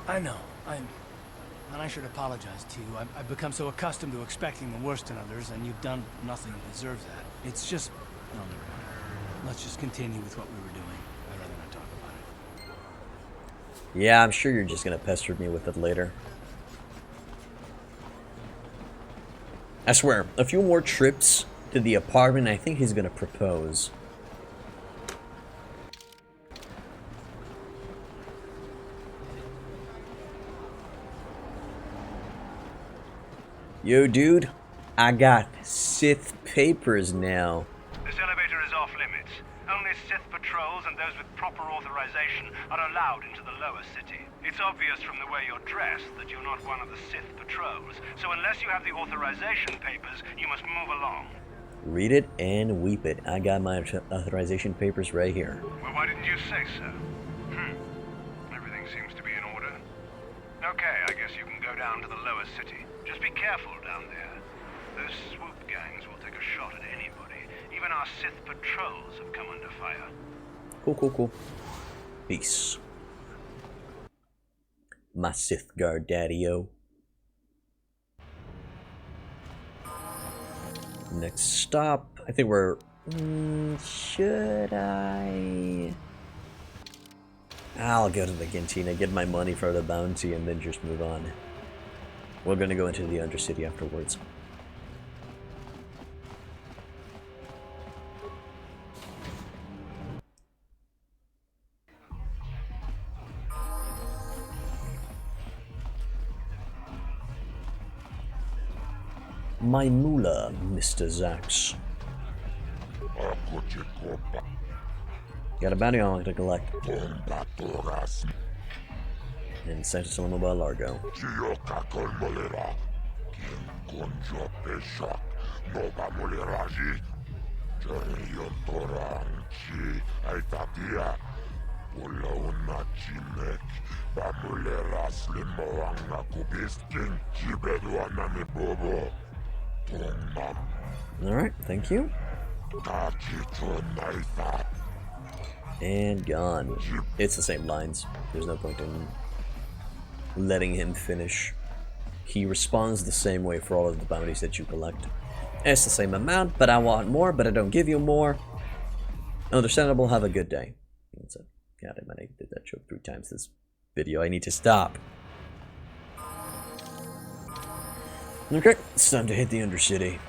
I know. And I should apologize to you. I've become so accustomed to expecting the worst in others, and you've done nothing to deserve that. It's just... No, never mind. Let's just continue with what we were doing. I'd rather not talk about it. Yeah, I'm sure you're just gonna pester me with it later. I swear, a few more trips to the apartment, I think he's gonna propose. Yo, dude. I got Sith papers now. This elevator is off limits. Only Sith patrols and those with proper authorization are allowed into the lower city. It's obvious from the way you're dressed that you're not one of the Sith patrols, so unless you have the authorization papers, you must move along. Read it and weep it. I got my authorization papers right here. Well, why didn't you say so? Everything seems to be in order. Okay, I guess you can go down to the lower city. Just be careful down there. Those swoop gangs will take a shot at anybody. Even our Sith patrols have come under fire. Cool. Peace. My Sith guard daddy-o. Next stop. I think we're... should I... I'll go to the Cantina, get my money for the bounty, and then just move on. We're gonna go into the Undercity afterwards. My moolah, Mr. Zax. Got a bounty on to collect. And Santa Salama Largo. Alright, thank you. And gone. It's the same lines. There's no point in letting him finish. He responds the same way for all of the bounties that you collect. It's the same amount, but I want more, but I don't give you more. Understandable, have a good day. That's it. God, I might have did that joke 3 times this video. I need to stop. Okay, it's time to hit the Undercity.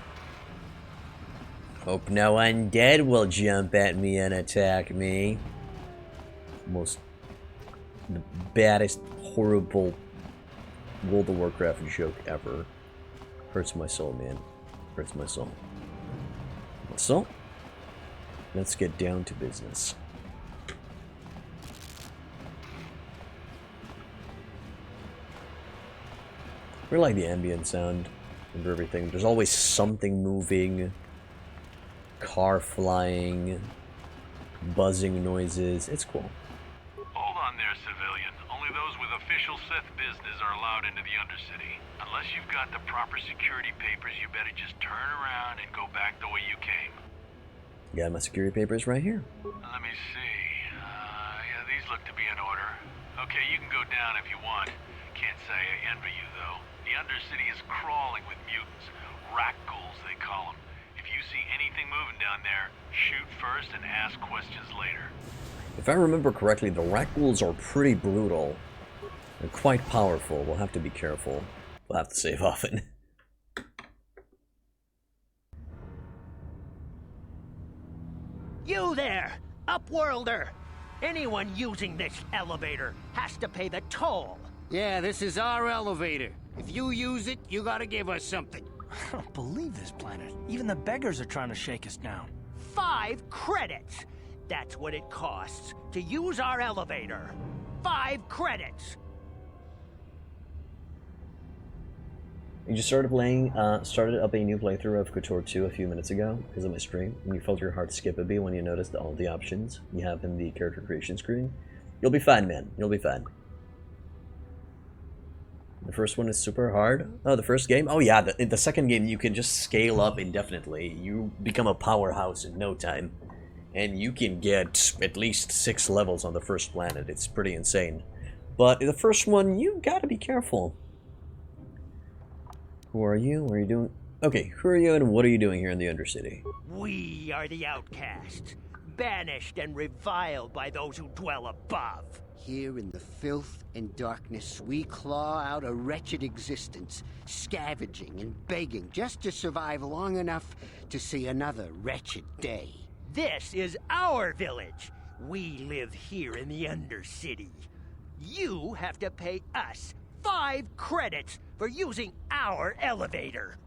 Hope no undead will jump at me and attack me. The baddest, horrible World of Warcraft joke ever. Hurts my soul, man. Hurts my soul. So, let's get down to business. I really like the ambient sound and everything. There's always something moving, car flying, buzzing noises. It's cool. Hold on there, civilian. Only those with official Sith business are allowed into the Undercity. Unless you've got the proper security papers, you better just turn around and go back the way you came. Got my security papers right here. Let me see. Yeah, these look to be in order. Okay, you can go down if you want. Can't say I envy you, though. The Undercity is crawling with mutants. Rat ghouls, they call them. If you see anything moving down there, shoot first and ask questions later. If I remember correctly, the rat ghouls are pretty brutal. They're quite powerful. We'll have to be careful. We'll have to save often. You there, Upworlder! Anyone using this elevator has to pay the toll. Yeah, this is our elevator. If you use it, you gotta give us something. I don't believe this planet. Even the beggars are trying to shake us down. 5 credits! That's what it costs to use our elevator. 5 credits! You just started up a new playthrough of KOTOR 2 a few minutes ago because of my stream, and you felt your heart skip a beat when you noticed all the options you have in the character creation screen. You'll be fine, man. You'll be fine. The first one is super hard. Oh, the first game? Oh yeah, the second game you can just scale up indefinitely. You become a powerhouse in no time. And you can get at least 6 levels on the first planet. It's pretty insane. But the first one, you gotta be careful. Who are you? What are you doing? Okay, who are you and what are you doing here in the Undercity? We are the outcasts, banished and reviled by those who dwell above. Here in the filth and darkness, we claw out a wretched existence, scavenging and begging just to survive long enough to see another wretched day. This is our village. We live here in the Undercity. You have to pay us 5 credits for using our elevator.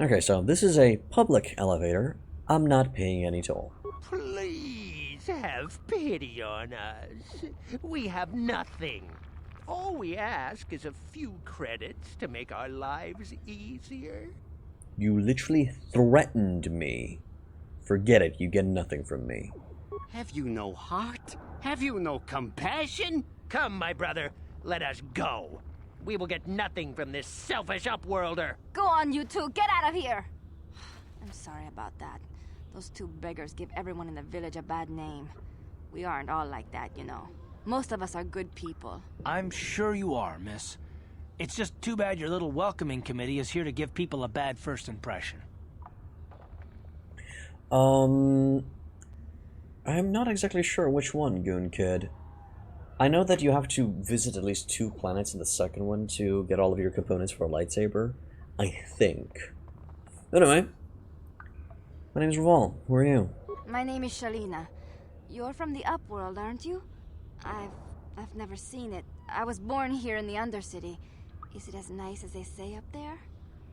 Okay, so this is a public elevator. I'm not paying any toll. Please have pity on us. We have nothing. All we ask is a few credits to make our lives easier. You literally threatened me. Forget it, you get nothing from me. Have you no heart? Have you no compassion? Come, my brother, let us go. We will get nothing from this selfish upworlder. Go on, you two. Get out of here. I'm sorry about that. Those two beggars give everyone in the village a bad name. We aren't all like that, you know. Most of us are good people. I'm sure you are, miss. It's just too bad your little welcoming committee is here to give people a bad first impression. I'm not exactly sure which one, Goon Kid. I know that you have to visit at least 2 planets in the second one to get all of your components for a lightsaber. I think. Anyway. My name's Raval. Who are you? My name is Shalina. You're from the Upworld, aren't you? I've never seen it. I was born here in the Undercity. Is it as nice as they say up there?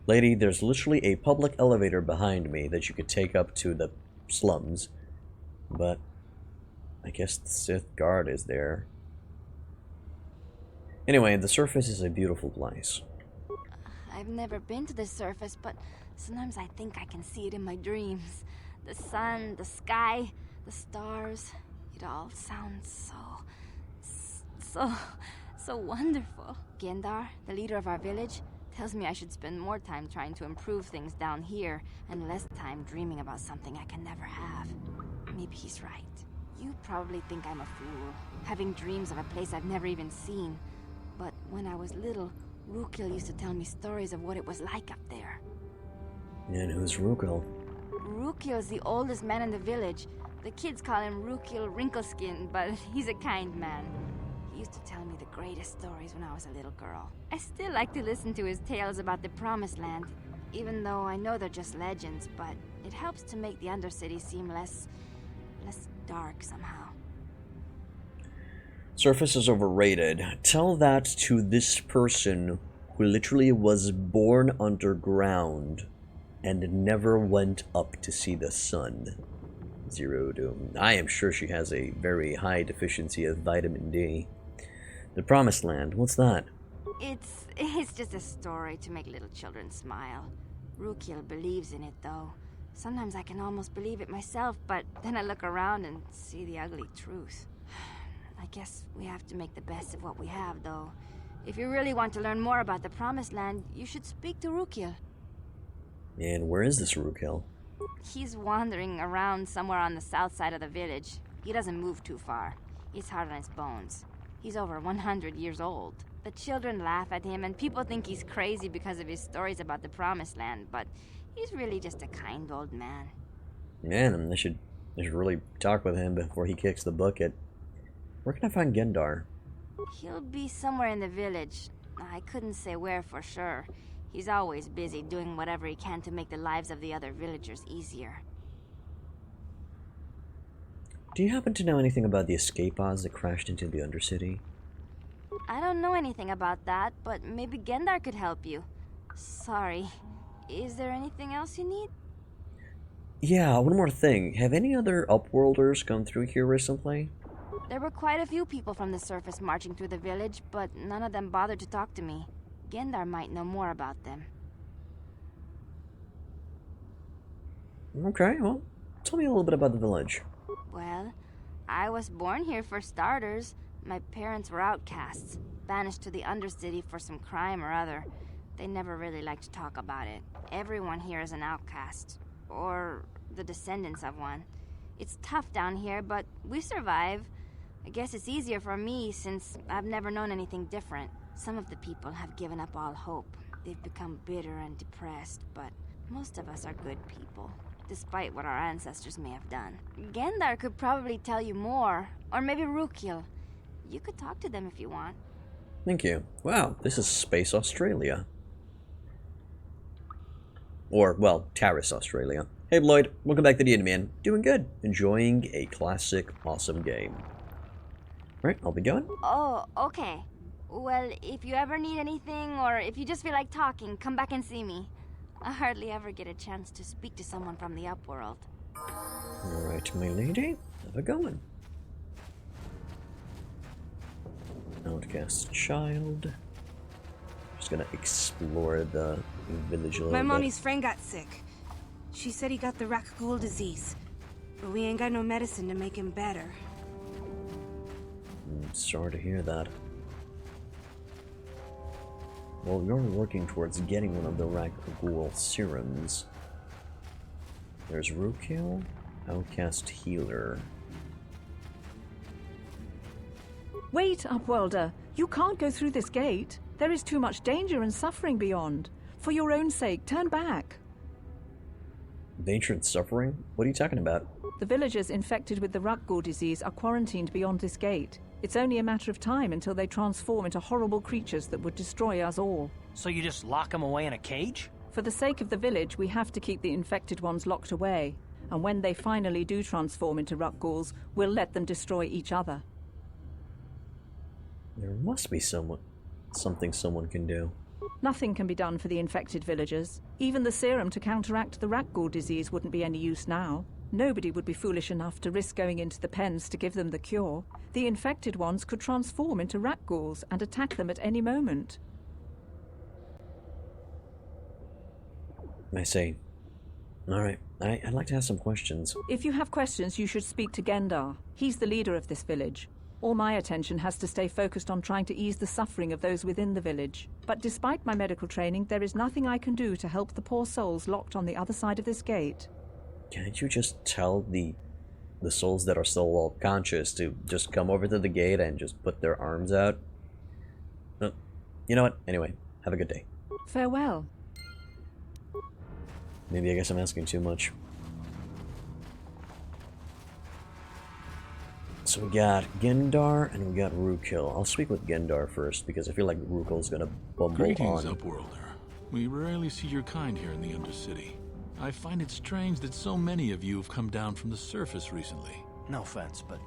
Lady, there's literally a public elevator behind me that you could take up to the slums. But I guess the Sith Guard is there. Anyway, the surface is a beautiful place. I've never been to the surface, but sometimes I think I can see it in my dreams. The sun, the sky, the stars. It all sounds so wonderful. Gendar, the leader of our village, tells me I should spend more time trying to improve things down here and less time dreaming about something I can never have. Maybe he's right. You probably think I'm a fool, having dreams of a place I've never even seen. But when I was little, Rukil used to tell me stories of what it was like up there. And who's Rukil? Rukil's the oldest man in the village. The kids call him Rukil Wrinkleskin, but he's a kind man. He used to tell me the greatest stories when I was a little girl. I still like to listen to his tales about the Promised Land, even though I know they're just legends, but it helps to make the Undercity seem less dark somehow. Surface is overrated. Tell that to this person who literally was born underground and never went up to see the sun. Zero Doom. I am sure she has a very high deficiency of vitamin D. The Promised Land, what's that? It's just a story to make little children smile. Rukil believes in it, though. Sometimes I can almost believe it myself, but then I look around and see the ugly truth. I guess we have to make the best of what we have, though. If you really want to learn more about the Promised Land, you should speak to Rukil. And where is this Rukil? He's wandering around somewhere on the south side of the village. He doesn't move too far. He's hard on his bones. He's over 100 years old. The children laugh at him, and people think he's crazy because of his stories about the Promised Land, but he's really just a kind old man. Man, I should really talk with him before he kicks the bucket. Where can I find Gendar? He'll be somewhere in the village. I couldn't say where for sure. He's always busy doing whatever he can to make the lives of the other villagers easier. Do you happen to know anything about the escape pods that crashed into the Undercity? I don't know anything about that, but maybe Gendar could help you. Sorry. Is there anything else you need? Yeah, one more thing. Have any other Upworlders come through here recently? There were quite a few people from the surface marching through the village, but none of them bothered to talk to me. Gendar might know more about them. Okay, well, tell me a little bit about the village. Well, I was born here for starters. My parents were outcasts, banished to the Undercity for some crime or other. They never really liked to talk about it. Everyone here is an outcast, or the descendants of one. It's tough down here, but we survive. I guess it's easier for me since I've never known anything different. Some of the people have given up all hope. They've become bitter and depressed, but most of us are good people, despite what our ancestors may have done. Gendar could probably tell you more, or maybe Rukil. You could talk to them if you want. Thank you. Wow, this is Space Australia. Or, well, Taris, Australia. Hey, Lloyd. Welcome back to the Man. Doing good. Enjoying a classic, awesome game. Alright, I'll be going. Oh, okay. Well, if you ever need anything, or if you just feel like talking, come back and see me. I hardly ever get a chance to speak to someone from the upworld. Alright, my lady, have a going. Outcast child. Just gonna explore the village a little My bit. mommy's friend got sick. She said he got the Rakghoul disease. But we ain't got no medicine to make him better. Sorry to hear that. Well, you're working towards getting one of the Rakghoul serums. There's Rookil, Outcast Healer. Wait, Upworlder. You can't go through this gate. There is too much danger and suffering beyond. For your own sake, turn back. Danger and suffering? What are you talking about? The villagers infected with the Rakghoul disease are quarantined beyond this gate. It's only a matter of time until they transform into horrible creatures that would destroy us all. So you just lock them away in a cage? For the sake of the village, we have to keep the infected ones locked away. And when they finally do transform into Rakghouls, we'll let them destroy each other. There must be something someone can do. Nothing can be done for the infected villagers. Even the serum to counteract the Rakghoul disease wouldn't be any use now. Nobody would be foolish enough to risk going into the pens to give them the cure. The infected ones could transform into Rakghouls and attack them at any moment. I see. Alright, I'd like to ask some questions. If you have questions, you should speak to Gendar. He's the leader of this village. All my attention has to stay focused on trying to ease the suffering of those within the village. But despite my medical training, there is nothing I can do to help the poor souls locked on the other side of this gate. Can't you just tell the souls that are still all conscious to just come over to the gate and just put their arms out? You know what? Anyway, have a good day. Farewell. Maybe I guess I'm asking too much. So we got Gendar and we got Rookil. I'll speak with Gendar first because I feel like Rookil's gonna bumble Greetings, on. Upworlder. We rarely see your kind here in the Undercity. I find it strange that so many of you have come down from the surface recently. No offense, but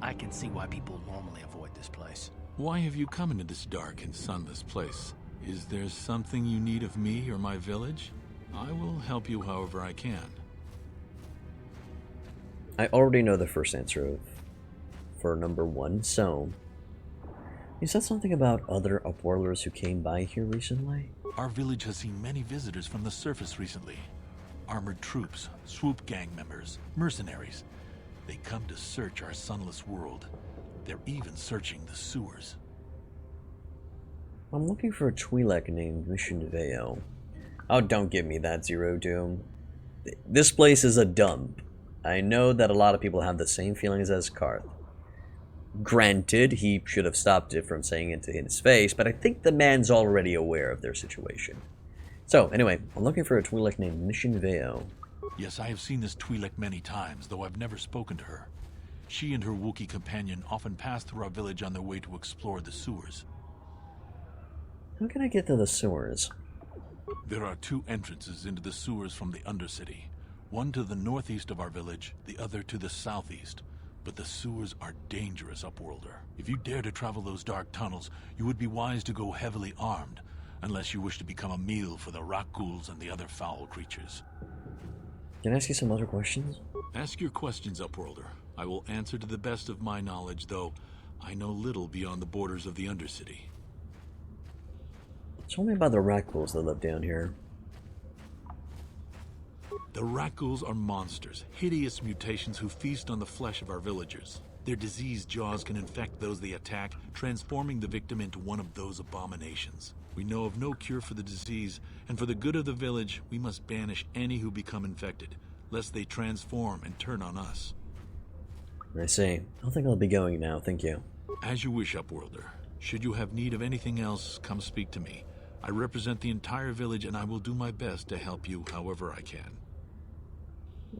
I can see why people normally avoid this place. Why have you come into this dark and sunless place? Is there something you need of me or my village? I will help you however I can. I already know the first answer for number one, so... You said something about other Upworlders who came by here recently? Our village has seen many visitors from the surface recently. Armored troops, swoop gang members, mercenaries. They come to search our sunless world. They're even searching the sewers. I'm looking for a Twi'lek named Mission Veo. Oh, don't give me that, Zero Doom. This place is a dump. I know that a lot of people have the same feelings as Karth. Granted, he should have stopped it from saying it to his face, but I think the man's already aware of their situation. So, anyway, I'm looking for a Twi'lek named Mission Veo. Yes, I have seen this Twi'lek many times, though I've never spoken to her. She and her Wookiee companion often pass through our village on their way to explore the sewers. How can I get to the sewers? There are two entrances into the sewers from the Undercity. One to the northeast of our village, the other to the southeast. But the sewers are dangerous, Upworlder. If you dare to travel those dark tunnels, you would be wise to go heavily armed, unless you wish to become a meal for the Rakghouls and the other foul creatures. Can I ask you some other questions? Ask your questions, Upworlder. I will answer to the best of my knowledge, though I know little beyond the borders of the Undercity. Tell me about the Rakghouls that live down here. The Rakghouls are monsters, hideous mutations who feast on the flesh of our villagers. Their diseased jaws can infect those they attack, transforming the victim into one of those abominations. We know of no cure for the disease, and for the good of the village, we must banish any who become infected, lest they transform and turn on us. I see. I don't think I'll be going now, thank you. As you wish, Upworlder. Should you have need of anything else, come speak to me. I represent the entire village, and I will do my best to help you however I can.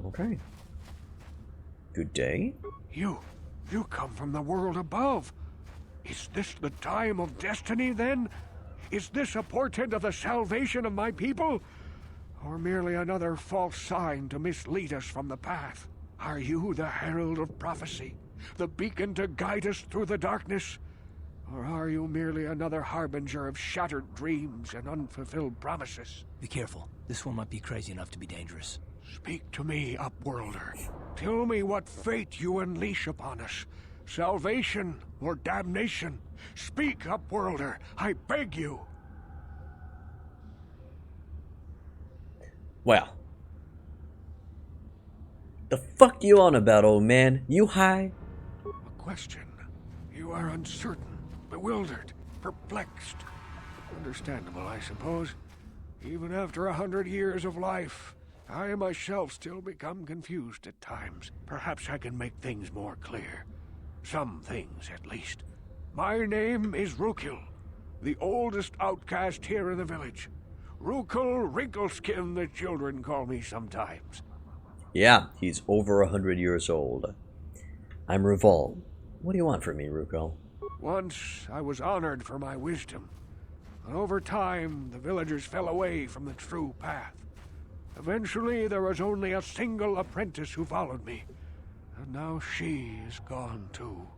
Okay. Good day. You come from the world above. Is this the time of destiny, then? Is this a portent of the salvation of my people? Or merely another false sign to mislead us from the path? Are you the Herald of Prophecy? The beacon to guide us through the darkness? Or are you merely another harbinger of shattered dreams and unfulfilled promises? Be careful. This one might be crazy enough to be dangerous. Speak to me, Upworlder. Tell me what fate you unleash upon us. Salvation or damnation? Speak, Upworlder, I beg you. Well. The fuck you on about, old man? You high? A question. You are uncertain, bewildered, perplexed. Understandable, I suppose. Even after 100 years of life, I myself still become confused at times. Perhaps I can make things more clear. Some things, at least. My name is Rukil, the oldest outcast here in the village. Rukil Wrinkleskin, the children call me sometimes. Yeah, he's over 100 years old. I'm Revol. What do you want from me, Rukil? Once I was honored for my wisdom, and over time the villagers fell away from the true path. Eventually there was only a single apprentice who followed me, and now she is gone too.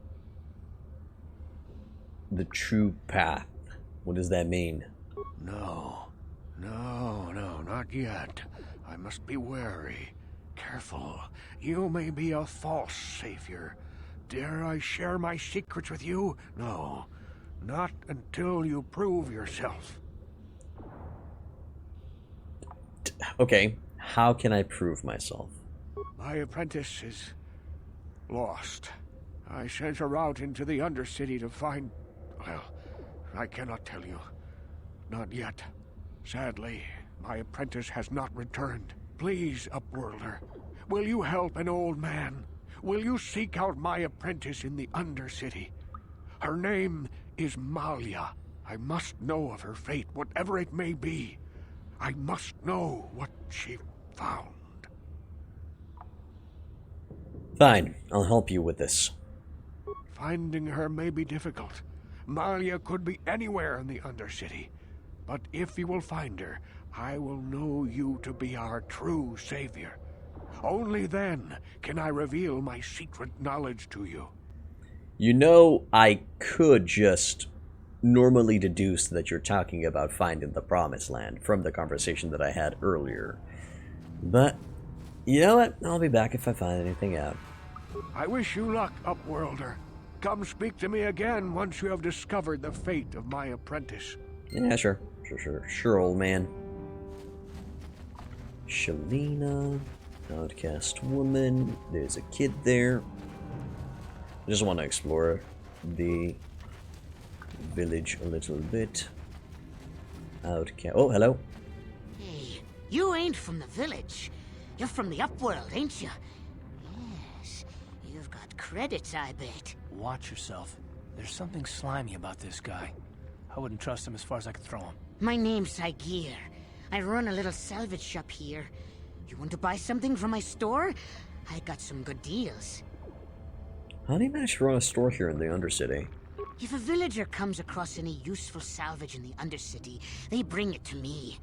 The true path. What does that mean? No, not yet. I must be wary. Careful. You may be a false savior. Dare I share my secrets with you? No, not until you prove yourself. Okay, how can I prove myself? My apprentice is lost. I sent her out into the Undercity to find... Well, I cannot tell you. Not yet. Sadly, my apprentice has not returned. Please, Upworlder, will you help an old man? Will you seek out my apprentice in the Undercity? Her name is Malia. I must know of her fate, whatever it may be. I must know what she found. Fine, I'll help you with this. Finding her may be difficult. Malia could be anywhere in the Undercity. But if you will find her, I will know you to be our true savior. Only then can I reveal my secret knowledge to you. You know, I could just normally deduce that you're talking about finding the Promised Land from the conversation that I had earlier. But, you know what? I'll be back if I find anything out. I wish you luck, Upworlder. Come speak to me again once you have discovered the fate of my apprentice. Yeah, sure, old man. Shalina, outcast woman. There's a kid there. I just want to explore the village a little bit. Outcast. Oh, hello. Hey, you ain't from the village. You're from the Upworld, ain't you? Yes, you've got credits, I bet. Watch yourself. There's something slimy about this guy. I wouldn't trust him as far as I could throw him. My name's Saigir. I run a little salvage shop here. You want to buy something from my store? I got some good deals. How do you manage to run a store here in the Undercity? If a villager comes across any useful salvage in the Undercity, they bring it to me.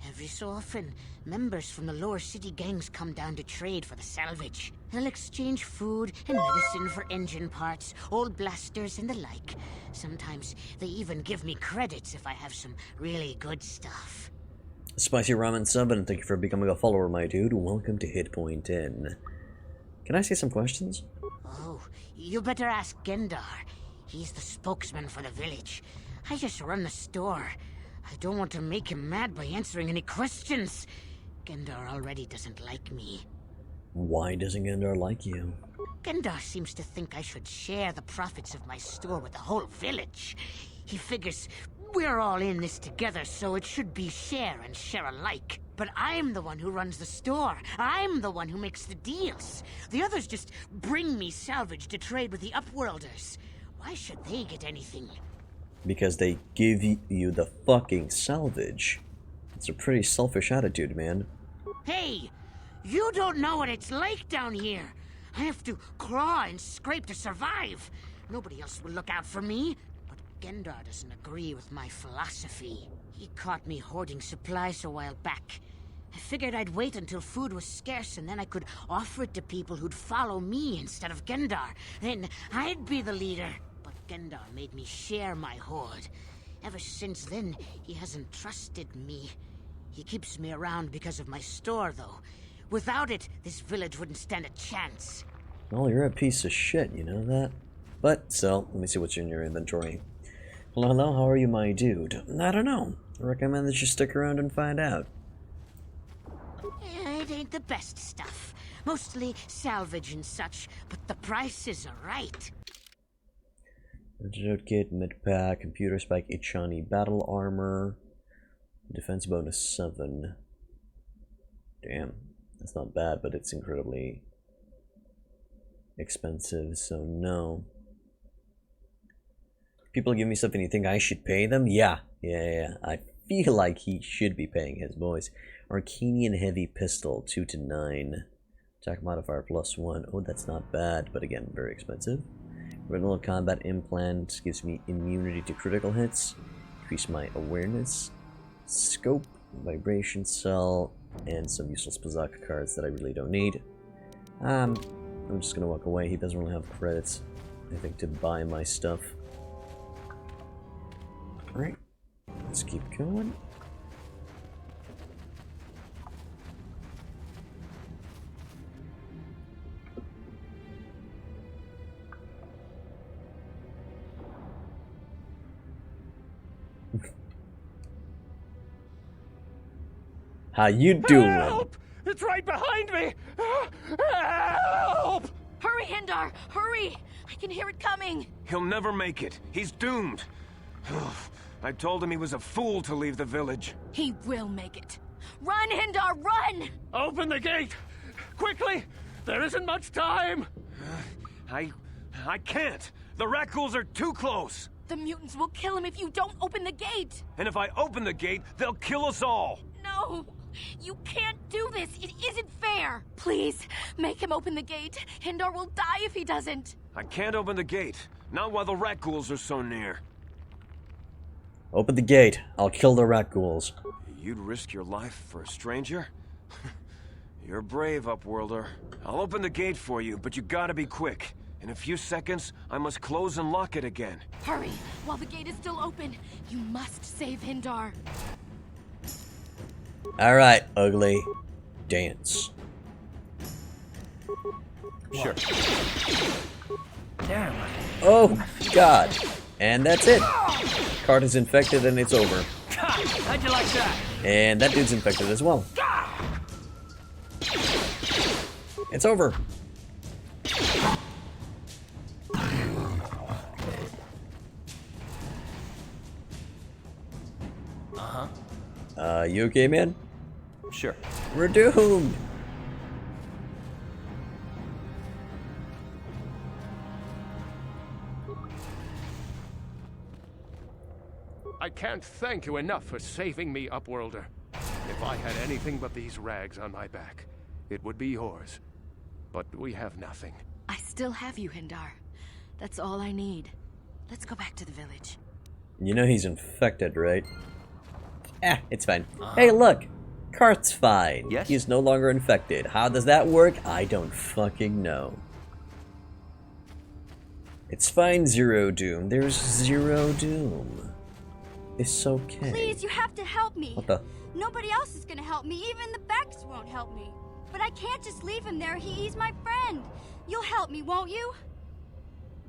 Every so often, members from the lower city gangs come down to trade for the salvage. They'll exchange food and medicine for engine parts, old blasters and the like. Sometimes they even give me credits if I have some really good stuff. Spicy Ramen sub, and thank you for becoming a follower, my dude. Welcome to Hit Point 10. Can I say some questions? Oh, you better ask Gendar. He's the spokesman for the village. I just run the store. I don't want to make him mad by answering any questions. Gendar already doesn't like me. Why doesn't Gendar like you? Gendar seems to think I should share the profits of my store with the whole village. He figures we're all in this together, so it should be share and share alike. But I'm the one who runs the store. I'm the one who makes the deals. The others just bring me salvage to trade with the Upworlders. Why should they get anything? Because they give you the fucking salvage. It's a pretty selfish attitude, man. Hey! You don't know what it's like down here. I have to claw and scrape to survive. Nobody else will look out for me. But Gendar doesn't agree with my philosophy. He caught me hoarding supplies a while back. I figured I'd wait until food was scarce and then I could offer it to people who'd follow me instead of Gendar. Then I'd be the leader. But Skendar made me share my hoard. Ever since then, he hasn't trusted me. He keeps me around because of my store, though. Without it, this village wouldn't stand a chance. Well, you're a piece of shit, you know that? But, so, let me see what's in your inventory. Hello, hello, how are you, my dude? I don't know. I recommend that you stick around and find out. It ain't the best stuff. Mostly salvage and such, but the prices are right. Antidote kit, mid-pack, computer spike, Ichani battle armor, defense bonus 7. Damn, that's not bad, but it's incredibly expensive, so no. People give me something, you think I should pay them? Yeah. I feel like he should be paying his boys. Arcanian heavy pistol, 2 to 9. Attack modifier +1. Oh, that's not bad, but again, very expensive. Retinal combat implant gives me immunity to critical hits. Increase my awareness. Scope, vibration cell, and some useless Pazaka cards that I really don't need. I'm just gonna walk away. He doesn't really have credits, I think, to buy my stuff. Alright, let's keep going. How you doing? Help! It's right behind me! Help! Hurry, Hindar! Hurry! I can hear it coming! He'll never make it. He's doomed. I told him he was a fool to leave the village. He will make it. Run, Hindar, run! Open the gate! Quickly! There isn't much time! I can't! The Rakghouls are too close! The mutants will kill him if you don't open the gate! And if I open the gate, they'll kill us all! No! You can't do this! It isn't fair! Please, make him open the gate. Hindar will die if he doesn't. I can't open the gate. Not while the Rakghouls are so near. Open the gate. I'll kill the Rakghouls. You'd risk your life for a stranger? You're brave, Upworlder. I'll open the gate for you, but you gotta be quick. In a few seconds, I must close and lock it again. Hurry! While the gate is still open, you must save Hindar. Alright, ugly. Dance. Sure. Damn. Oh, God. And that's it. Card is infected and it's over. How'd you like that? And that dude's infected as well. It's over. You okay, man? Sure. We're doomed. I can't thank you enough for saving me, Upworlder. If I had anything but these rags on my back, it would be yours. But we have nothing. I still have you, Hindar. That's all I need. Let's go back to the village. You know he's infected, right? It's fine. Hey, look! Karth's fine. Yes? He's no longer infected. How does that work? I don't fucking know. It's fine, Zero Doom. There's Zero Doom. It's okay. Please, you have to help me. What the? Nobody else is gonna help me. Even the Becks won't help me. But I can't just leave him there. He's my friend. You'll help me, won't you?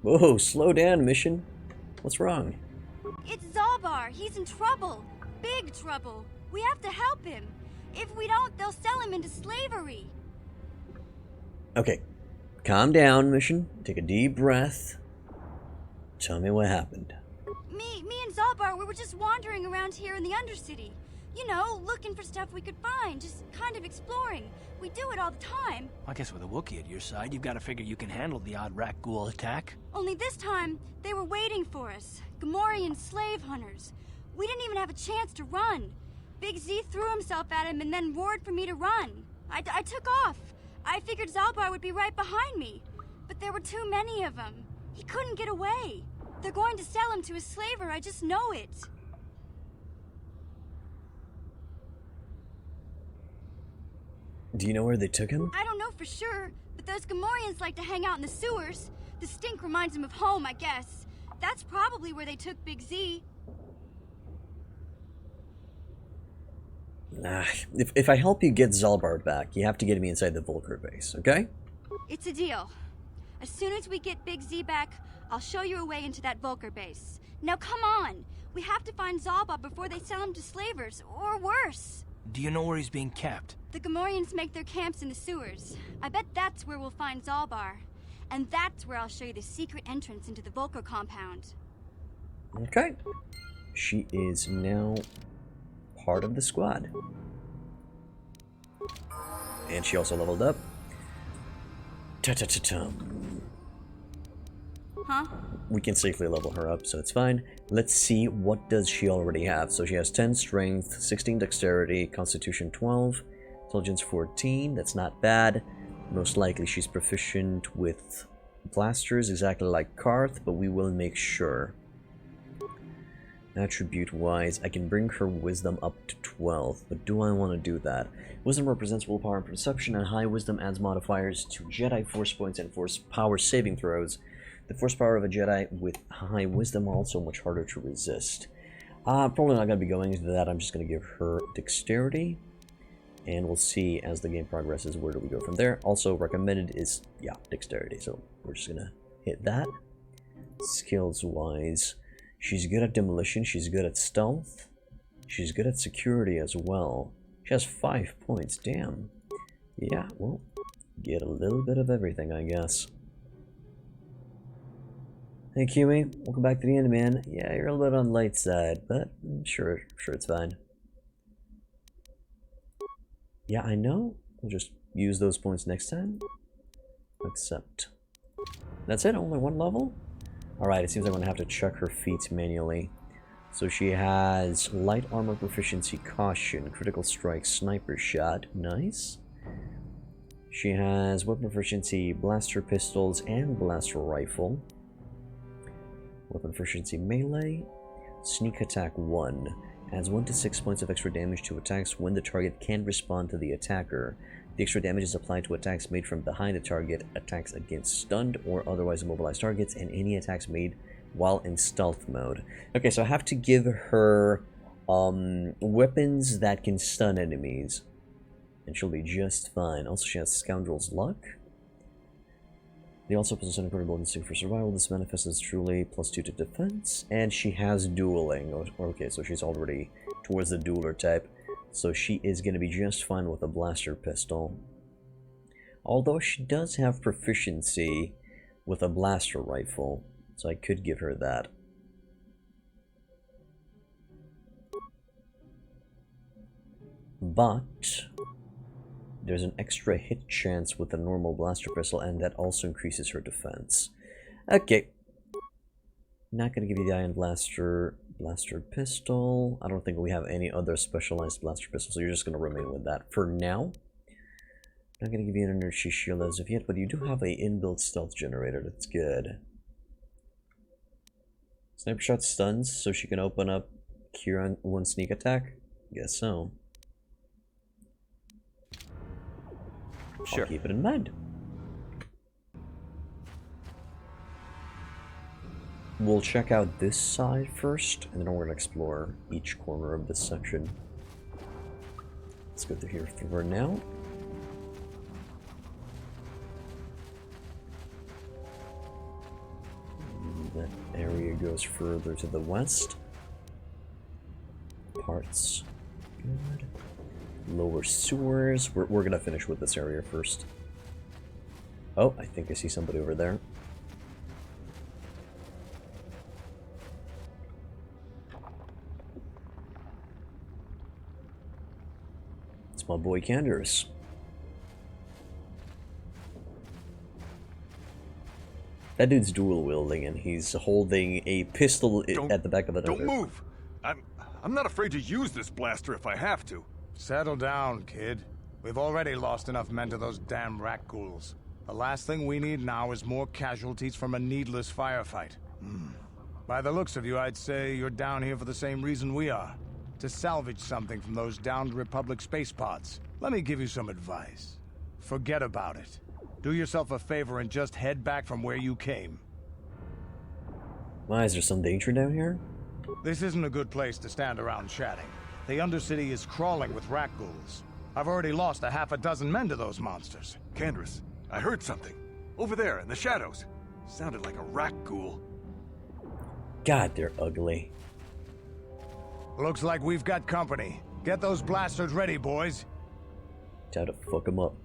Whoa, slow down, Mission. What's wrong? It's Zalbar. He's in trouble. Big trouble. We have to help him. If we don't, they'll sell him into slavery. Okay. Calm down, Mission. Take a deep breath. Tell me what happened. Me and Zalbar, we were just wandering around here in the Undercity. You know, looking for stuff we could find, just kind of exploring. We do it all the time. I guess with a Wookiee at your side, you've got to figure you can handle the odd Rakghoul attack. Only this time, they were waiting for us. Gamorrean slave hunters. We didn't even have a chance to run. Big Z threw himself at him and then roared for me to run. I took off. I figured Zalbar would be right behind me. But there were too many of them. He couldn't get away. They're going to sell him to a slaver, I just know it. Do you know where they took him? I don't know for sure, but those Gamorreans like to hang out in the sewers. The stink reminds them of home, I guess. That's probably where they took Big Z. Nah, if I help you get Zalbar back, you have to get me inside the Volker base, okay? It's a deal. As soon as we get Big Z back, I'll show you a way into that Volker base. Now come on! We have to find Zalbar before they sell him to slavers, or worse. Do you know where he's being kept? The Gamorreans make their camps in the sewers. I bet that's where we'll find Zalbar. And that's where I'll show you the secret entrance into the Volker compound. Okay. She is now part of the squad. And she also leveled up. Ta-ta-ta-tum. Huh? We can safely level her up, so it's fine. Let's see, what does she already have? So she has 10 strength, 16 dexterity, constitution 12, intelligence 14. That's not bad. Most likely she's proficient with blasters, exactly like Karth, but we will make sure. Attribute-wise, I can bring her wisdom up to 12, but do I want to do that? Wisdom represents willpower and perception, and high wisdom adds modifiers to Jedi force points and force power saving throws. The force power of a Jedi with high wisdom are also much harder to resist. Probably not going to be going into that. I'm just going to give her dexterity, and we'll see as the game progresses where do we go from there. Also recommended is, yeah, dexterity, so we're just going to hit that. Skills-wise, she's good at demolition, she's good at stealth, she's good at security as well. She has 5 points, damn. Yeah, well, get a little bit of everything, I guess. Hey Kiwi, welcome back to the end, man. Yeah, you're a little bit on the light side, but sure it's fine. Yeah, I know. We'll just use those points next time. Accept. That's it, only one level? Alright, it seems I'm going to have to check her feats manually. So she has light armor proficiency, caution, critical strike, sniper shot. Nice. She has weapon proficiency, blaster pistols, and blaster rifle. Weapon proficiency, melee. Sneak attack 1. Adds 1 to 6 points of extra damage to attacks when the target can't respond to the attacker. The extra damage is applied to attacks made from behind the target, attacks against stunned or otherwise immobilized targets, and any attacks made while in stealth mode. Okay, so I have to give her weapons that can stun enemies, and she'll be just fine. Also, she has Scoundrel's Luck. They also possess an incredible instinct for survival. This manifests as truly +2 to defense, and she has Dueling. Okay, so she's already towards the dueler type, so she is going to be just fine with a blaster pistol. Although she does have proficiency with a blaster rifle, so I could give her that. But there's an extra hit chance with a normal blaster pistol, and that also increases her defense. Okay. Not gonna give you the Iron Blaster pistol. I don't think we have any other specialized blaster pistol, so you're just gonna remain with that for now. Not gonna give you an energy shield as of yet, but you do have a inbuilt stealth generator. That's good. Sniper shot stuns, so she can open up cure on 1 sneak attack. Guess so. Sure. I'll keep it in mind. We'll check out this side first, and then we're going to explore each corner of this section. Let's go through here for now. That area goes further to the west. Parts. Good. Lower sewers. We're gonna finish with this area first. Oh, I think I see somebody over there. It's my boy Candaris. That dude's dual wielding, and he's holding a pistol at the back of another. Don't move! I'm not afraid to use this blaster if I have to. Settle down, kid. We've already lost enough men to those damn rat ghouls. The last thing we need now is more casualties from a needless firefight. By the looks of you, I'd say you're down here for the same reason we are. To salvage something from those downed Republic space pods. Let me give you some advice. Forget about it. Do yourself a favor and just head back from where you came. Why, is there some danger down here? This isn't a good place to stand around chatting. The Undercity is crawling with rat ghouls. I've already lost a half a dozen men to those monsters. Candaris, I heard something. Over there, in the shadows. Sounded like a rat ghoul. God, they're ugly. Looks like we've got company. Get those blasters ready, boys. Time to fuck them up.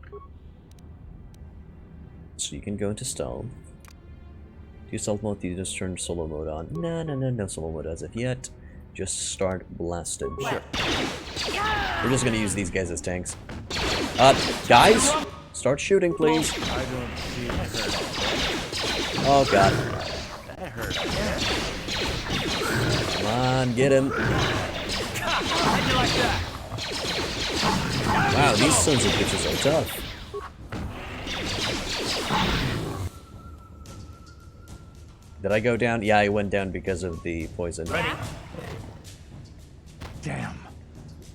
So you can go into stealth. Do stealth mode, you just turn solo mode on. No solo mode as of yet. Just start blasting. Sure. We're just gonna use these guys as tanks. Guys? Start shooting, please. I don't feel hurt. Oh god. That hurt. Come on, get him. How'd you like that? Wow, these sons of bitches are tough. Did I go down? Yeah, I went down because of the poison. Ready. Damn.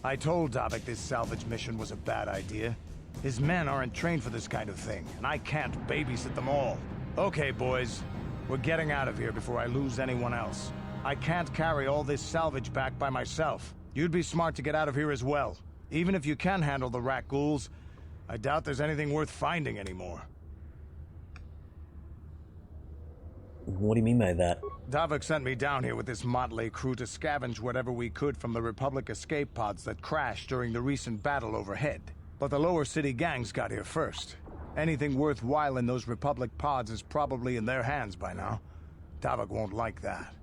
I told Davik this salvage mission was a bad idea. His men aren't trained for this kind of thing, and I can't babysit them all. Okay, boys. We're getting out of here before I lose anyone else. I can't carry all this salvage back by myself. You'd be smart to get out of here as well. Even if you can handle the rat ghouls, I doubt there's anything worth finding anymore. What do you mean by that? Davik sent me down here with this motley crew to scavenge whatever we could from the Republic escape pods that crashed during the recent battle overhead. But the lower city gangs got here first. Anything worthwhile in those Republic pods is probably in their hands by now. Davik won't like that.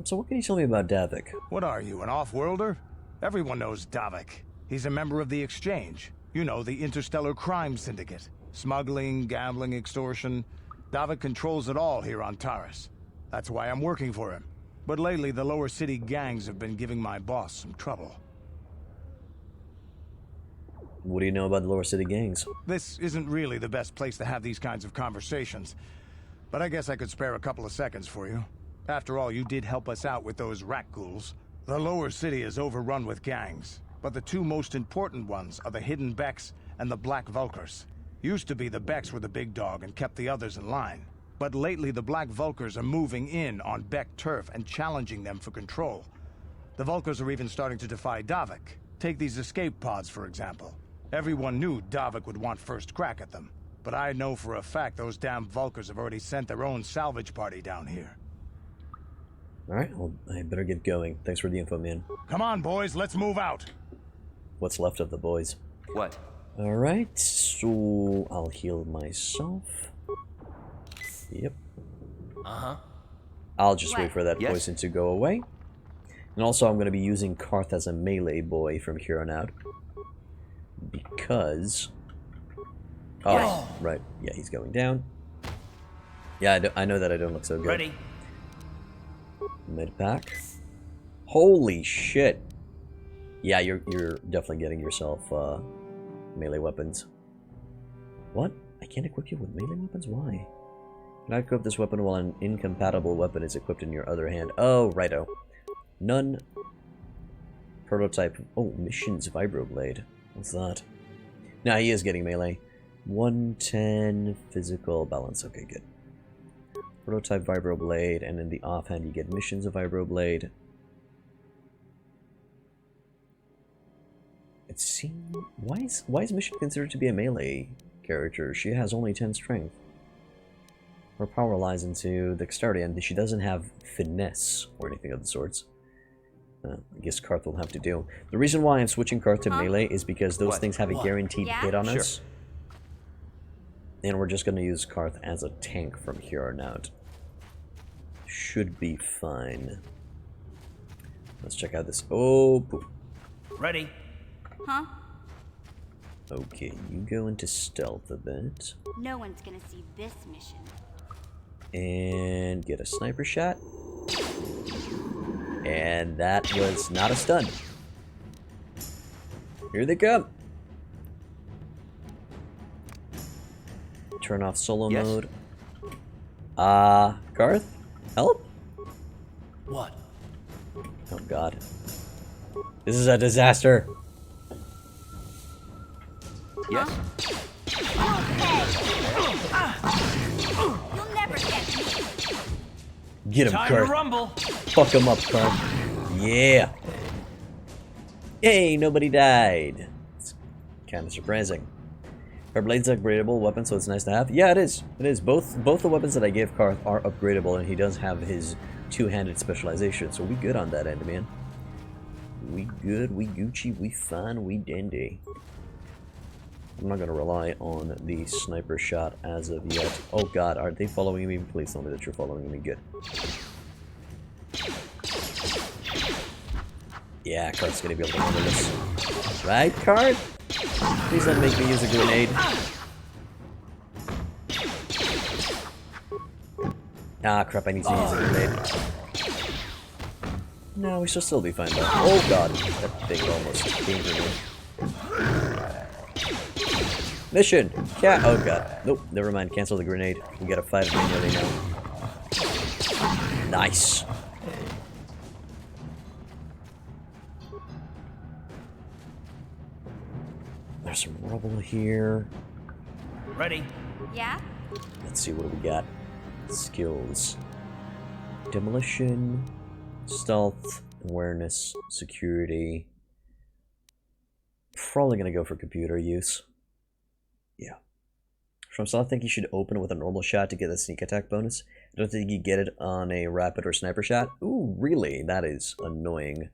So what can you tell me about Davik? What are you, an off-worlder? Everyone knows Davik. He's a member of the Exchange. You know, the interstellar crime syndicate. Smuggling, gambling, extortion. Davik controls it all here on Taris. That's why I'm working for him. But lately, the lower city gangs have been giving my boss some trouble. What do you know about the lower city gangs? This isn't really the best place to have these kinds of conversations. But I guess I could spare a couple of seconds for you. After all, you did help us out with those rat ghouls. The lower city is overrun with gangs. But the two most important ones are the Hidden Becks and the Black Vulkars. Used to be the Becks were the big dog and kept the others in line. But lately the Black Vulkars are moving in on Beck turf and challenging them for control. The Vulkars are even starting to defy Davik. Take these escape pods, for example. Everyone knew Davik would want first crack at them. But I know for a fact those damn Vulkars have already sent their own salvage party down here. Alright, well, I better get going. Thanks for the info, man. Come on, boys, let's move out. What's left of the boys. What? Alright, so I'll heal myself. Yep. Uh-huh. I'll just wait for that Yes. poison to go away. And also I'm going to be using Karth as a melee boy from here on out. Because... Oh, Yes. right. Yeah, he's going down. Yeah, I know that I don't look so good. Ready. Mid pack. Holy shit. Yeah, you're definitely getting yourself melee weapons. What? I can't equip you with melee weapons? Why? Can I equip this weapon while an incompatible weapon is equipped in your other hand? Oh, righto. None. Prototype. Oh, missions vibroblade. What's that? Nah, he is getting melee. 110 physical balance. Okay, good. Prototype vibroblade, and in the offhand you get missions of vibroblade. It seems why is Mission considered to be a melee character? She has only 10 strength. Her power lies into dexterity, and she doesn't have finesse or anything of the sorts. I guess Karth will have to do. The reason why I'm switching Karth to melee is because those things have a guaranteed hit on us. And we're just going to use Karth as a tank from here on out. Should be fine. Let's check out this. Oh, poop. Ready. Huh? Okay, you go into stealth a bit. No one's gonna see this mission. And get a sniper shot. And that was not a stun. Here they come. Turn off solo mode. Karth? Help? What? Oh god. This is a disaster. Yes? Okay. You'll never get me. Get him, Time to Kurt. rumble. Fuck him up, Kurt. Yeah. Hey, nobody died. It's kind of surprising. Her blade's an upgradable weapon, so it's nice to have. Yeah, it is. It is. Both the weapons that I gave Karth are upgradable, and he does have his two-handed specialization, so we good on that end, man. We good, we Gucci, we fine, we dandy. I'm not gonna rely on the sniper shot as of yet. Oh god, are they following me? Please tell me that you're following me. Good. Yeah, Karth's gonna be able to handle this. Right, Karth? Please don't make me use a grenade. Ah, crap, I need to use a grenade. No, we should still be fine though. Oh god, that thing almost came for me. Mission! Yeah, oh god. Nope, never mind, cancel the grenade. We gotta fight it manually now. Nice. There's some rubble here. Ready? Yeah? Let's see, what do we got? Skills. Demolition, stealth, awareness, security. Probably gonna go for computer use. Yeah. So I think you should open with a normal shot to get a sneak attack bonus. I don't think you get it on a rapid or sniper shot. Ooh, really? That is annoying.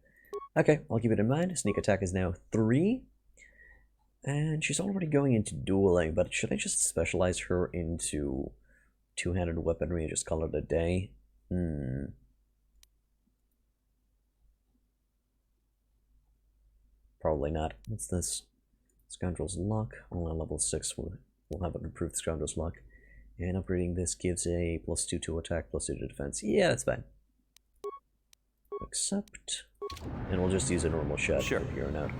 Okay, I'll keep it in mind. Sneak attack is now 3. And she's already going into dueling, but should I just specialize her into two-handed weaponry and just call it a day? Probably not. What's this? Scoundrel's Luck. Only on level 6 we'll have an improved Scoundrel's Luck. And upgrading this gives a +2 to attack, +2 to defense. Yeah, that's fine. Accept. And we'll just use a normal shot from here on out.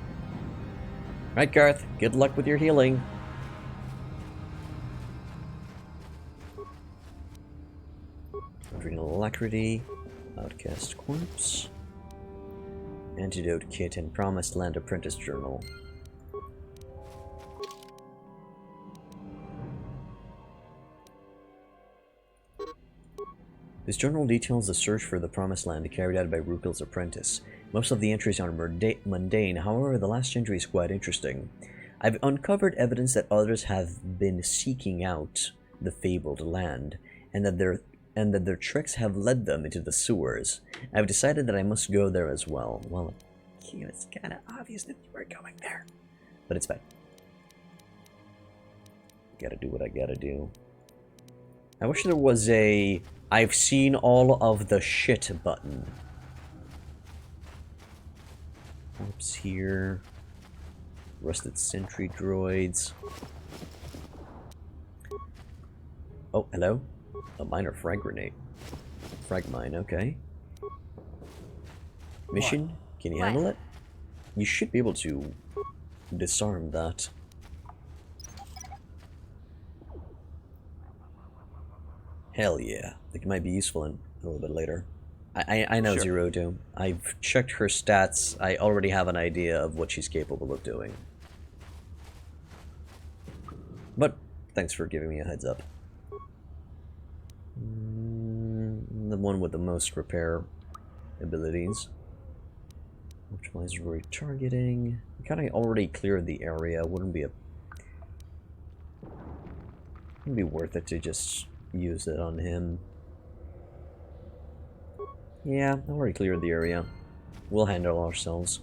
Right, Garth. Good luck with your healing. Adrenal Alacrity. Outcast Corpse. Antidote Kit and Promised Land Apprentice Journal. This journal details the search for the Promised Land carried out by Rukel's apprentice. Most of the entries are mundane, however, the last entry is quite interesting. I've uncovered evidence that others have been seeking out the fabled land, and that their tricks have led them into the sewers. I've decided that I must go there as well. Well, it's kind of obvious that you were going there, but it's fine. Gotta do what I gotta do. I wish there was a I've seen all of the shit button. Corpse here. Rusted sentry droids. Oh, hello? A minor frag grenade. Frag mine, okay. Mission? What? Can you handle it? You should be able to disarm that. Hell yeah. I think it might be useful in a little bit later. I know Sure. Zero Doom. I've checked her stats. I already have an idea of what she's capable of doing. But thanks for giving me a heads up. The one with the most repair abilities. Optimize retargeting. I kind of already cleared the area. Wouldn't be worth it to just use it on him. Yeah, I've already cleared the area. We'll handle ourselves.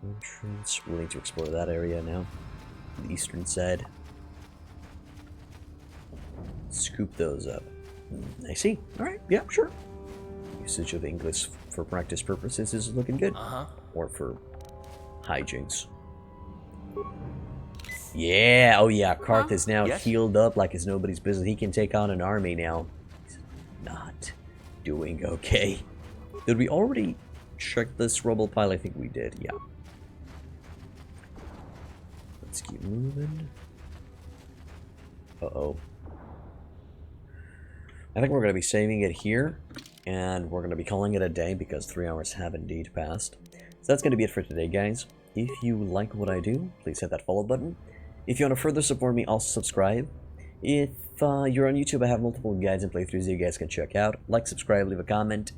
Entrance. We'll need to explore that area now. The eastern side. Scoop those up. I see. Alright, yeah, sure. Usage of English for practice purposes is looking good. Or for hijinks. Yeah, oh yeah, Karth is now healed up like it's nobody's business. He can take on an army now. He's not doing okay. Did we already check this rubble pile? I think we did, yeah. Let's keep moving. Uh-oh. I think we're going to be saving it here, and we're going to be calling it a day because 3 hours have indeed passed. So that's going to be it for today, guys. If you like what I do, please hit that follow button. If you want to further support me, also subscribe. If you're on YouTube, I have multiple guides and playthroughs you guys can check out. Like, subscribe, leave a comment,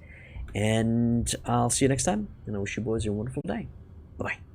and I'll see you next time. And I wish you boys a wonderful day. Bye-bye.